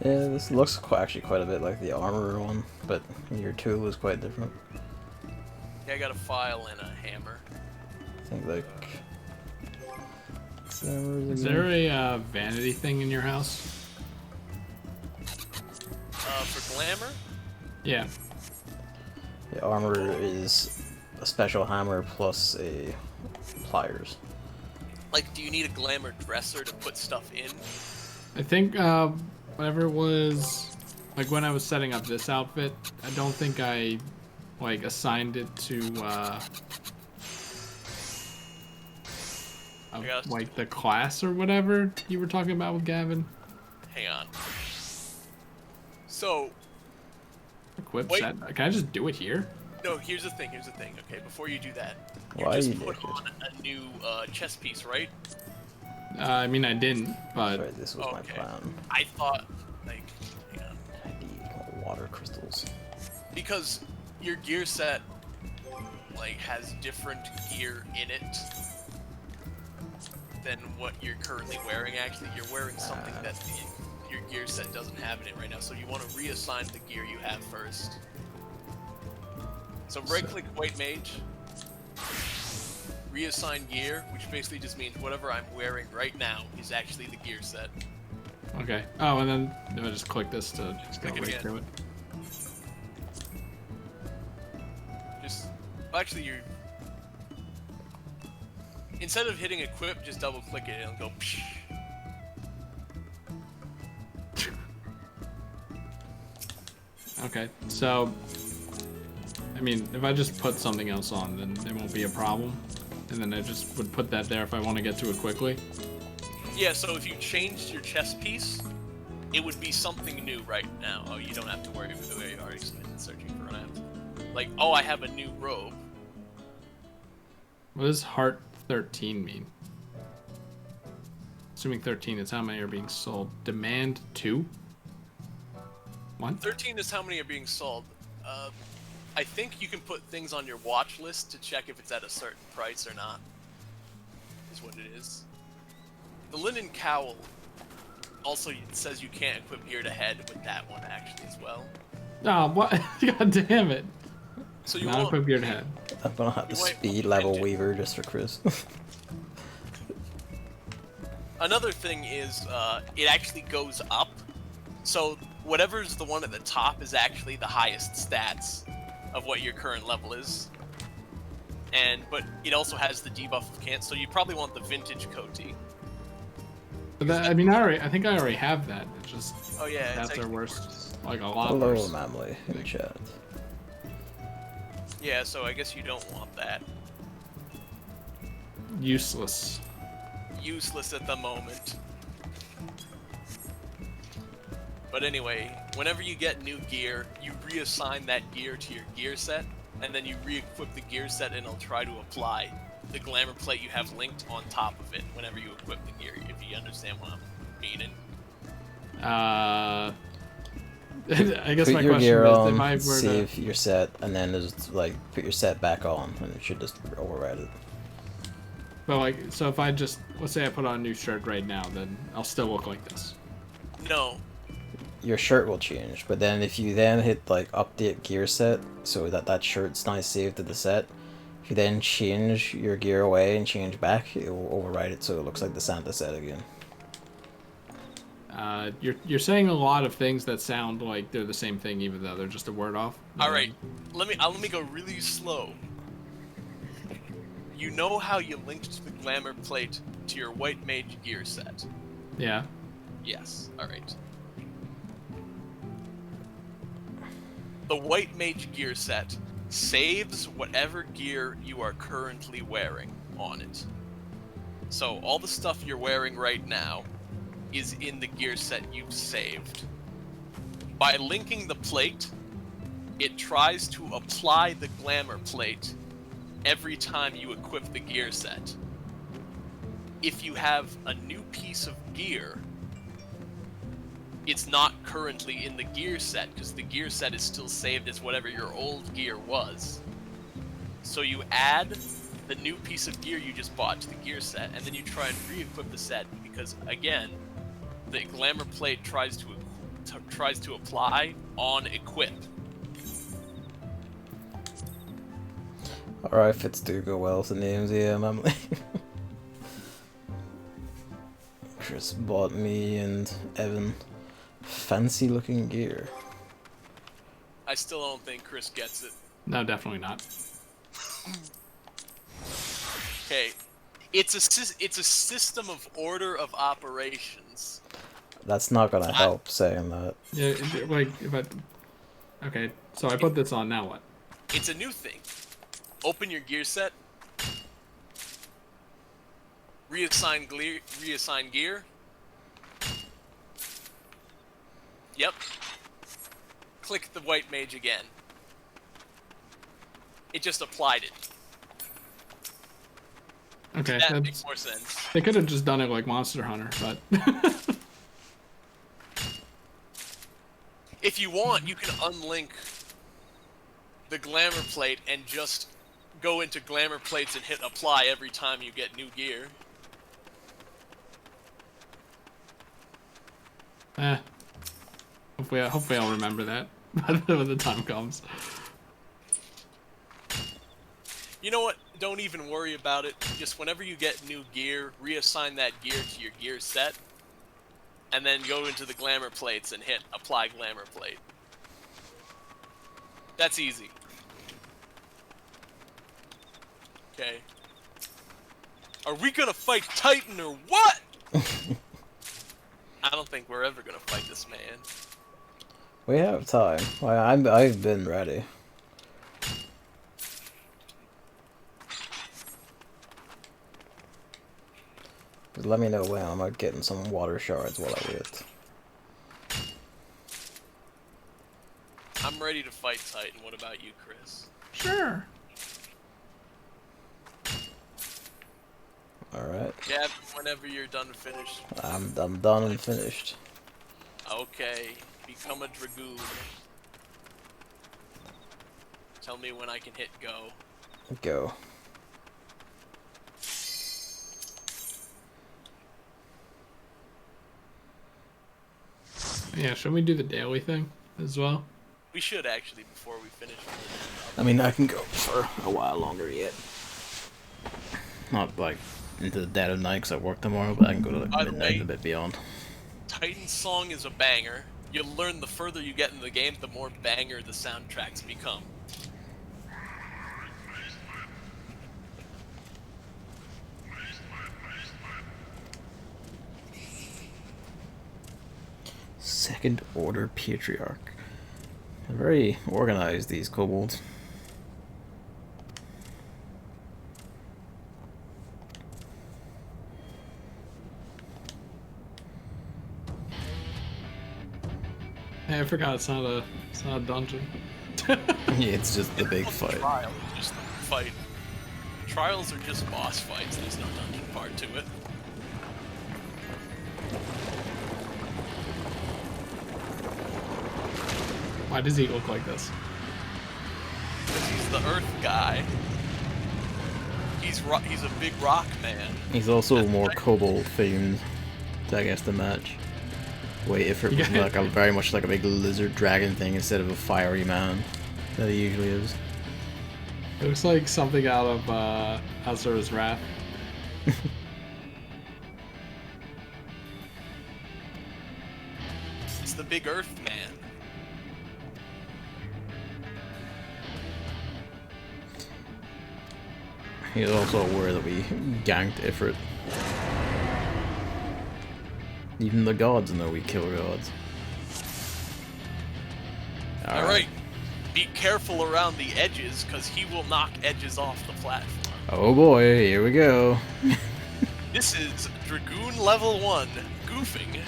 Yeah, this looks actually quite a bit like the armor one, but your tool is quite different. Yeah, I got a file and a hammer. I think like. Is there a vanity thing in your house? For glamour? Yeah. The armor is a special hammer plus a pliers. Like, do you need a glamour dresser to put stuff in? I think whatever was like when I was setting up this outfit, I don't think I like assigned it to like the class or whatever you were talking about with Gavin. Hang on. So Equip wait. set. Can I just do it here? No, here's the thing. Okay, before you do that, you Why just you put naked? on a new chest piece, right? I mean, I didn't, but Sorry, this was my Okay. plan. I thought, like, hang on. I need water crystals. Because your gear set, like, has different gear in it than what you're currently wearing. Actually, you're wearing something that your gear set doesn't have in it right now, so you want to reassign the gear you have first. So right-click White Mage, reassign gear, which basically just means whatever I'm wearing right now is actually the gear set. okay. Oh, and then I just click this to click go it right again. through it. Just, actually, you're... Instead of hitting equip, just double-click it and it'll go psh. Okay, so I mean, if I just put something else on, then it won't be a problem. And then I just would put that there if I want to get to it quickly. Yeah, so if you changed your chest piece, it would be something new right now. Oh, you don't have to worry with the way you already been searching for an item. Like, oh, I have a new robe. What does Heart 13 mean? Assuming 13 is how many are being sold. Demand 2? 1? 13 is how many are being sold. I think you can put things on your watch list to check if it's at a certain price or not. Is what it is. The linen cowl also says you can't equip gear to head with that one actually as well. Oh, what? God damn it. So you Not won't... equip gear to head. I'm gonna have the You might speed want level to- weaver just for Chris. Another thing is, it actually goes up. So whatever's the one at the top is actually the highest stats of what your current level is. But it also has the debuff of cancel, so you probably want the vintage coatee. But that, I mean, I think I already have that. It's just Oh yeah, it's that's our actually worst. Like a lot Hello, worse. Mamley, in the chat. Yeah, so I guess you don't want that. Useless. Useless at the moment. But anyway, whenever you get new gear, you reassign that gear to your gear set, and then you re-equip the gear set and it'll try to apply the glamour plate you have linked on top of it whenever you equip the gear, if you understand what I'm meaning. I guess Put my your question gear is, on, if I were see to... if you're set, and then just like put your set back on, and it should just override it. But like, so if I just, let's say I put on a new shirt right now, then I'll still look like this. No. Your shirt will change, but then if you then hit like update gear set, so that shirt's now saved to the set, if you then change your gear away and change back, it will override it so it looks like the Santa set again. You're saying a lot of things that sound like they're the same thing, even though they're just a word off. All right, let me go really slow. You know how you linked the glamour plate to your white mage gear set? Yeah. Yes. All right. The white mage gear set saves whatever gear you are currently wearing on it. So all the stuff you're wearing right now is in the gear set you've saved. By linking the plate, it tries to apply the glamour plate every time you equip the gear set. If you have a new piece of gear, it's not currently in the gear set because the gear set is still saved as whatever your old gear was. So you add the new piece of gear you just bought to the gear set, and then you try and re-equip the set because, again, the glamour plate tries to apply on equip. Alright, fits do go well with the names, yeah, Emily. Chris bought me and Evan fancy looking gear. I still don't think Chris gets it. No, definitely not. Okay, it's a system of order of operations. That's not gonna help saying that. Yeah, like if I. Okay, so I put this on. Now what? It's a new thing. Open your gear set. Reassign gear. Yep. Click the white mage again. It just applied it. Okay, That makes more sense. they could have just done it like Monster Hunter, but. If you want, you can unlink the glamour plate and just go into glamour plates and hit apply every time you get new gear. Hopefully I'll remember that when the time comes. You know what? Don't even worry about it. Just whenever you get new gear, reassign that gear to your gear set, and then go into the glamour plates and hit apply glamour plate. That's easy. Okay. Are we gonna fight Titan or what? I don't think we're ever gonna fight this man. We have time. I've been ready. Just let me know when I'm out getting some water shards while I wait. I'm ready to fight Titan. What about you, Chris? Sure. Alright. Yeah, whenever you're done and finished. I'm done and finished. Okay, become a dragoon. Tell me when I can hit go. Go. Yeah, should we do the daily thing as well? We should actually before we finish. I mean, I can go for a while longer yet. Not like into the dead of night because I work tomorrow, but I can go to like By the midnight and way, a bit beyond. Titan's song is a banger. You'll learn the further you get in the game, the more banger the soundtracks become. Second Order Patriarch. They're very organized, these kobolds. Hey, I forgot it's not a dungeon. Yeah, it's just the big fight. Trial is just the fight. Trials are just boss fights. There's no dungeon part to it. Why does he look like this? Because he's the Earth guy. He's a big rock man. He's also more kobold themed, I guess, the match. Wait, if it was like very much like a big lizard dragon thing instead of a fiery man that he usually is. It looks like something out of Azura's Wrath. It's the big Earth man. He's also aware that we ganked Ifrit. Even the gods know we kill gods. Alright. Be careful around the edges, because he will knock edges off the platform. Oh boy, here we go. This is Dragoon level 1, goofing.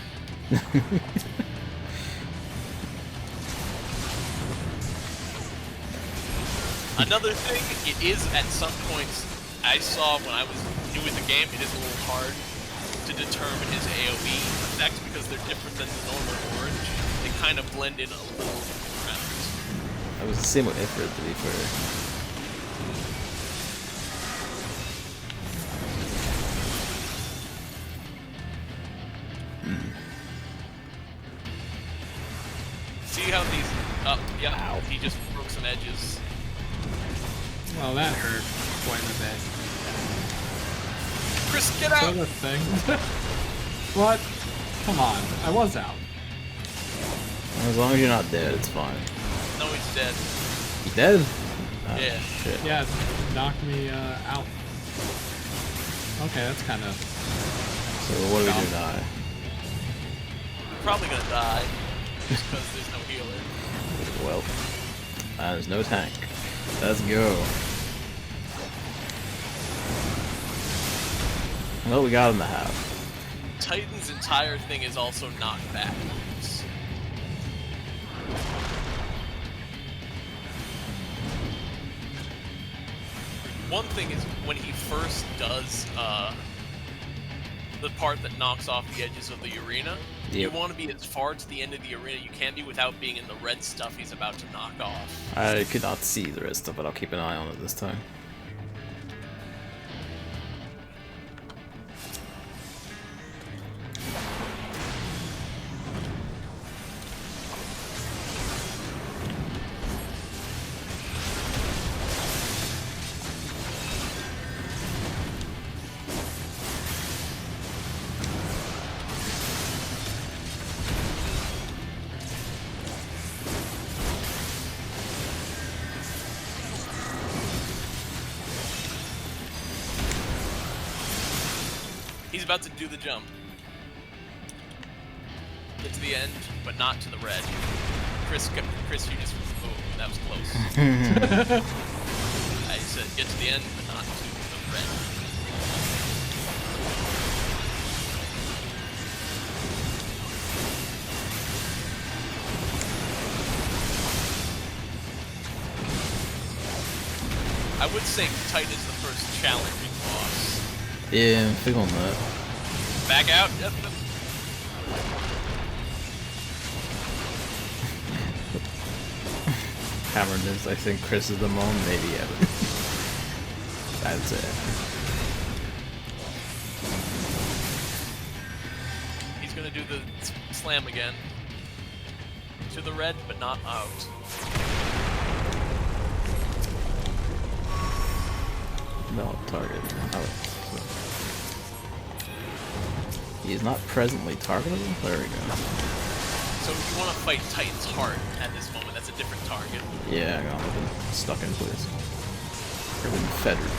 Another thing, it is at some points, I saw when I was new with the game, it is a little hard to determine his AoE effect because they're different than the normal orange. They kind of blend in a little around. That was the same with Ifrit, to be fair. See how these... Oh, yeah, Ow. he just broke some edges. Well, that hurt quite a bit. Chris, get Is out! that a thing? What? Come on, I was out. As long as you're not dead, it's fine. No, he's dead. You dead? Oh, Yeah. Shit. Yeah, it knocked me out. Okay, that's kind of... So what do we do now? We're probably gonna die. Just because there's no healer. Well, there's no tank. Let's go. Well, we got him to half. Titan's entire thing is also knocked back. One thing is when he first does the part that knocks off the edges of the arena, you Yep. want to be as far to the end of the arena you can be without being in the red stuff he's about to knock off. I could not see the rest of it, but I'll keep an eye on it this time. He's about to do the jump. Get to the end, but not to the red. Chris, you just... Oh, that was close. I said get to the end, but not to the red. I would say Titan is the first challenging boss. Yeah, I'm feeling that. Back out. Yep. Cameron is, I think Chris is the mom, maybe Evan. That's it. He's gonna do the slam again. To the red, but not out. No target. Out. He is not presently targetable? There we go. So if you want to fight Titan's heart at this moment, that's a different target. Yeah, I got him stuck in place. Or been fettered.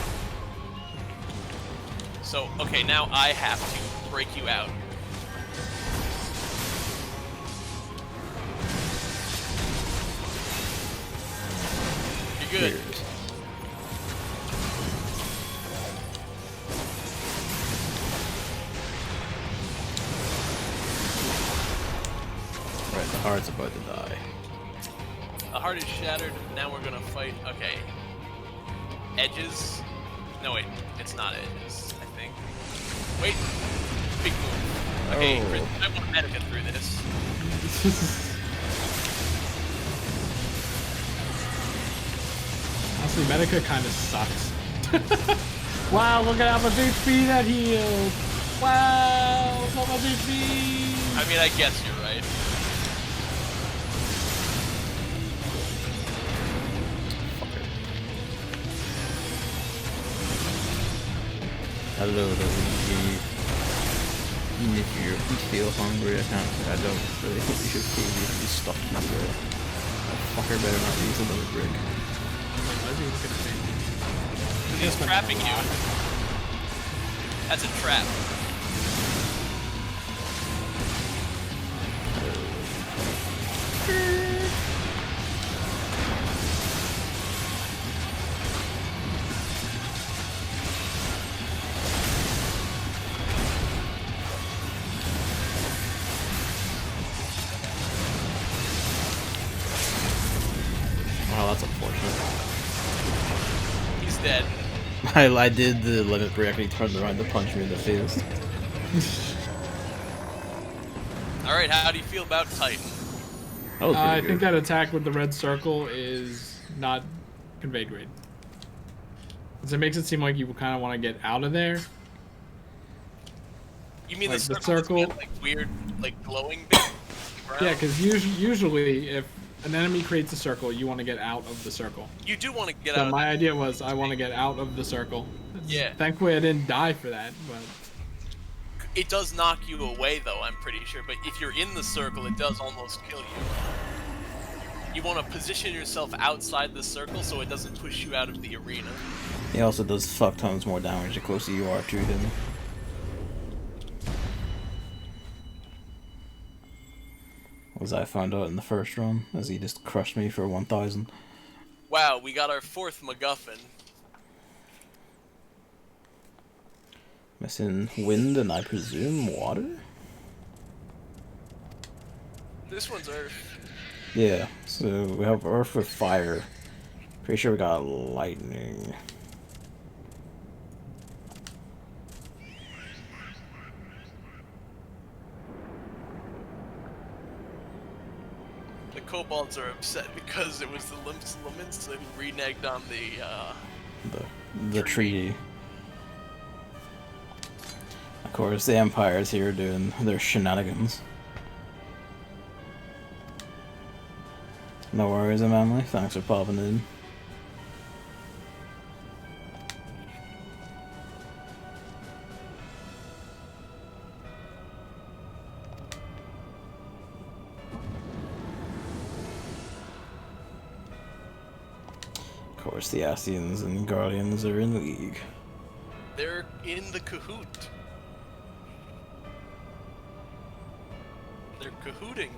So, okay, now I have to break you out. You're good. Cheers. Right, the heart's about to die. The heart is shattered. Now we're gonna fight. Okay. Edges. No, wait. It's not edges, I think. Wait. Big move. Okay, Oh. Chris, I want Medica through this. Honestly, Medica kind of sucks. Wow, look at how much HP that healed. Wow, so much HP. I mean, I guess you're right. Hello, Luigi. Even if you feel hungry, I don't really think you should feed you to be stuck in the That fucker better not use another brick. Why is he looking at me? He's trapping you. That's a trap. Wow, that's unfortunate. dead. I did the limit break. He turned around to punch me in the face. Alright, how do you feel about Titan? That was pretty I good. think that attack with the red circle is not conveyed great. Because it makes it seem like you kind of want to get out of there. You mean Like the the circle? circle- That's got, like weird, like glowing bit? Brown? Yeah, because usually if an enemy creates a circle, you want to get out of the circle. You do want to get So out of my that. idea was I want to get out of the circle. Yeah. Thankfully I didn't die for that, but It does knock you away, though, I'm pretty sure. But if you're in the circle, it does almost kill you. You want to position yourself outside the circle so it doesn't push you out of the arena. He also does fuck tons more damage the closer you are to him. As I found out in the first run, as he just crushed me for 1,000. Wow, we got our 4th MacGuffin. Missing wind and I presume water? This one's Earth. Yeah, so we have earth with fire. Pretty sure we got lightning. The kobolds are upset because it was the Limits that reneged on The treaty. Of course, the Empire's here doing their shenanigans. No worries, Emily. Thanks for popping in. Of course, the Ascians and Guardians are in league. They're in the Kahoot. They're Kahooting.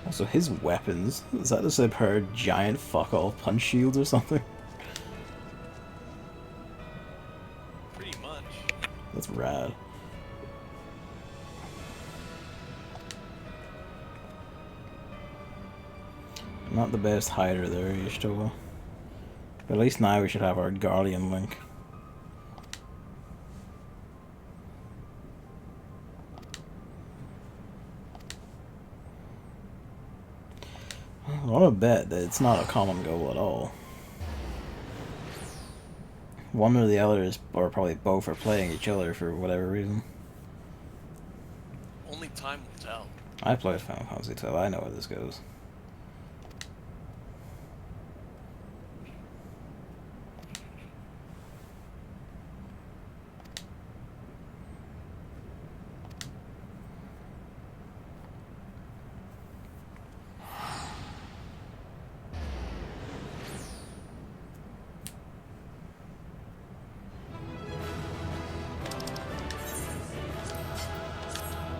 Also, his weapons, is that just a pair of giant fuck-all punch shields or something? Pretty much. That's rad. Not the best hider there, Ishtola. But at least now we should have our Guardian link. I want to bet that it's not a common goal at all. One or the other is, or probably both, are playing each other for whatever reason. Only time will tell. I played Final Fantasy XII, I know where this goes.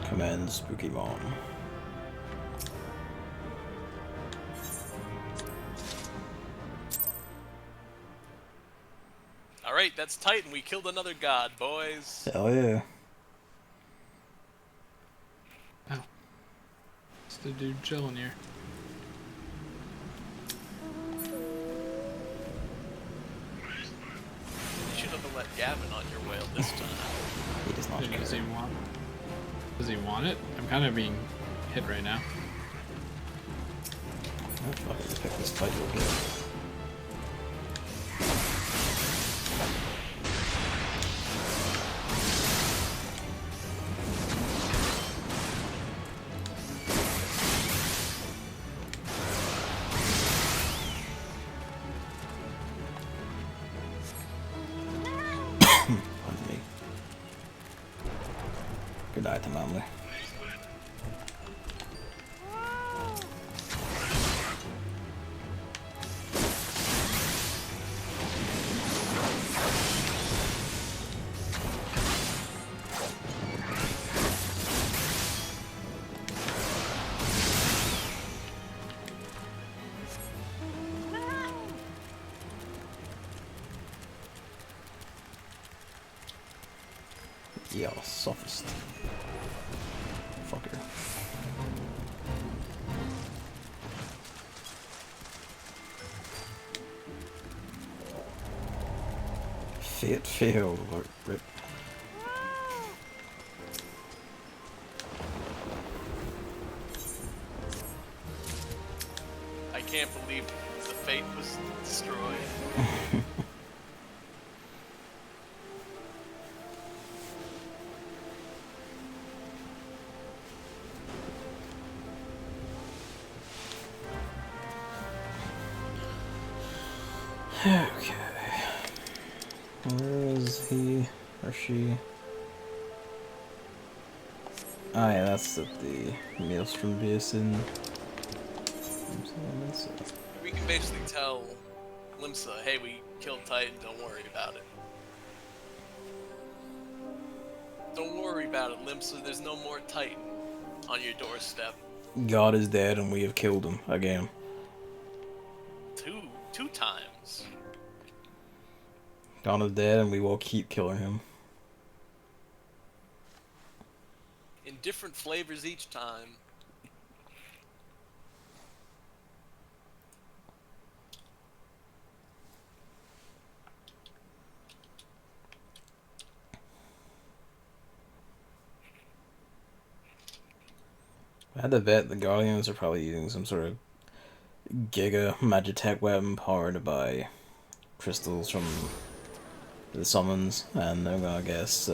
Command Spooky Mom. Alright, that's Titan. We killed another god, boys. Hell yeah. oh, it's the dude chilling here. You should have let Gavin on your whale this time. He does not Does care. he want? Does he want it? I'm kind of being hit right now. Oh, fuck, I just picked this fight real good. Pardon me. Good night, Emily. Yeah, sophist. Fucker. Fate failed. Rip. I can't believe the fate was destroyed. Okay. Where is he or she? Oh yeah, that's at the Maelstrom Basin. We can basically tell Limsa, hey, we killed Titan, don't worry about it. Don't worry about it, Limsa, there's no more Titan on your doorstep. God is dead and we have killed him again. Two times. God is dead and we will keep killing him. In different flavors each time. I had to bet the Guardians are probably using some sort of Giga Magitech weapon powered by crystals from the summons, and they're gonna guess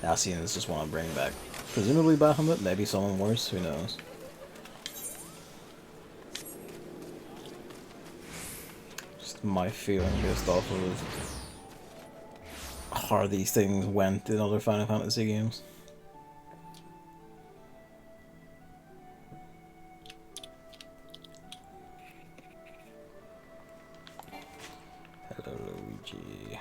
Asians just want to bring back presumably Bahamut, maybe someone worse, who knows. Just my feeling based off of how these things went in other Final Fantasy games. Hello, Luigi.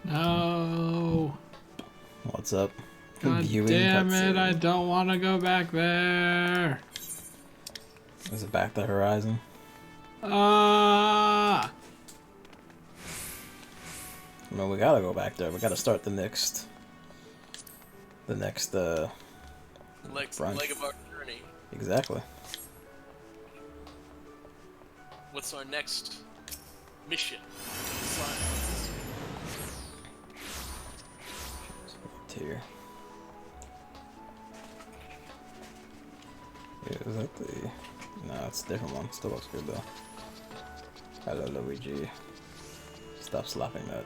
No. What's up? God Viewing damn it, cutscene. I don't want to go back there. Is it back to Horizon? Ah. No, we gotta go back there. We gotta start the next Legs, branch. leg of our journey. Exactly. What's our next mission? Here. Yeah, is that the... No, it's a different one. Still looks good though. Hello, Luigi. Stop slapping that.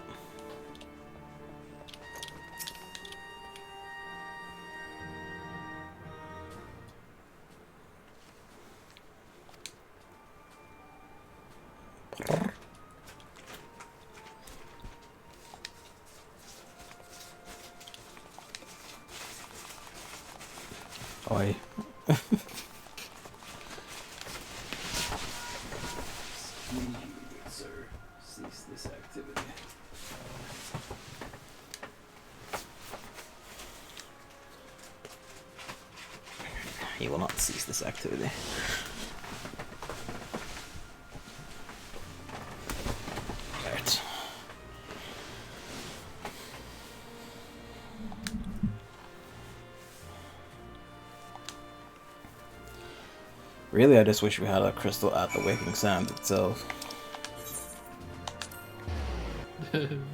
Oi. Sir, cease this activity. He will not cease this activity. Right. Really, I just wish we had a crystal at the Waking Sand itself.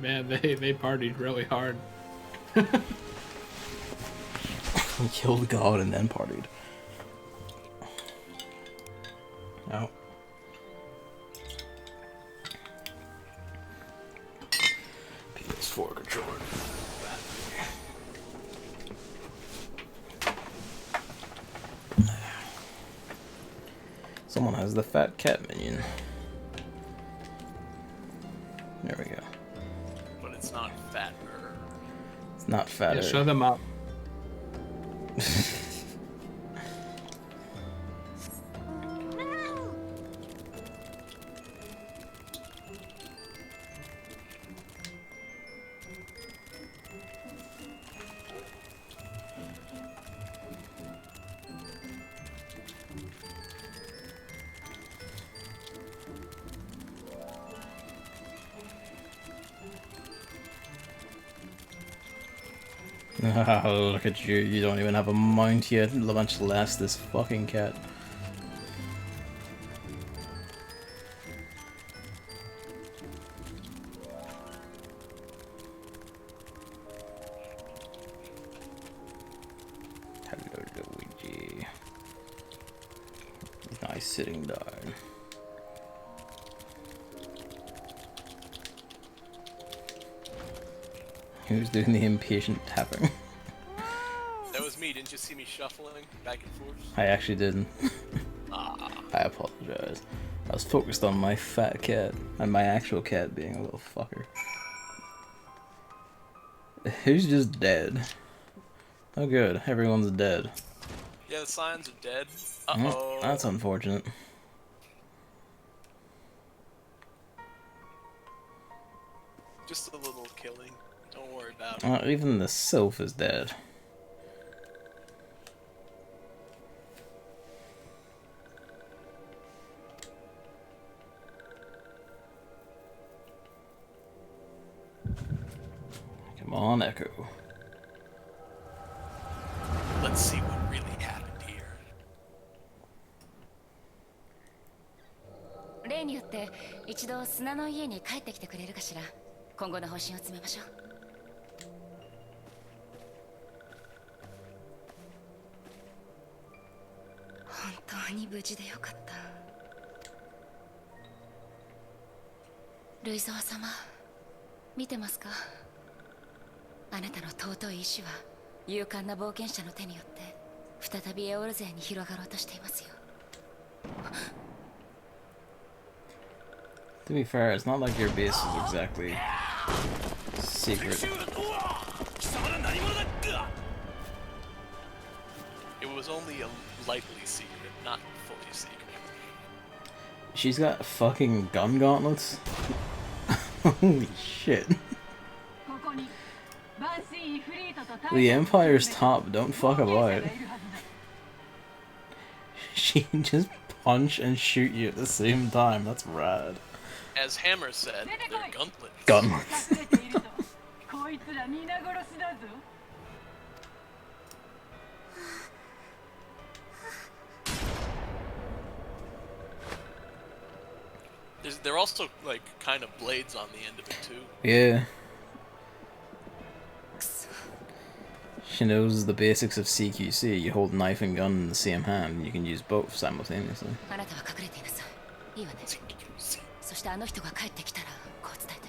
Man, they partied really hard. We killed God and then partied. Oh. PS4 controller. Someone has the fat cat minion. There we go. But it's not fatter. It's not fatter. Yeah, shut them up. Oh, look at you. You don't even have a mount yet, much less this fucking cat. Hello, Luigi. Nice sitting down. Who's doing the impatient tapping? That was me. Didn't you see me shuffling back and forth? I actually didn't. Ah. I apologize. I was focused on my fat cat and my actual cat being a little fucker. Who's just dead? Oh good, everyone's dead. Yeah, the signs are dead. Well, Uh-oh. that's unfortunate. Just a little killing. Don't worry about it. Even the sylph is dead. Come on, Echo. Let's see what really happened here. 例によって一度砂の家に帰ってきてくれるかしら。今後の方針を詰めましょう。本当に無事でよかった。ルイゾワ様、見てますか？あなたの尊い意志は勇敢な冒険者の手によって再びエオル勢に広がろうとしていますよ。To be fair, it's not like your base is exactly secret. It was only a lightly secret, not fully secret. She's got fucking gun gauntlets? Holy shit. The Empire's top, don't fuck about. She can just punch and shoot you at the same time, that's rad. As Hammer said, they're gauntlets. Gauntlets. They're also, like, kind of blades on the end of it, too. Yeah. She knows the basics of CQC. You hold knife and gun in the same hand, and you can use both simultaneously. あなたは隠れていなさい。いいわね。そしてあの人が帰ってきたらこう伝えて。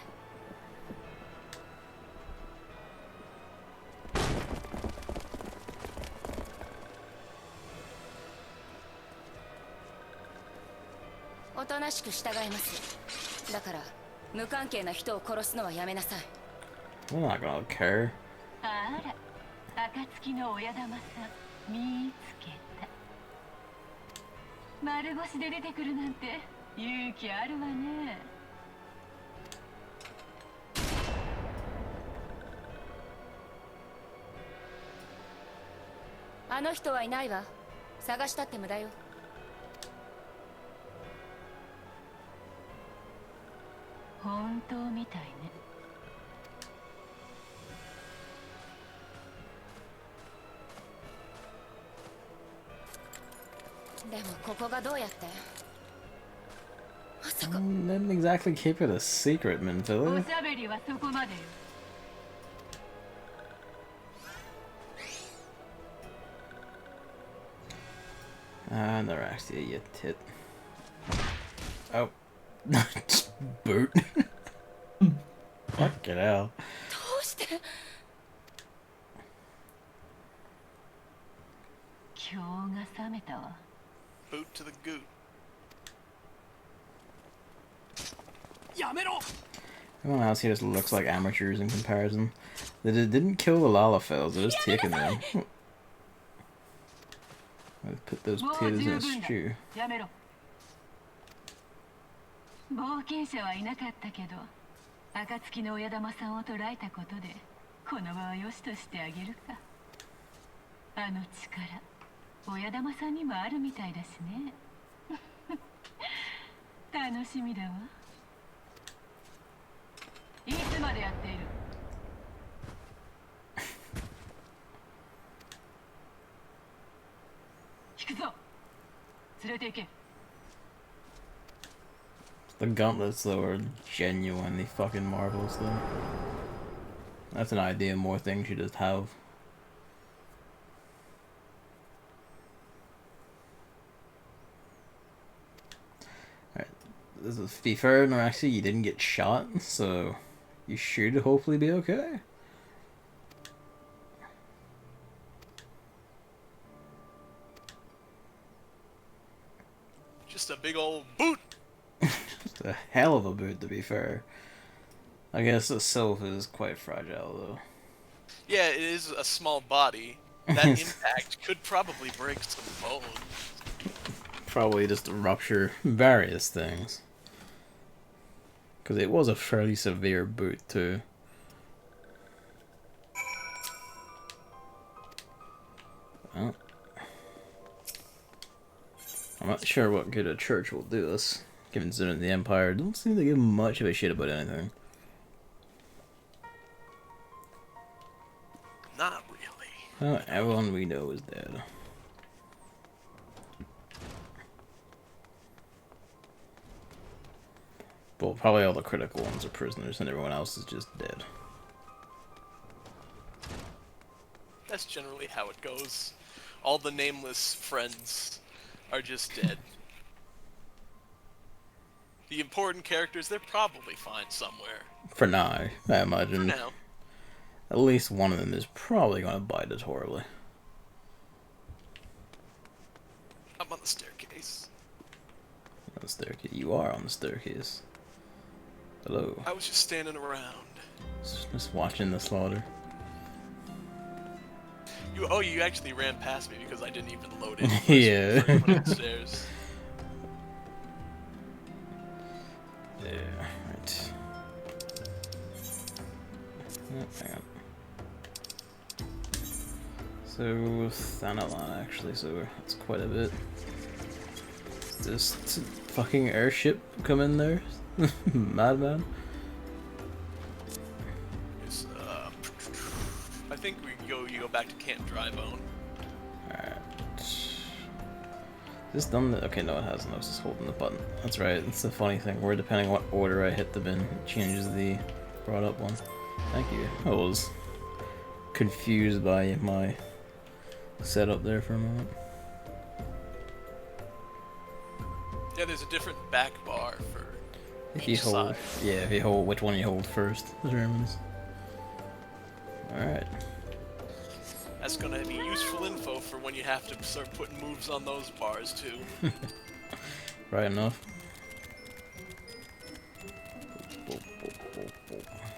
おとなしく従います。だから無関係な人を殺すのはやめなさい。I'm not gonna care. あら、暁の親玉さん見つけた。丸腰で出てくるなんて勇気あるわね。あの人はいないわ。探したって無駄よ。本当みたいね。でもここがどうやって？まさか。Didn't exactly keep it a secret, お Minfiller. しゃべりはそこまでよ。They're actually you tit. Oh. Just boot. Fucking hell. どうして？今日が覚めたわ。Boot to the goot. Everyone else here just looks like amateurs in comparison. They didn't kill the Lalafels, they're just taking them. I've put those potatoes in a stew. やめろ。冒険者はいなかったけど、暁の親玉さんを捕らえたことで、この場は良しとしてあげるか。あの力、親玉さんにもあるみたいだしね。楽しみだわ。いつまでやっている？連れて行け。 The gauntlets, though, are genuinely fucking marvelous, though. That's an idea, more things you just have. Alright, this is be fair, no, actually, you didn't get shot, so you should hopefully be okay. Just a big old boot. Just a hell of a boot, to be fair. I guess the self is quite fragile, though. Yeah, it is a small body. That impact could probably break some bone. Probably just rupture various things. Because it was a fairly severe boot, too. Well, I'm not sure what good a church will do us, given that the Empire don't seem to give much of a shit about anything. Not really. Well, everyone we know is dead. Well, probably all the critical ones are prisoners, and everyone else is just dead. That's generally how it goes. All the nameless friends are just dead. The important characters, they're probably fine somewhere. For now, I imagine. For now. At least one of them is probably going to bite us horribly. I'm on the staircase. On the staircase. You are on the staircase. Hello. I was just standing around. Just watching the slaughter. You actually ran past me because I didn't even load in. Yeah. Before I went upstairs. Yeah, right. Oh, hang on. So, Thanalan, actually, so that's quite a bit. Does this fucking airship come in there? Madman? It's, I think you go back to Camp Drybone. Alright. Is this done? Okay, no, it hasn't. I was just holding the button. That's right. It's the funny thing. Where depending on what order I hit the bin, it changes the brought up one. Thank you. I was confused by my setup there for a moment. Yeah, there's a different back bar for If you each hold, side. yeah, if you hold, which one you hold first determines. Alright. That's gonna be useful info for when you have to start putting moves on those bars too. Right enough.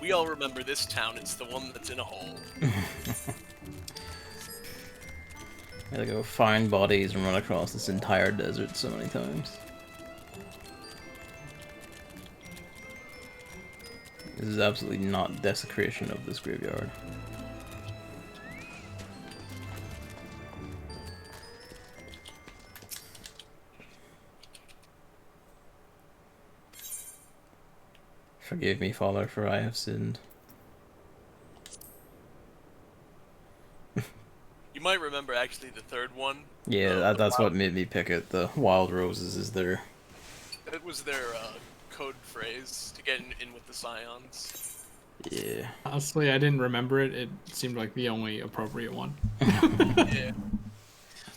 We all remember this town, it's the one that's in a hole. Gotta go find bodies and run across this entire desert so many times. This is absolutely not desecration of this graveyard. Forgive me, Father, for I have sinned. You might remember actually the third one. Yeah, that's what made me pick it. The Wild Roses is their... That was their code phrase to get in with the Scions. Yeah. Honestly, I didn't remember it. It seemed like the only appropriate one. Yeah.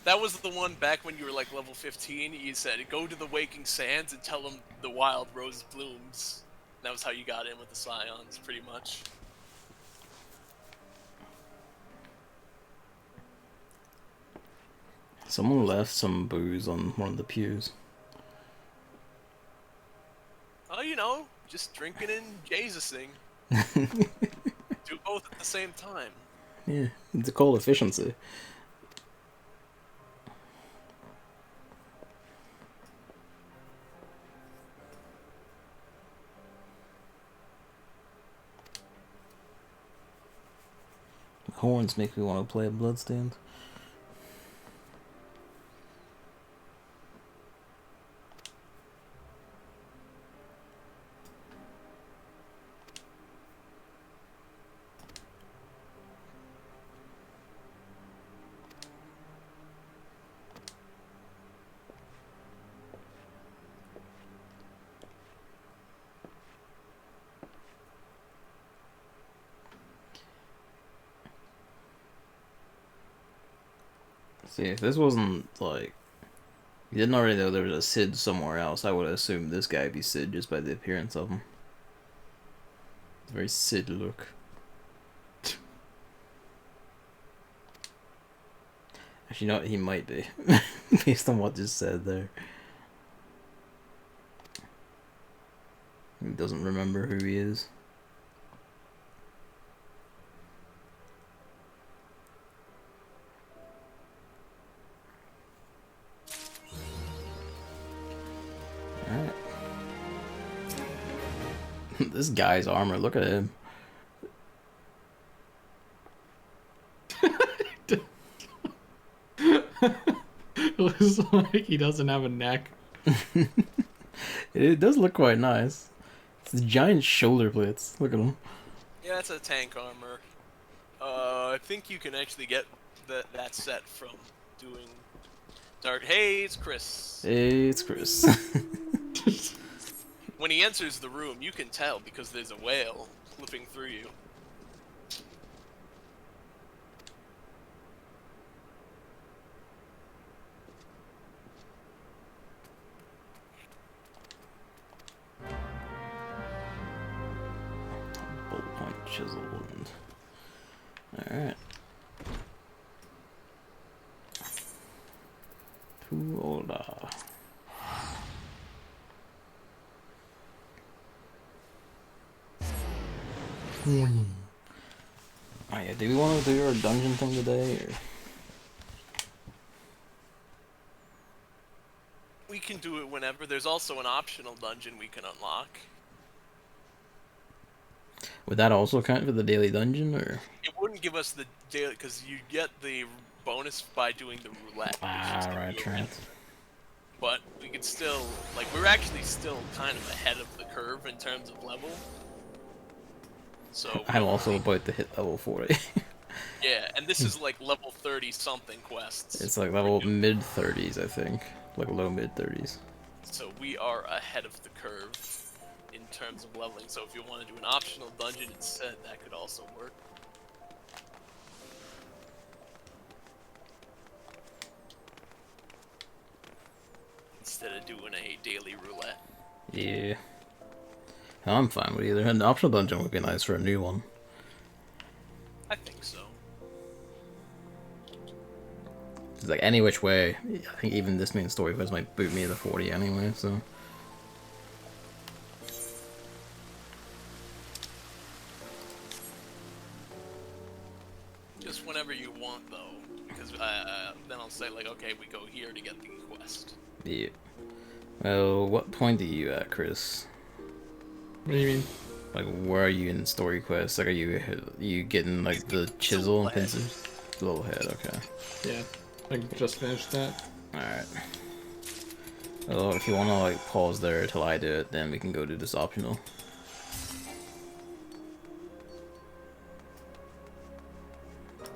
That was the one back when you were like level 15. You said, go to the Waking Sands and tell them the Wild Rose blooms. And that was how you got in with the Scions, pretty much. Someone left some booze on one of the pews. Oh, you know, just drinking and Jesusing. Do both at the same time. Yeah, it's called efficiency. Horns make me want to play a Bloodstained. See, if this wasn't like you didn't already know there was a Sid somewhere else, I would have assumed this guy would be Sid just by the appearance of him. It's a very Sid look. Actually, you know what? He might be, based on what just said there. He doesn't remember who he is. Alright. This guy's armor, look at him. It looks like he doesn't have a neck. It does look quite nice. It's giant shoulder blades. Look at him. Yeah, it's a tank armor. I think you can actually get that set from doing Dark. Hey, it's Chris. Hey, it's Chris. When he enters the room, you can tell because there's a whale flipping through you. Bullet point chisel. Alright. Too older. Oh yeah, do we want to do our dungeon thing today, or? We can do it whenever. There's also an optional dungeon we can unlock. Would that also count for the daily dungeon, or? It wouldn't give us the daily, because you get the bonus by doing the roulette. Ah, right, Trent. But we could still, like, we're actually still kind of ahead of the curve in terms of level. So I'm also about to hit level 40. yeah, and this is like level 30 something quests. It's like level mid 30s, I think. Like low mid 30s. So we are ahead of the curve in terms of leveling. So if you want to do an optional dungeon instead, that could also work. Instead of doing a daily roulette. Yeah. I'm fine with either. An optional dungeon would be nice for a new one. I think so. It's like any which way. I think even this main story quest might boot me to 40 anyway, so. Just whenever you want, though, because then I'll say like, okay, we go here to get the quest. Yeah. Well, what point are you at, Chris? What do you mean? Like, where are you in story quests? Like, are you getting like the chisel and pincers? A little ahead, okay. Yeah, I just finished that. Alright. Well, if you want to like pause there till I do it, then we can go do this optional.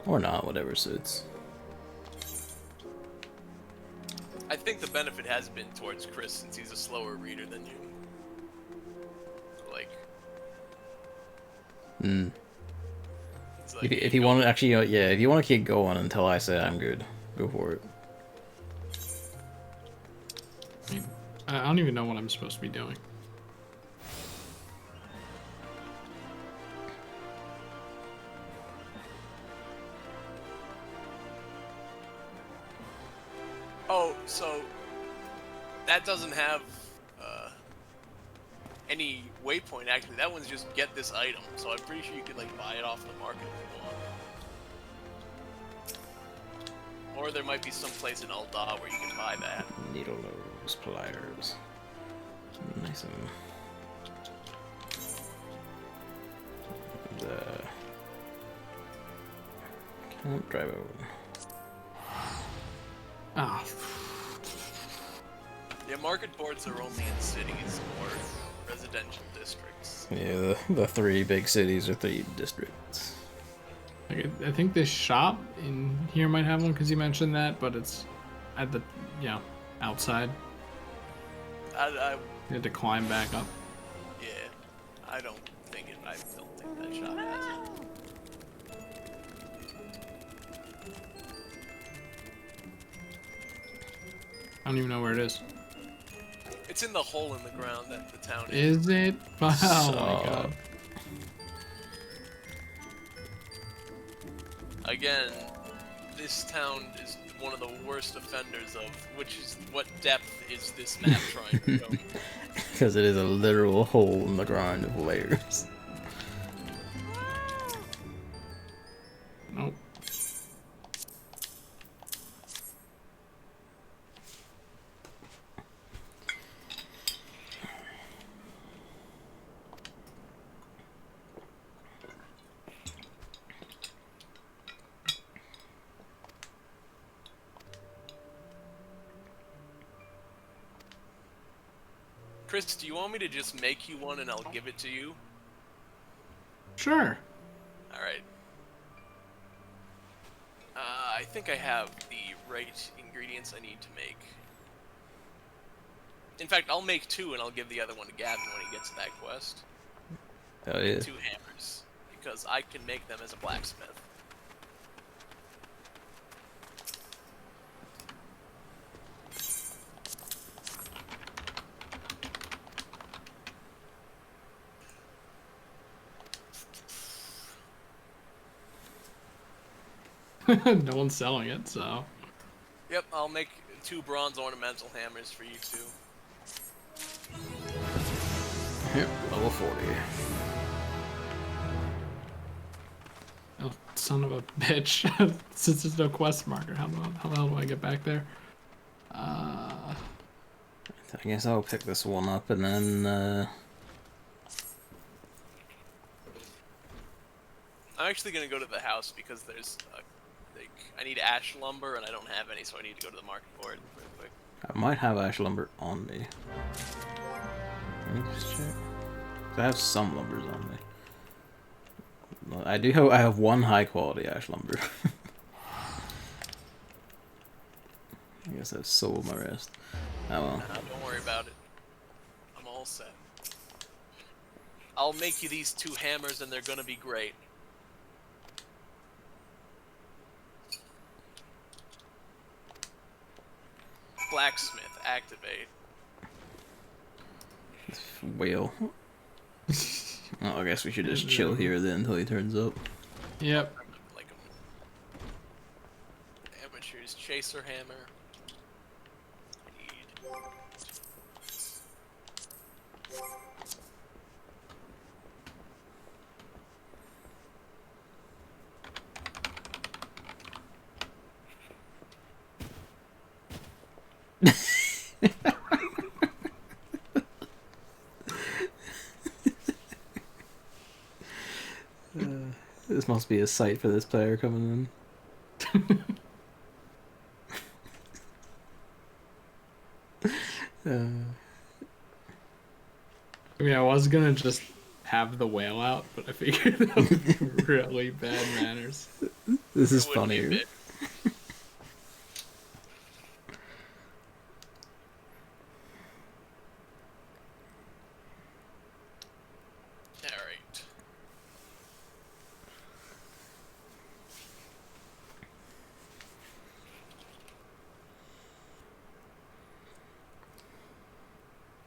Or not, whatever suits. I think the benefit has been towards Chris since he's a slower reader than you. Like, it's like If you want to actually, yeah, if you want to keep going until I say I'm good, go for it. I mean, I don't even know what I'm supposed to be doing. Oh, so that doesn't have any waypoint actually. That one's just get this item. So I'm pretty sure you could like buy it off the market if you want. Or there might be some place in Ul'dah where you can buy that. Needle nose pliers. Nice one. Can't drive over. Ah, Yeah, market boards are only in cities or residential districts. Yeah, the three big cities are 3 districts. like, I think this shop in here might have one because you mentioned that, but it's at the, outside. I You had to climb back up. yeah, I don't think that shop has it. I don't even know where it is. It's in the hole in the ground that the town is. Is it? Oh my god. Again, this town is one of the worst offenders of which is what depth is this map trying to go. Because it is a literal hole in the ground of layers. Nope. Chris, do you want me to just make you one and I'll give it to you? Sure. Alright. I think I have the right ingredients I need to make. In fact, I'll make 2 and I'll give the other one to Gavin when he gets to that quest. Oh yeah. 2 hammers. Because I can make them as a blacksmith. No one's selling it, so. Yep, I'll make 2 bronze ornamental hammers for you too. Yep, level 40. Oh, son of a bitch. Since there's no quest marker, how the hell do I get back there? I guess I'll pick this one up and then I'm actually gonna go to the house because there's like I need ash lumber and I don't have any, so I need to go to the market for it real quick. I might have ash lumber on me. Let me just check. I have some lumbers on me. I do have. I have 1 high quality ash lumber. I guess I've sold my rest. Oh well. Don't worry about it. I'm all set. I'll make you these 2 hammers and they're gonna be great. Blacksmith, activate. Whale. Well, I guess we should just chill here then until he turns up. Yep. Like amateur's chaser hammer. Need. This must be a sight for this player coming in. I mean, I was gonna just have the whale out, but I figured that would be really bad manners. This is It wouldn't be a funnier. bit. Alright.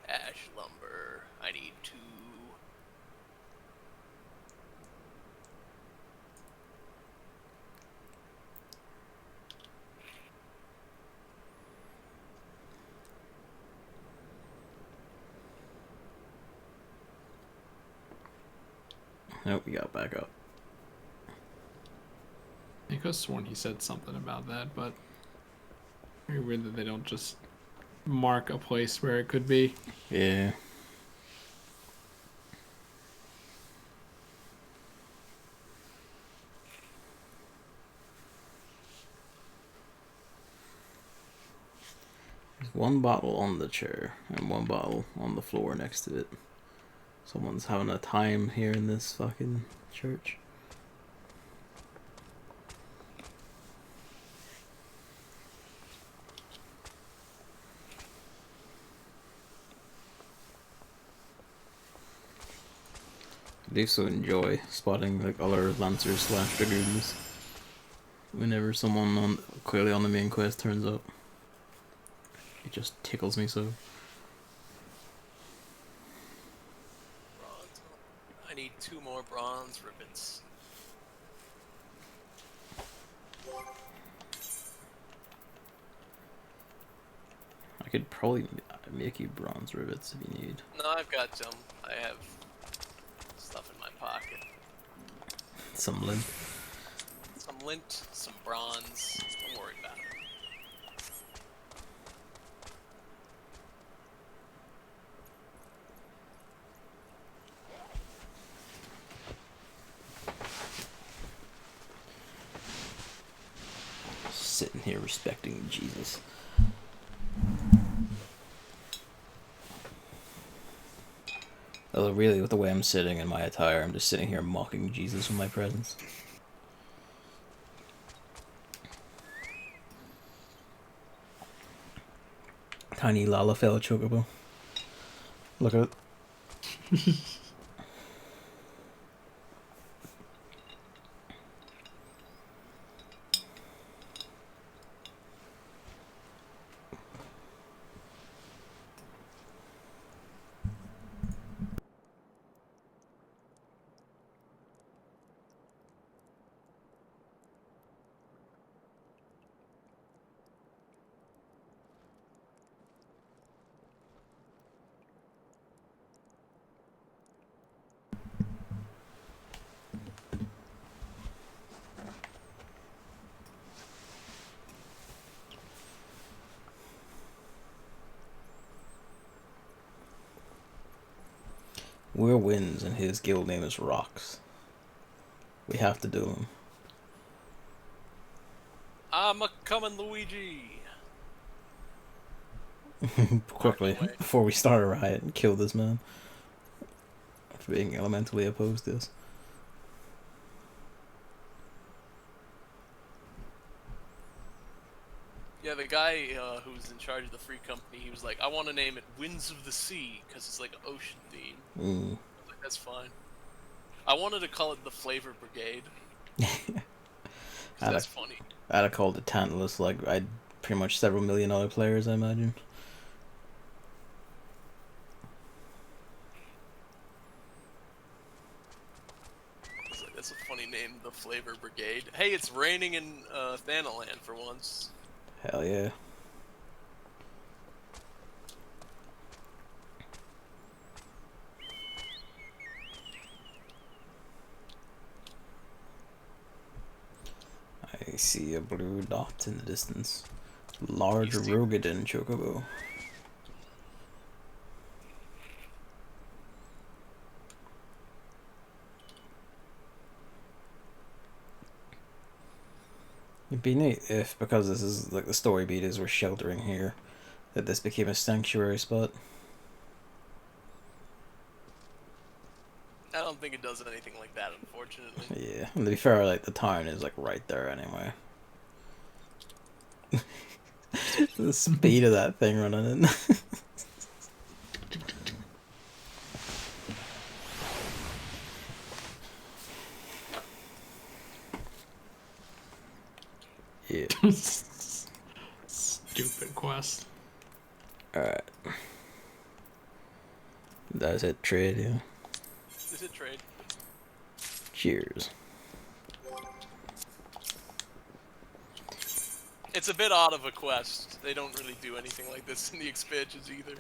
Ash lumber. I need 2. Nope, we got back up. I could have sworn he said something about that, but very weird that they don't just mark a place where it could be. Yeah. There's 1 bottle on the chair and 1 bottle on the floor next to it. Someone's having a time here in this fucking church. I do so enjoy spotting like other lancers / dragoons whenever someone clearly on the main quest turns up. It just tickles me so. Bronze. I need 2 more bronze ribbons. I could probably make you bronze rivets if you need. No, I've got some. I have stuff in my pocket. Some lint. Some lint, some bronze. Don't worry about it. Sitting here respecting Jesus. Although really, with the way I'm sitting in my attire, I'm just sitting here mocking Jesus with my presence. Tiny Lalafell chocobo. Look at it. We're Winds and his guild name is Rocks. We have to do I'm a coming, Luigi. him. Quickly, Walk away. before we start a riot and kill this man. For being elementally opposed to us. Yeah, the guy who's in charge of the free company, he was like, I want to name it Winds of the Sea, because it's like an ocean theme. I was like, that's fine. I wanted to call it the Flavor Brigade. 'Cause that's funny. I'd have called it Tantalus, like I'd pretty much several million other players, I imagine. It's like, that's a funny name, the Flavor Brigade. Hey, it's raining in Thanaland for once. Hell yeah. I see a blue dot in the distance. Large Rogadin chocobo. It'd be neat if, because this is like the story beat is we're sheltering here, that this became a sanctuary spot. I don't think it does anything like that, unfortunately. Yeah, and to be fair, like the town is like right there anyway. The speed of that thing running in. Yeah. Stupid quest. Alright. That's it, trade, yeah. Is it trade? Cheers. It's a bit odd of a quest. They don't really do anything like this in the expansions either.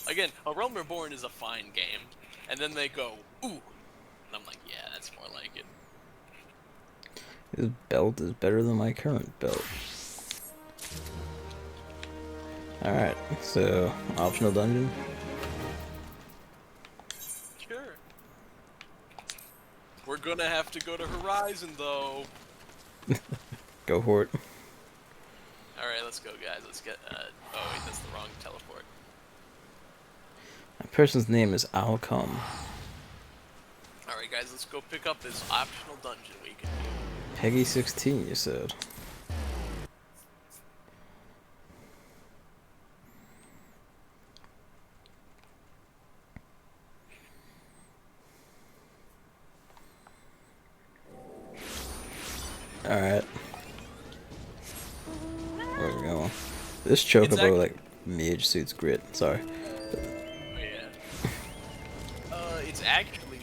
Again, A Realm Reborn is a fine game, and then they go, ooh, and I'm like, yeah, that's more like it. His belt is better than my current belt. Alright, so optional dungeon. Sure. We're gonna have to go to Horizon, though. Go for it. Alright, let's go, guys. Let's get, oh wait, that's the wrong teleport. That person's name is Alcom. Alright, guys, let's go pick up this optional dungeon we can do. Peggy 16, you said. Alright. Where are we going? This chocobo actually- like mage suits grit. Sorry. Oh, yeah. It's actually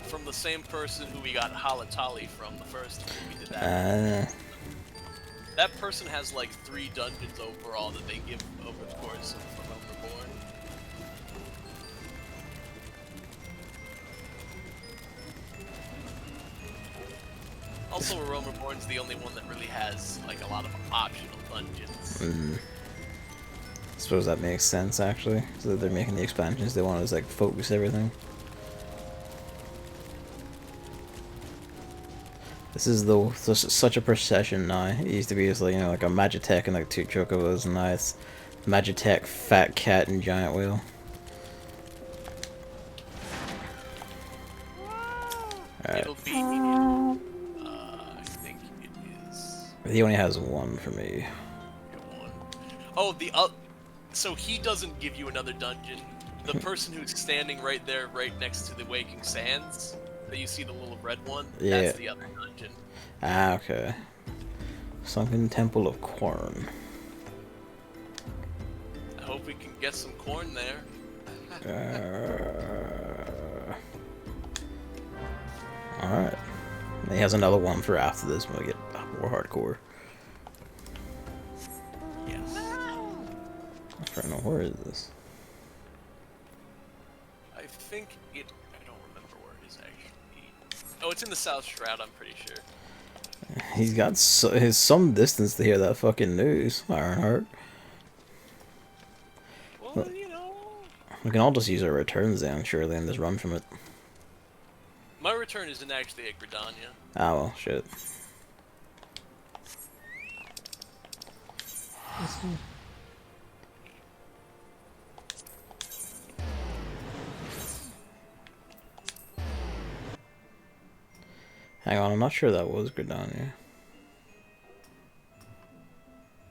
from the same person who we got Halatali from the first time we did that. That person has like 3 dungeons overall that they give over the course of Reborn. Also, Realm Reborn's the only one that really has like a lot of optional dungeons. I suppose that makes sense actually. So that they're making the expansions, they want to like focus everything. This is such a procession now. It used to be just like, you know, like a Magitech and like 2 chocobos, and now it's Magitech, Fat Cat, and Giant Wheel. Alright. It'll be, I think it is. He only has 1 for me. One. Oh, so he doesn't give you another dungeon. The person who's standing right there, right next to the Waking Sands, that you see the little red one, Yeah. that's the other dungeon. Ah, okay. Sunken Temple of Qarn. I hope we can get some corn there. Alright. He has another one for after this when we get more hardcore. Yes. I don't know, where is this? I think it. I don't remember where it is actually. Oh, it's in the South Shroud, I'm pretty sure. He's got some distance to hear that fucking news, Ironheart. Well, you know. We can all just use our returns then, surely, and just run from it. My return isn't actually at Gridania. Ah, well, shit. Hang on, I'm not sure that was Gridania.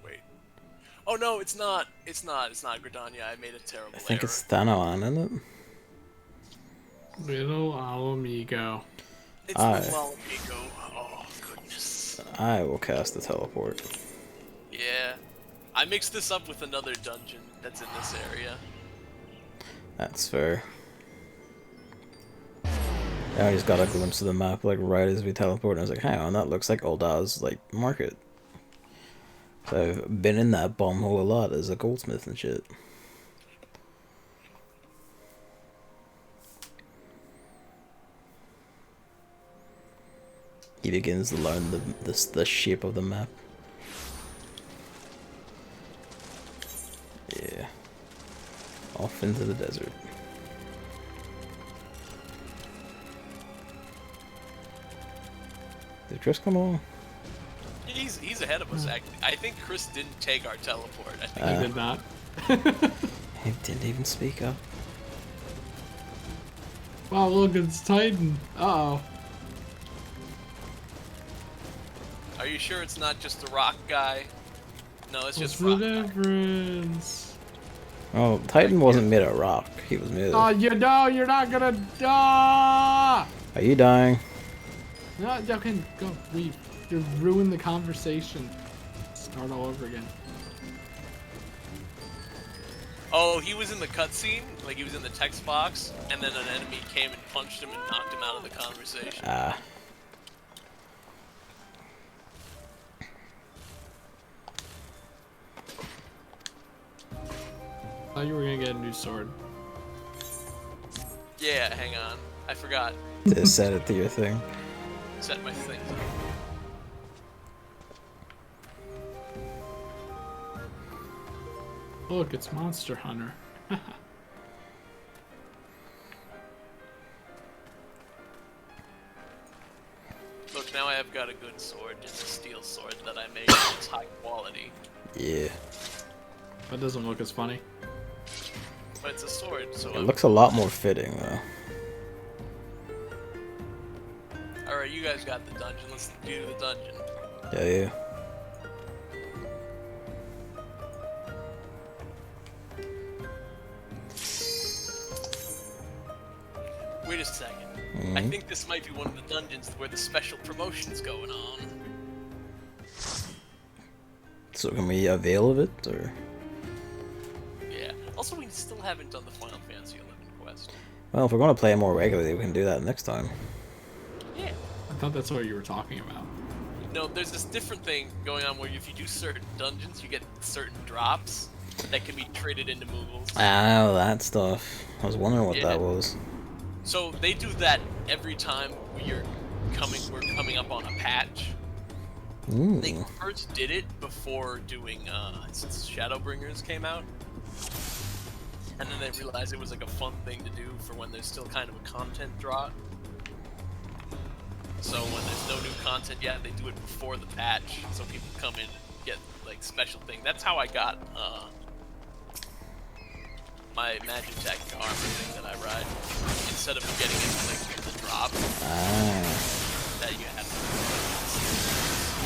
Wait. Oh no, it's not. It's not Gridania. I made a terrible I think error. it's Thanalan, isn't it? Little Alamigo. It's the Malamigo. Oh goodness. I will cast the teleport. Yeah. I mixed this up with another dungeon that's in this area. That's fair. I just got a glimpse of the map, like, right as we teleport, and I was like, hang on, that looks like Ulda's, like, market. So I've been in that bomb hole a lot as a goldsmith and shit. He begins to learn the shape of the map. Yeah. Off into the desert. Did Chris come along? He's ahead of us, actually. I think Chris didn't take our teleport. I think I did not. He didn't even speak up. Wow, look, it's Titan. Uh-oh. Are you sure it's not just the rock guy? No, it's What's just the rock guy. difference? Oh, Titan wasn't made of rock. He was made Oh, of... you know, you're not gonna die! Are you dying? No, okay, go, leave. You ruined the conversation. Start all over again. Oh, he was in the cutscene, like he was in the text box, and then an enemy came and punched him and knocked him out of the conversation. Ah. Thought you were gonna get a new sword. Yeah, hang on. I forgot. Just set it to your thing. Set my things up. Look, it's Monster Hunter. Look, now I have got a good sword. It's a steel sword that I made. It's high quality. Yeah. That doesn't look as funny. But it's a sword, so It looks a lot more fitting, though. Alright, you guys got the dungeon. Let's do the dungeon. Yeah, yeah. Wait a second. I think this might be one of the dungeons where the special promotion's going on. So can we avail of it, or? Yeah. Also, we still haven't done the Final Fantasy XI quest. Well, if we're going to play it more regularly, we can do that next time. Yeah. I thought that's what you were talking about. No, there's this different thing going on where if you do certain dungeons, you get certain drops that can be traded into Moogles. Ah, that stuff. I was wondering what Yeah. that was. So they do that every time we're coming up on a patch. Ooh. They first did it before doing since Shadowbringers came out. And then they realized it was like a fun thing to do for when there's still kind of a content drought. So when there's no new content yet, they do it before the patch, so people come in and get like special thing. That's how I got my Magitech armor thing that I ride. Instead of getting it like the drop that you had.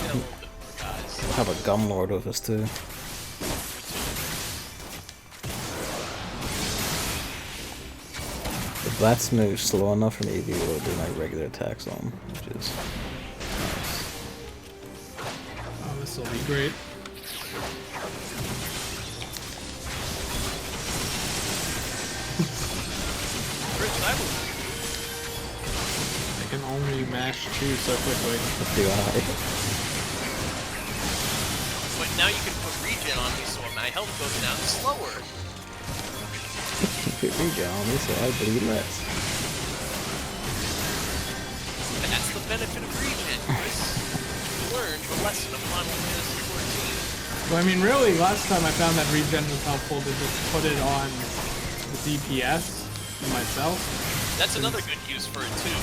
Get a little bit more, guys. We'll have a Gumlord with us too. If that's moved slow enough for me to be able to do my regular attacks on, which is nice. Oh, this will be great. I can only mash 2 so quickly. Do I? But now you can put regen on me, so my health goes down slower. Put regen on me, so I bleed less. That's the benefit of regen, Chris. You learned the lesson of Final Fantasy XIV. Well, I mean, really, last time I found that regen was helpful to just put it on the DPS myself. That's another good use for it too.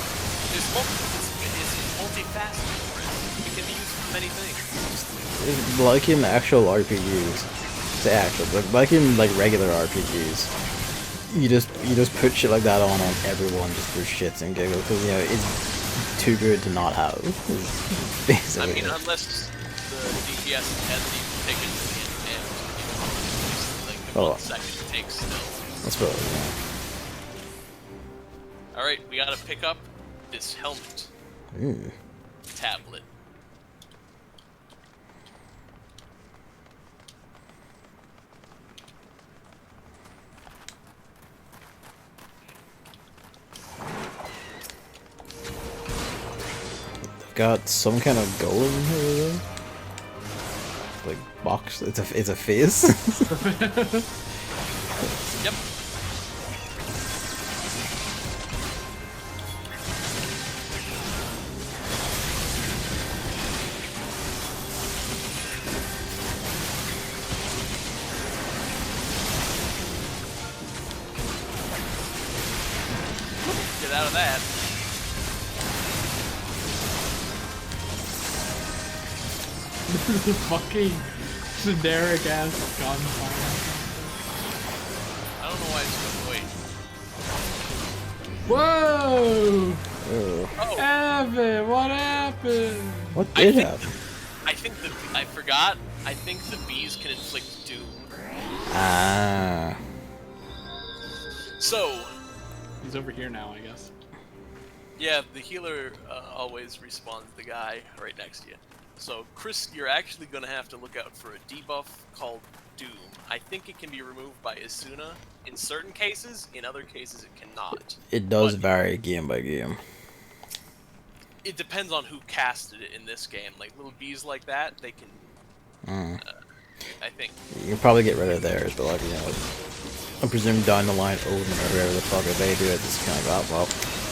It's multifaceted for it. It can be used for many things. Like in actual RPGs, like in like regular RPGs, you just put shit like that on everyone just for shits and giggles because you know it's too good to not have. I mean, unless the DPS hasn't even taken the damage, like the 1 second it takes still. That's probably Alright, we gotta pick up this helmet tablet. got some kind of golem here, like box. It's a face. Yep. Get out of that. Fucking generic ass gunfire. I don't know why it's going Whoa! to wait. Oh. Evan, what happened? What did happen? I forgot. I think the bees can inflict doom. Ah. So, He's over here now, I guess. yeah, the healer always respawns the guy right next to you. So, Chris, you're actually going to have to look out for a debuff called Doom. I think it can be removed by Asuna in certain cases, in other cases it cannot. It does But vary game by game. it depends on who casted it in this game. Like, little bees like that, they can, I think. You can probably get rid of theirs, but like, you know, I presume down the line, Odin or whoever the fuck they do it, it's kind of like, well,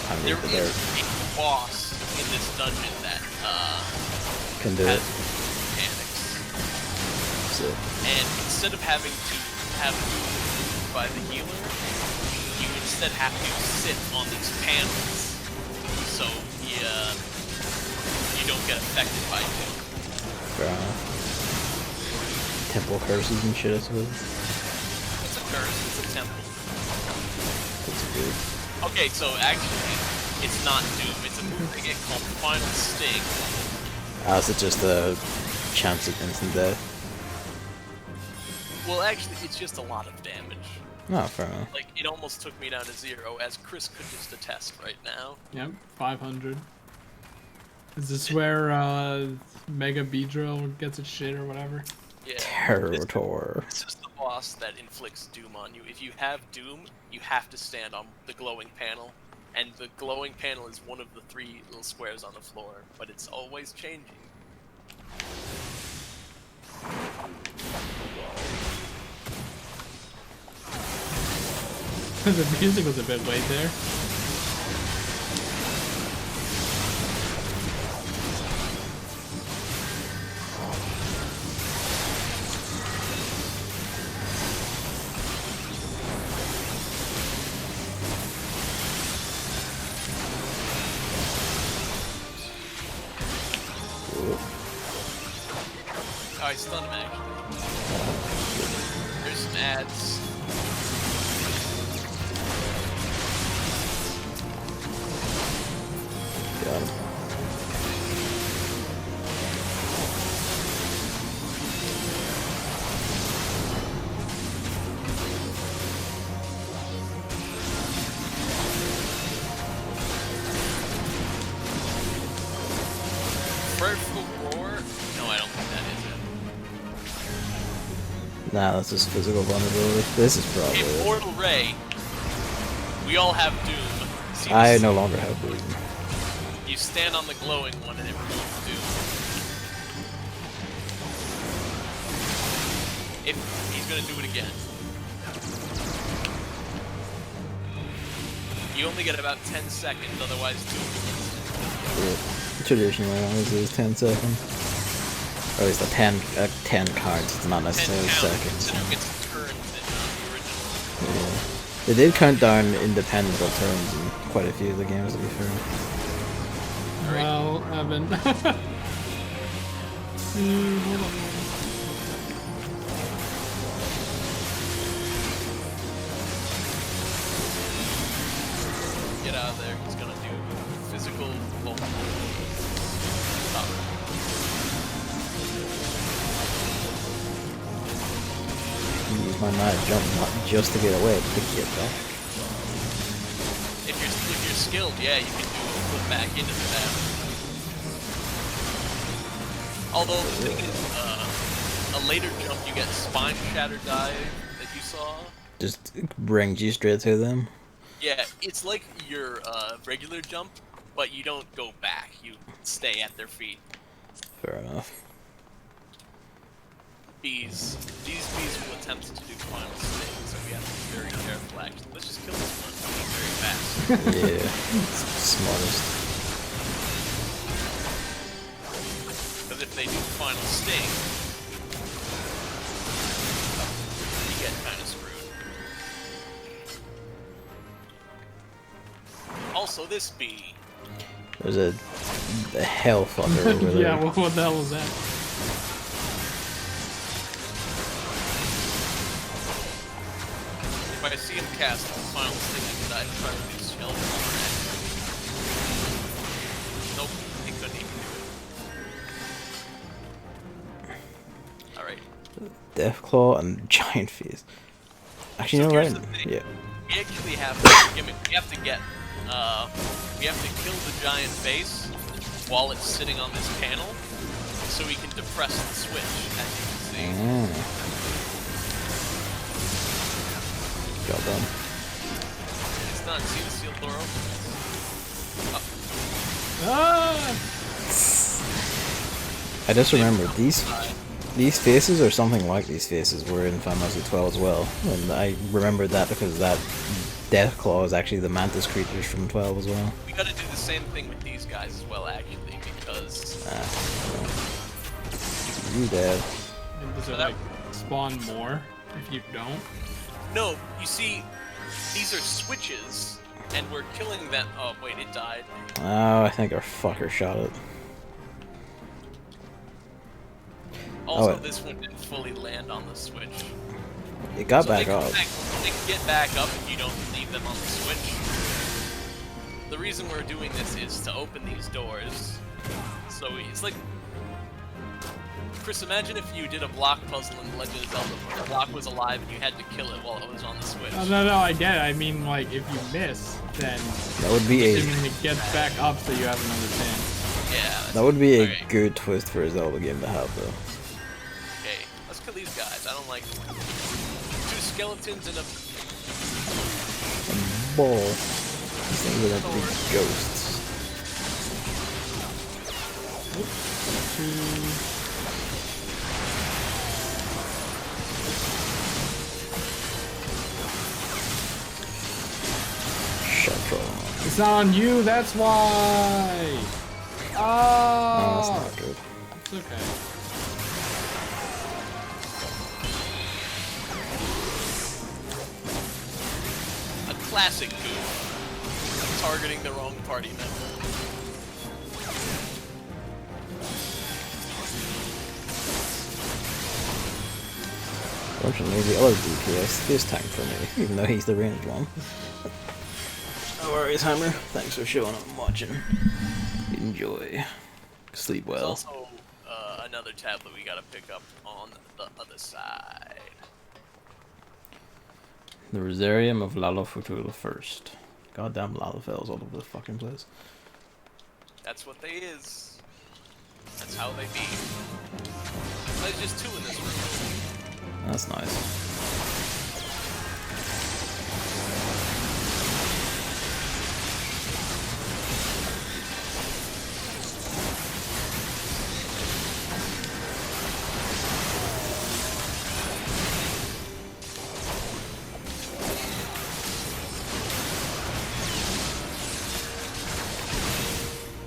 I'm There good for is theirs. a boss in this dungeon that Can do has it. mechanics. So, And instead of having to have it moved by the healer, you instead have to sit on these panels, so you don't get affected by it. fair enough. Temple curses and shit, I suppose. It's a curse, it's a temple. That's good. Okay, so actually, it's not Doom, it's a move to get called Final Sting. Is it just a chance of instant death? Well, actually, it's just a lot of damage. No, fair enough. Like, it almost took me down to 0, as Chris could just attest right now. Yep, 500. Is this where Mega Beedrill gets its shit or whatever? Yeah. Territor. This is the boss that inflicts doom on you. If you have doom, you have to stand on the glowing panel. And the glowing panel is one of the 3 little squares on the floor, but it's always changing. The music was a bit late there. Oh, I stunned him actually. There's some ads. Got him. Prayerful Roar? No, I don't think that is Nah, that's just physical vulnerability. This is it. probably it. Immortal Ray. We all have Doom. See I this? no longer have Doom. You stand on the glowing one and it removes Doom. If he's gonna do it again. You only get about 10 seconds, otherwise Doom. Traditionally, always is 10 seconds. Or at least 10 cards, it's not 10 necessarily counts, seconds. considering it's turns in the original. Yeah. They did count down independent of turns in quite a few of the games, to be fair. Well, Evan. Hold on. Get out of there, he's gonna do physical vulnerability. Stop. Use my mad jump not just to get away, but to get back. If you're skilled, yeah, you can do a flip back into the battle. Although the thing is, a later jump you get spine shatter dive that you saw. Just brings you straight to them. Yeah, it's like your regular jump, but you don't go back. You stay at their feet. Fair enough. These bees will attempt to do final sting, so we have to be very careful. Actually, let's just kill this one very fast. Yeah, it's smartest. Because if they do final sting, you get kind of screwed. Also, this bee. There's a hellfucker over there. Yeah, what the hell was that? If I see him cast final sting, I try to do shells. Nope, he couldn't even do it. Alright. Deathclaw and Giant Face. Actually, So no, here's right? the thing. Yeah. We actually have gimmick. We have to get, we have to kill the giant face while it's sitting on this panel, so we can depress the switch, as you can see. Job done. It's done. See the sealed door open? Ah! I just remembered these faces or something like these faces were in Final Fantasy 12 as well, and I remembered that because that Deathclaw is actually the mantis creatures from 12 as well. We gotta do the same thing with these guys as well, actually, because You dead. And does it like spawn more if you don't? no, you see, these are switches, and we're killing them. Oh wait, it died. Oh, I think our fucker shot it. Also, Oh, this one didn't fully land on the switch. It got So back they up. They can get back up if you don't leave them on the switch. The reason we're doing this is to open these doors. So it's like, Chris, imagine if you did a block puzzle in Legend of Zelda where the block was alive and you had to kill it while it was on the switch. Oh, no, I get it. I mean, like, if you miss, then That would be a assuming it gets back up so you have another chance. Yeah. that would be a okay. good twist for a Zelda game to have though. Okay, let's like 2 skeletons and a Bull. These things are like big ghosts. Shatron. It's not on you, that's why! Oh, Oh! that's not good. It's okay. classic goof of targeting the wrong party member. Fortunately, the other DPS is tanked for me, even though he's the ranged one. No worries, Hammer. Thanks for showing up and watching. Enjoy. Sleep well. There's also another tablet we gotta pick up on the other side. The Rosarium of Lalafutul first. Goddamn Lalafels all over the fucking place. That's what they is. That's how they be. There's just 2 in this room. That's nice.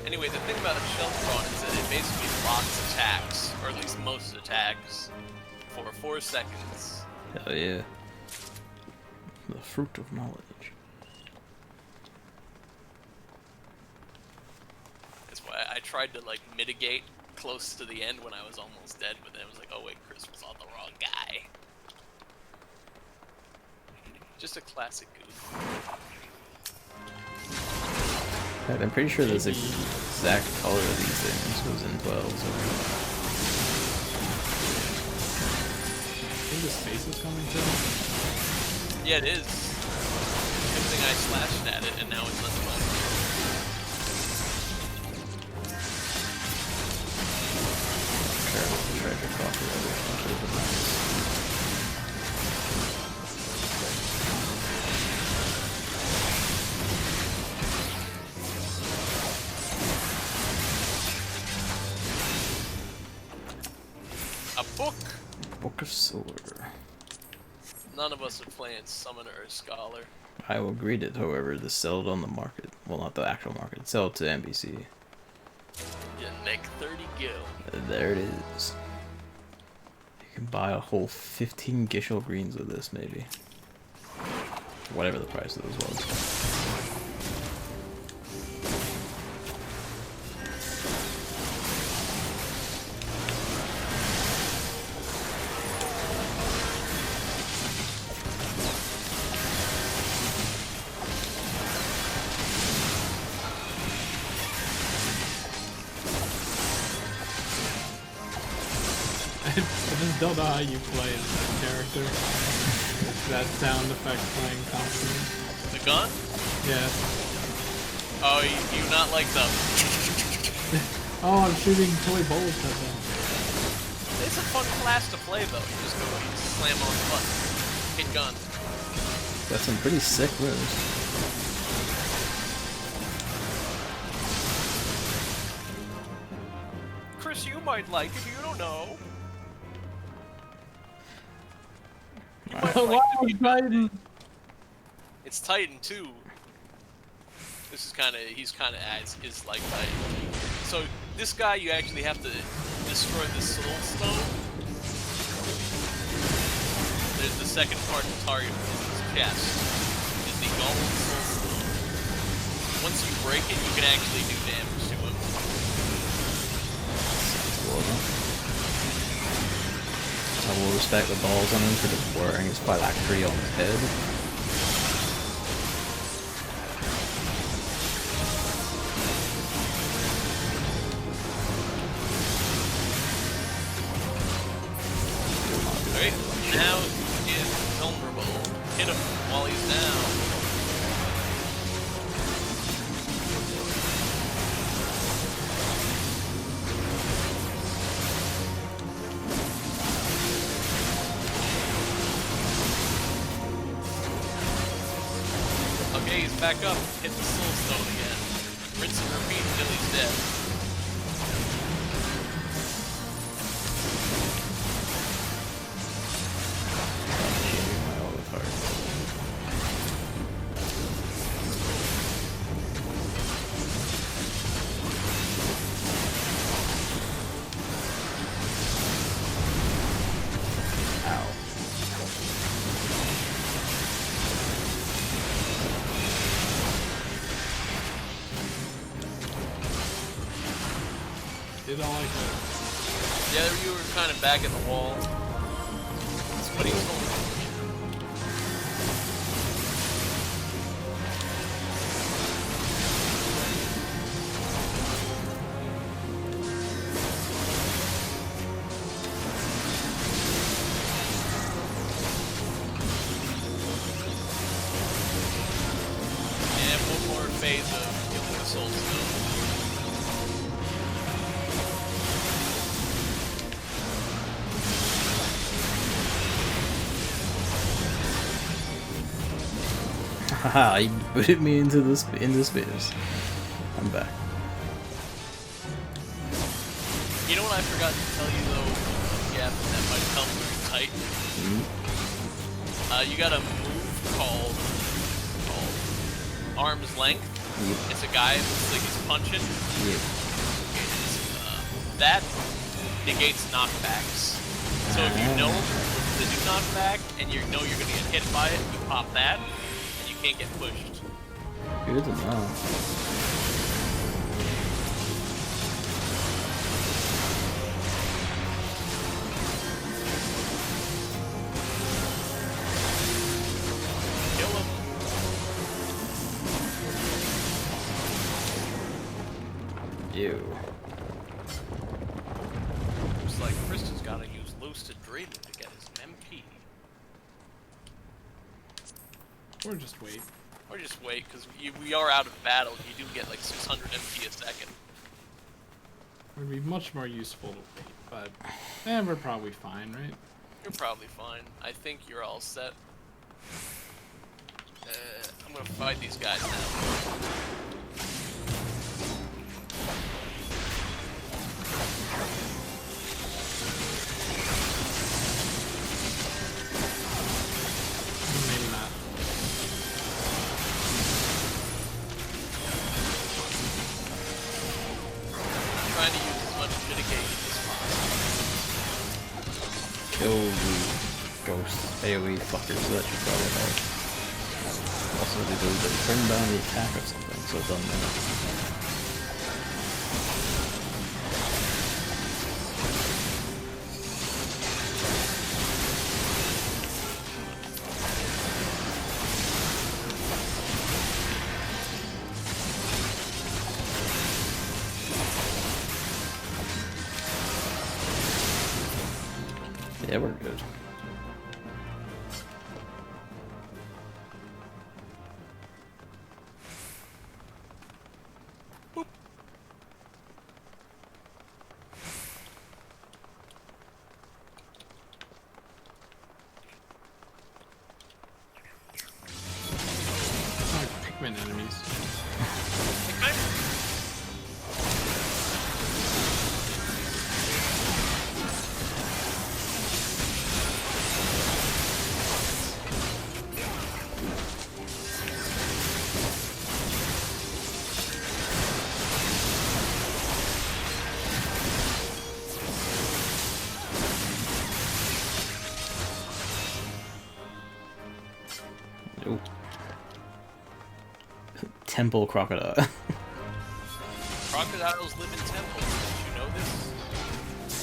Anyway, the thing about a Shelf Prawn is that it basically blocks attacks, or at least most attacks, for 4 seconds. Hell yeah. The fruit of knowledge. That's why I tried to like mitigate close to the end when I was almost dead, but then I was like, oh wait, Chris was on the wrong guy. Just a classic goof. God, I'm pretty sure this exact color of these things was in 12. So. I think the space is coming too. Yeah, it is. Good thing I slashed at it, and now it's less fun. Terrible treasure coffee. I wish I could have done. A book! Book of Silver. None of us are playing Summoner or Scholar. I will greet it, however, to sell it on the market. Well, not the actual market. Sell it to NBC. You make 30 gil. There it is. You can buy a whole 15 Gishel greens with this, maybe. Whatever the price of those was. I just don't know how you play as that character. That sound effect playing constantly. The gun? Yeah. Oh, you not like the... Oh, I'm shooting toy balls at them. It's a fun class to play, though. You just go and slam on the button. Hit gun. Got some pretty sick moves. Chris, you might like it, you don't know. You might Wow, like the Titan! It's Titan too. This is kind of, he's kind of is like Titan. So this guy, you actually have to destroy the soul stone. There's the second part to target is his chest. Is the golden soul stone. Once you break it, you can actually do damage to him. I will respect the balls on him for just wearing his phylactery on his head. Alright, now he is vulnerable. Hit him while he's down. back up, hit the soul stone again. Rinse and repeat until he's dead. Did all I could. Yeah, you were kind of back at the wall. But he was going. And one more phase of killing the soul stone. Haha, he booted me into the space. I'm back. You know what I forgot to tell you though? Yeah, that might come through tight. You got a move called Arm's Length. Yep. It's a guy that's like he's punching. Yep. That negates knockbacks. So if you know to do knockback and you know you're gonna get hit by it, you pop that. Can't get pushed. Good to know. Kill him. Ew. Looks like Kristen's gotta use Lucid Dreaming to get his MP. Or just wait. Or just wait, because we are out of battle. You do get like 600 MP a second. It would be much more useful to wait, but we're probably fine, right? You're probably fine. I think you're all set. I'm gonna fight these guys now. Maybe not. Trying to use as much mitigation as possible. Kill the ghost AoE fuckers, that should probably help. Also, they turn down the attack or something, so it doesn't matter. Yeah, we're good. Boop. Like Pikmin enemies. Nope. Temple crocodile. Crocodiles live in temples. Did you know this?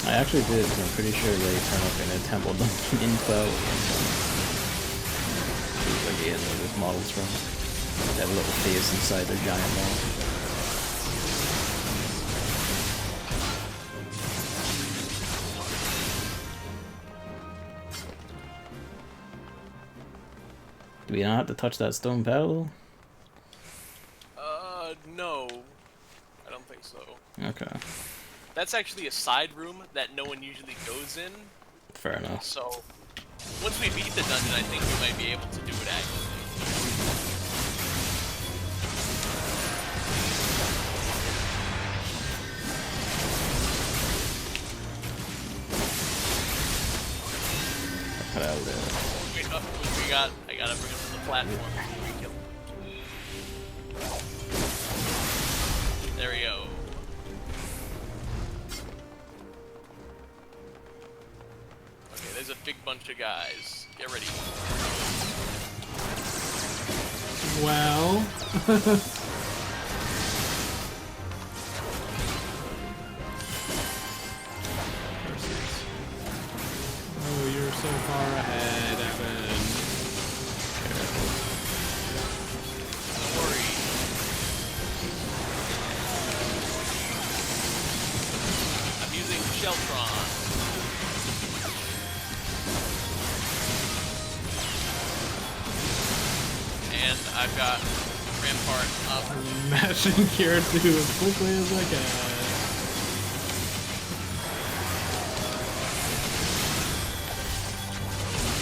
I actually did, because I'm pretty sure they turn up in a temple dungeon in 12. Like, yeah, there's models from. They have a little face inside their giant wall. Do we not have to touch that stone paddle? No. I don't think so. Okay. That's actually a side room that no one usually goes in. Fair enough. So, once we beat the dungeon, I think we might be able to do it actively. cut out there. Wait, I gotta bring him to the platform before we kill him. There we go. Okay, there's a big bunch of guys. Get ready. Well. Oh, you're so far ahead, Evan. Don't worry. I'm using Sheltron. And I've got Rampart up. I'm mashing Kira 2 as quickly as I can.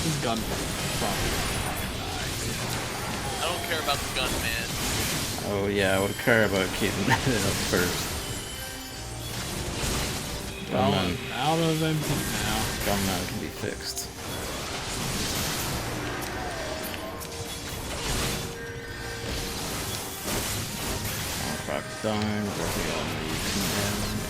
This gun probably. I don't care about the gun, man. Oh yeah, I would care about keeping that up first. Gunman, Out of MP now. gunman can be fixed. Crack down, working on the condemned.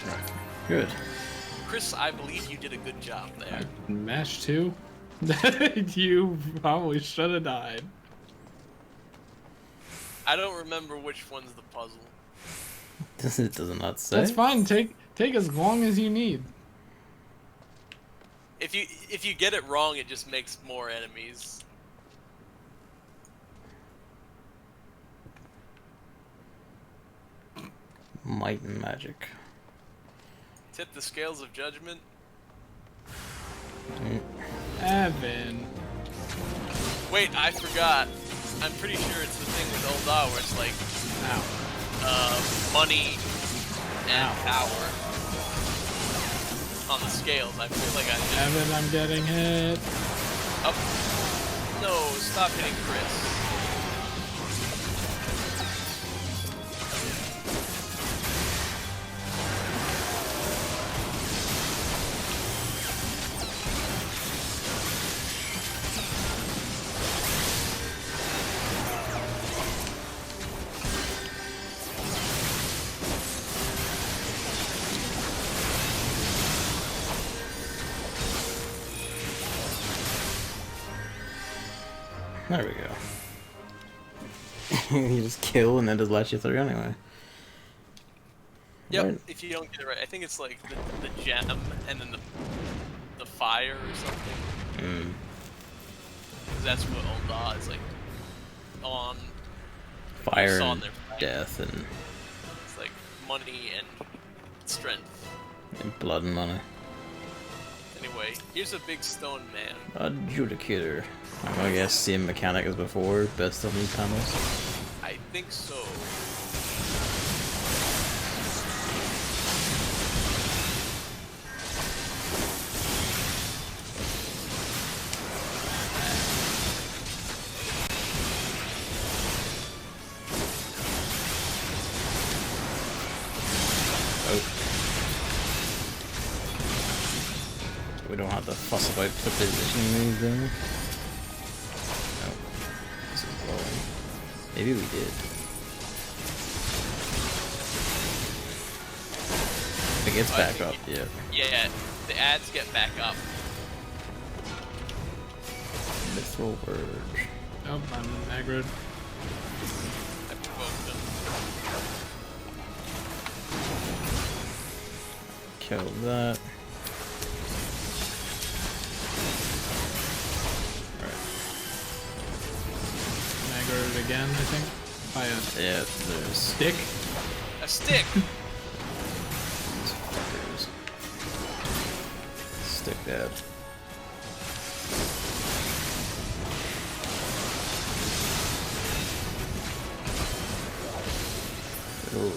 Right. Good. Chris, I believe you did a good job there. Mesh 2? You probably should have died. I don't remember which one's the puzzle. It does not say. That's fine. Take as long as you need. If you get it wrong, it just makes more enemies. Might and magic. Tip the scales of judgment. Evan. Wait, I forgot. I'm pretty sure it's the thing with Ulda where it's like money and power on the scales. I feel like I did. Evan, I'm getting hit. Oh no! Stop hitting Chris. There we go. You just kill and then just let you through anyway. Yep. Right. If you don't get it right, I think it's like the gem and then the fire or something. 'Cause that's what Ulda is like on. Fire saw and their fight. death and It's like money and strength. blood and money. Anyway, here's a big stone man. Adjudicator. I guess same mechanic as before, best of these panels. I think so. We don't have to fuss about positioning these though. No. This is blowing. Maybe we did. It gets Oh, I back think up, yeah. Yeah, the ads get back up. Mithril Verge. Oh, I'm aggroed. I provoked them. Kill that. Aggroed again, I think. By a Yeah, there's stick. A stick! fuckers. Stick that. Ooh.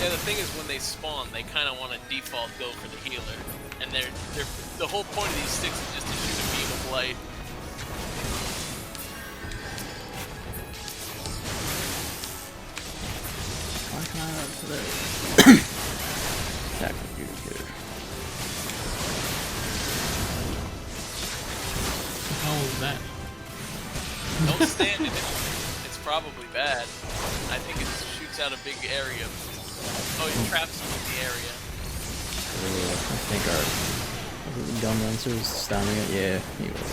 Yeah, the thing is when they spawn, they kind of want to default go for the healer. And the whole point of these sticks is just to shoot a beam of light. That computer's good. What the hell is that? Don't stand in it. It's probably bad. I think it shoots out a big area. Oh, it traps you in the area. I think our gun lancer was standing it. Yeah, he was.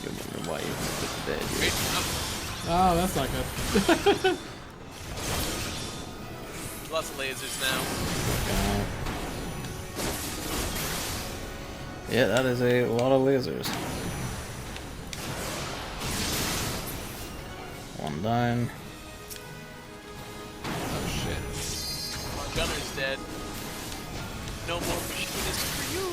You wonder why you put the bed here. Oh, that's not good. Lots of lasers now. Yeah, that is a lot of lasers. One down. Oh shit. My gunner's dead. No more machinists for you.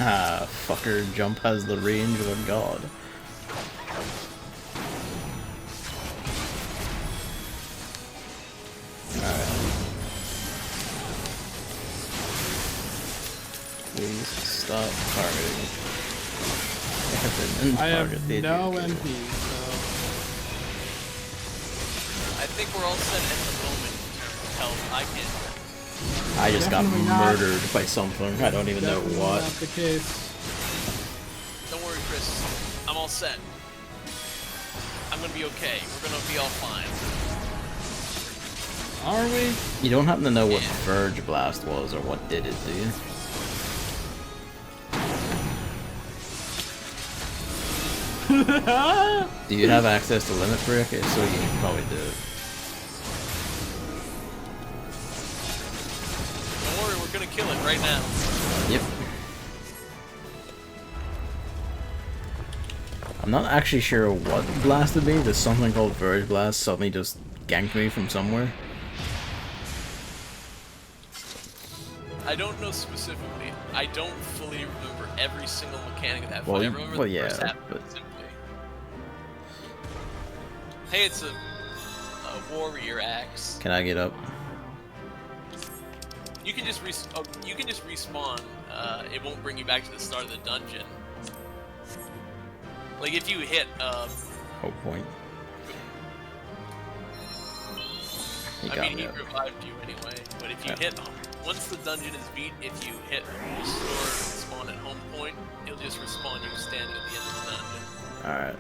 Ah, fucker, jump has the range of a god. Alright. Please stop targeting. I have no MP, so I think we're all set at the moment in terms of health. I can. I just got Definitely not. murdered by something. I don't even know definitely what. not the case. Don't worry, Chris. I'm all set. I'm gonna be okay. We're gonna be all fine. Are we? You don't happen to know what Yeah. Verge Blast was or what did it, do you? Do you have access to Limit Break? If so, you can probably do it. Don't worry, we're gonna kill it right now. Yep. I'm not actually sure what blasted me. There's something called Verge Blast suddenly just ganked me from somewhere. I don't know specifically. I don't fully remember every single mechanic of that Well, fight. I remember well, the yeah, first half but- simply. Hey, it's a warrior axe. Can I get up? You can just you can just respawn. It won't bring you back to the start of the dungeon. Like if you hit Hope point. He I got mean, me he up. revived you anyway. But if you Yeah. hit, once the dungeon is beat, if you hit restore spawn at home point, it'll just respawn you standing at the end of the dungeon. Alright.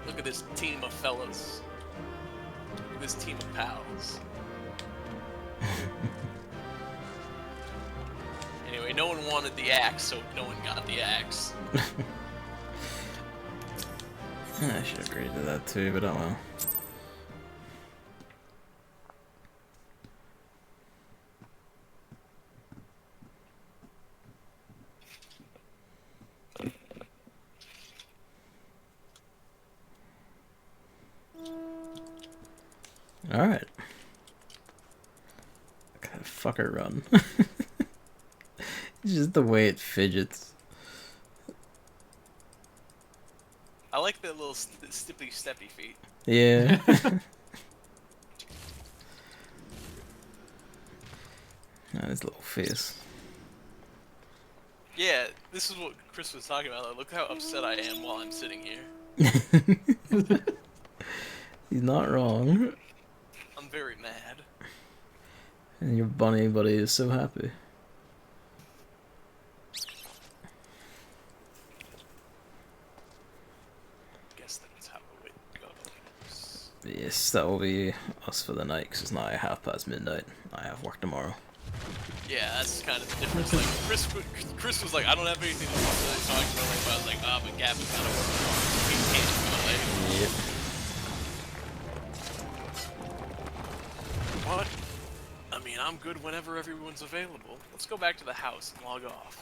Look at this team of fellas. Look at this team of pals. Anyway, no one wanted the axe, so no one got the axe. I should have agreed to that too, but oh well. Alright. Look at that fucker run. It's just the way it fidgets. I like the little stippy steppy feet. Yeah. His little face. Yeah, this is what Chris was talking about. Like, look how upset I am while I'm sitting here. He's not wrong. I'm very mad. And your bunny buddy is so happy. Guess that's how it goes. Yes, that will be us for the night, because it's now midnight. I have work tomorrow. Yeah, that's kind of the difference. Like Chris was like, I don't have anything to do today, so I can go late. But I was like, ah, but Gavin's gotta work tomorrow, so he can't go late. Yep. What? I mean, I'm good whenever everyone's available. Let's go back to the house and log off.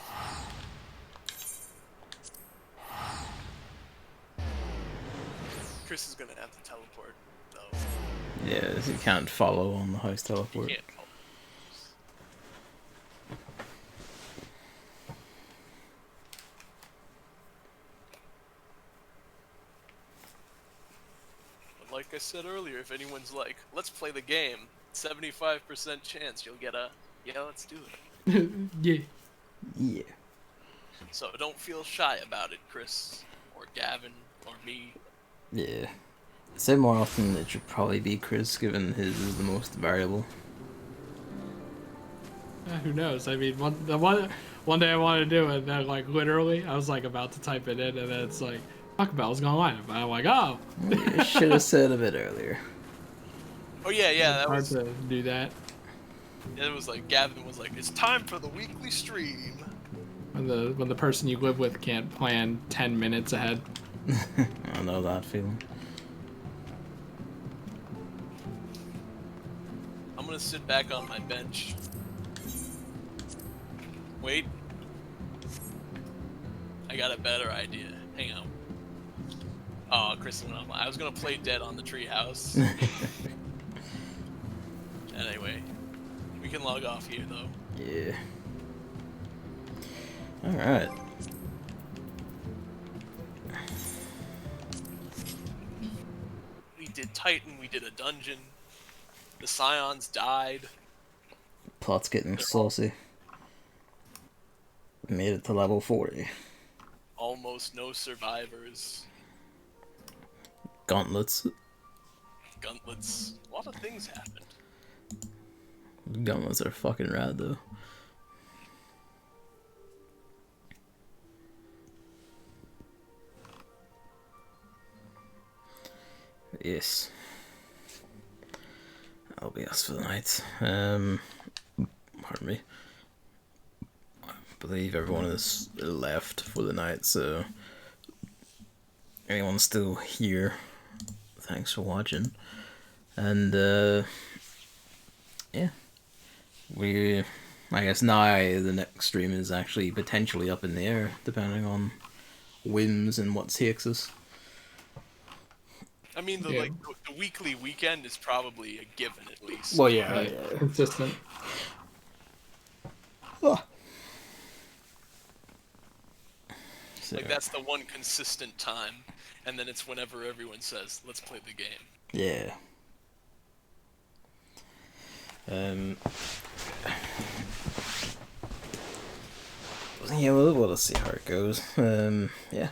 Chris is gonna have to teleport, though. Yeah, you can't follow on the house He teleport. can't. But like I said earlier, if anyone's like, let's play the game, 75% chance you'll get a, yeah, let's do it. Yeah. Yeah. So don't feel shy about it, Chris, or Gavin, or me. Yeah. I'd say more often it should probably be Chris, given his is the most variable. Who knows? I mean, one day I wanted to do it, and then like literally, I was like about to type it in, and then it's like, Taco Bell's going live, and I'm like, oh. You should have said a bit earlier. Oh yeah, that Hard was. to do that. It was like Gavin was like, it's time for the weekly stream. When the person you live with can't plan 10 minutes ahead. I know that feeling. I'm gonna sit back on my bench. Wait. I got a better idea. Hang on. Oh, Chris went online. I was gonna play dead on the treehouse. Anyway, we can log off here though. Yeah. Alright. We did Titan, we did a dungeon. The Scions died. Plot's getting saucy. Made it to level 40. Almost no survivors. Gauntlets. Gauntlets. A lot of things happened. Gauntlets are fucking rad though. Yes. That'll be us for the night. Pardon me. I believe everyone is left for the night, so anyone still here, thanks for watching. And yeah. I guess now the next stream is actually potentially up in the air, depending on whims and what takes us. I mean, the weekly weekend is probably a given at least. Well, yeah, Right. yeah. Consistent. So, Like that's the one consistent time, and then it's whenever everyone says, "Let's play the game." yeah. Yeah, we'll see how it goes. Yeah.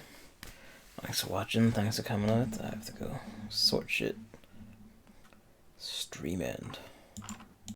Thanks for watching. Thanks for coming out. I have to go sort shit. Stream end.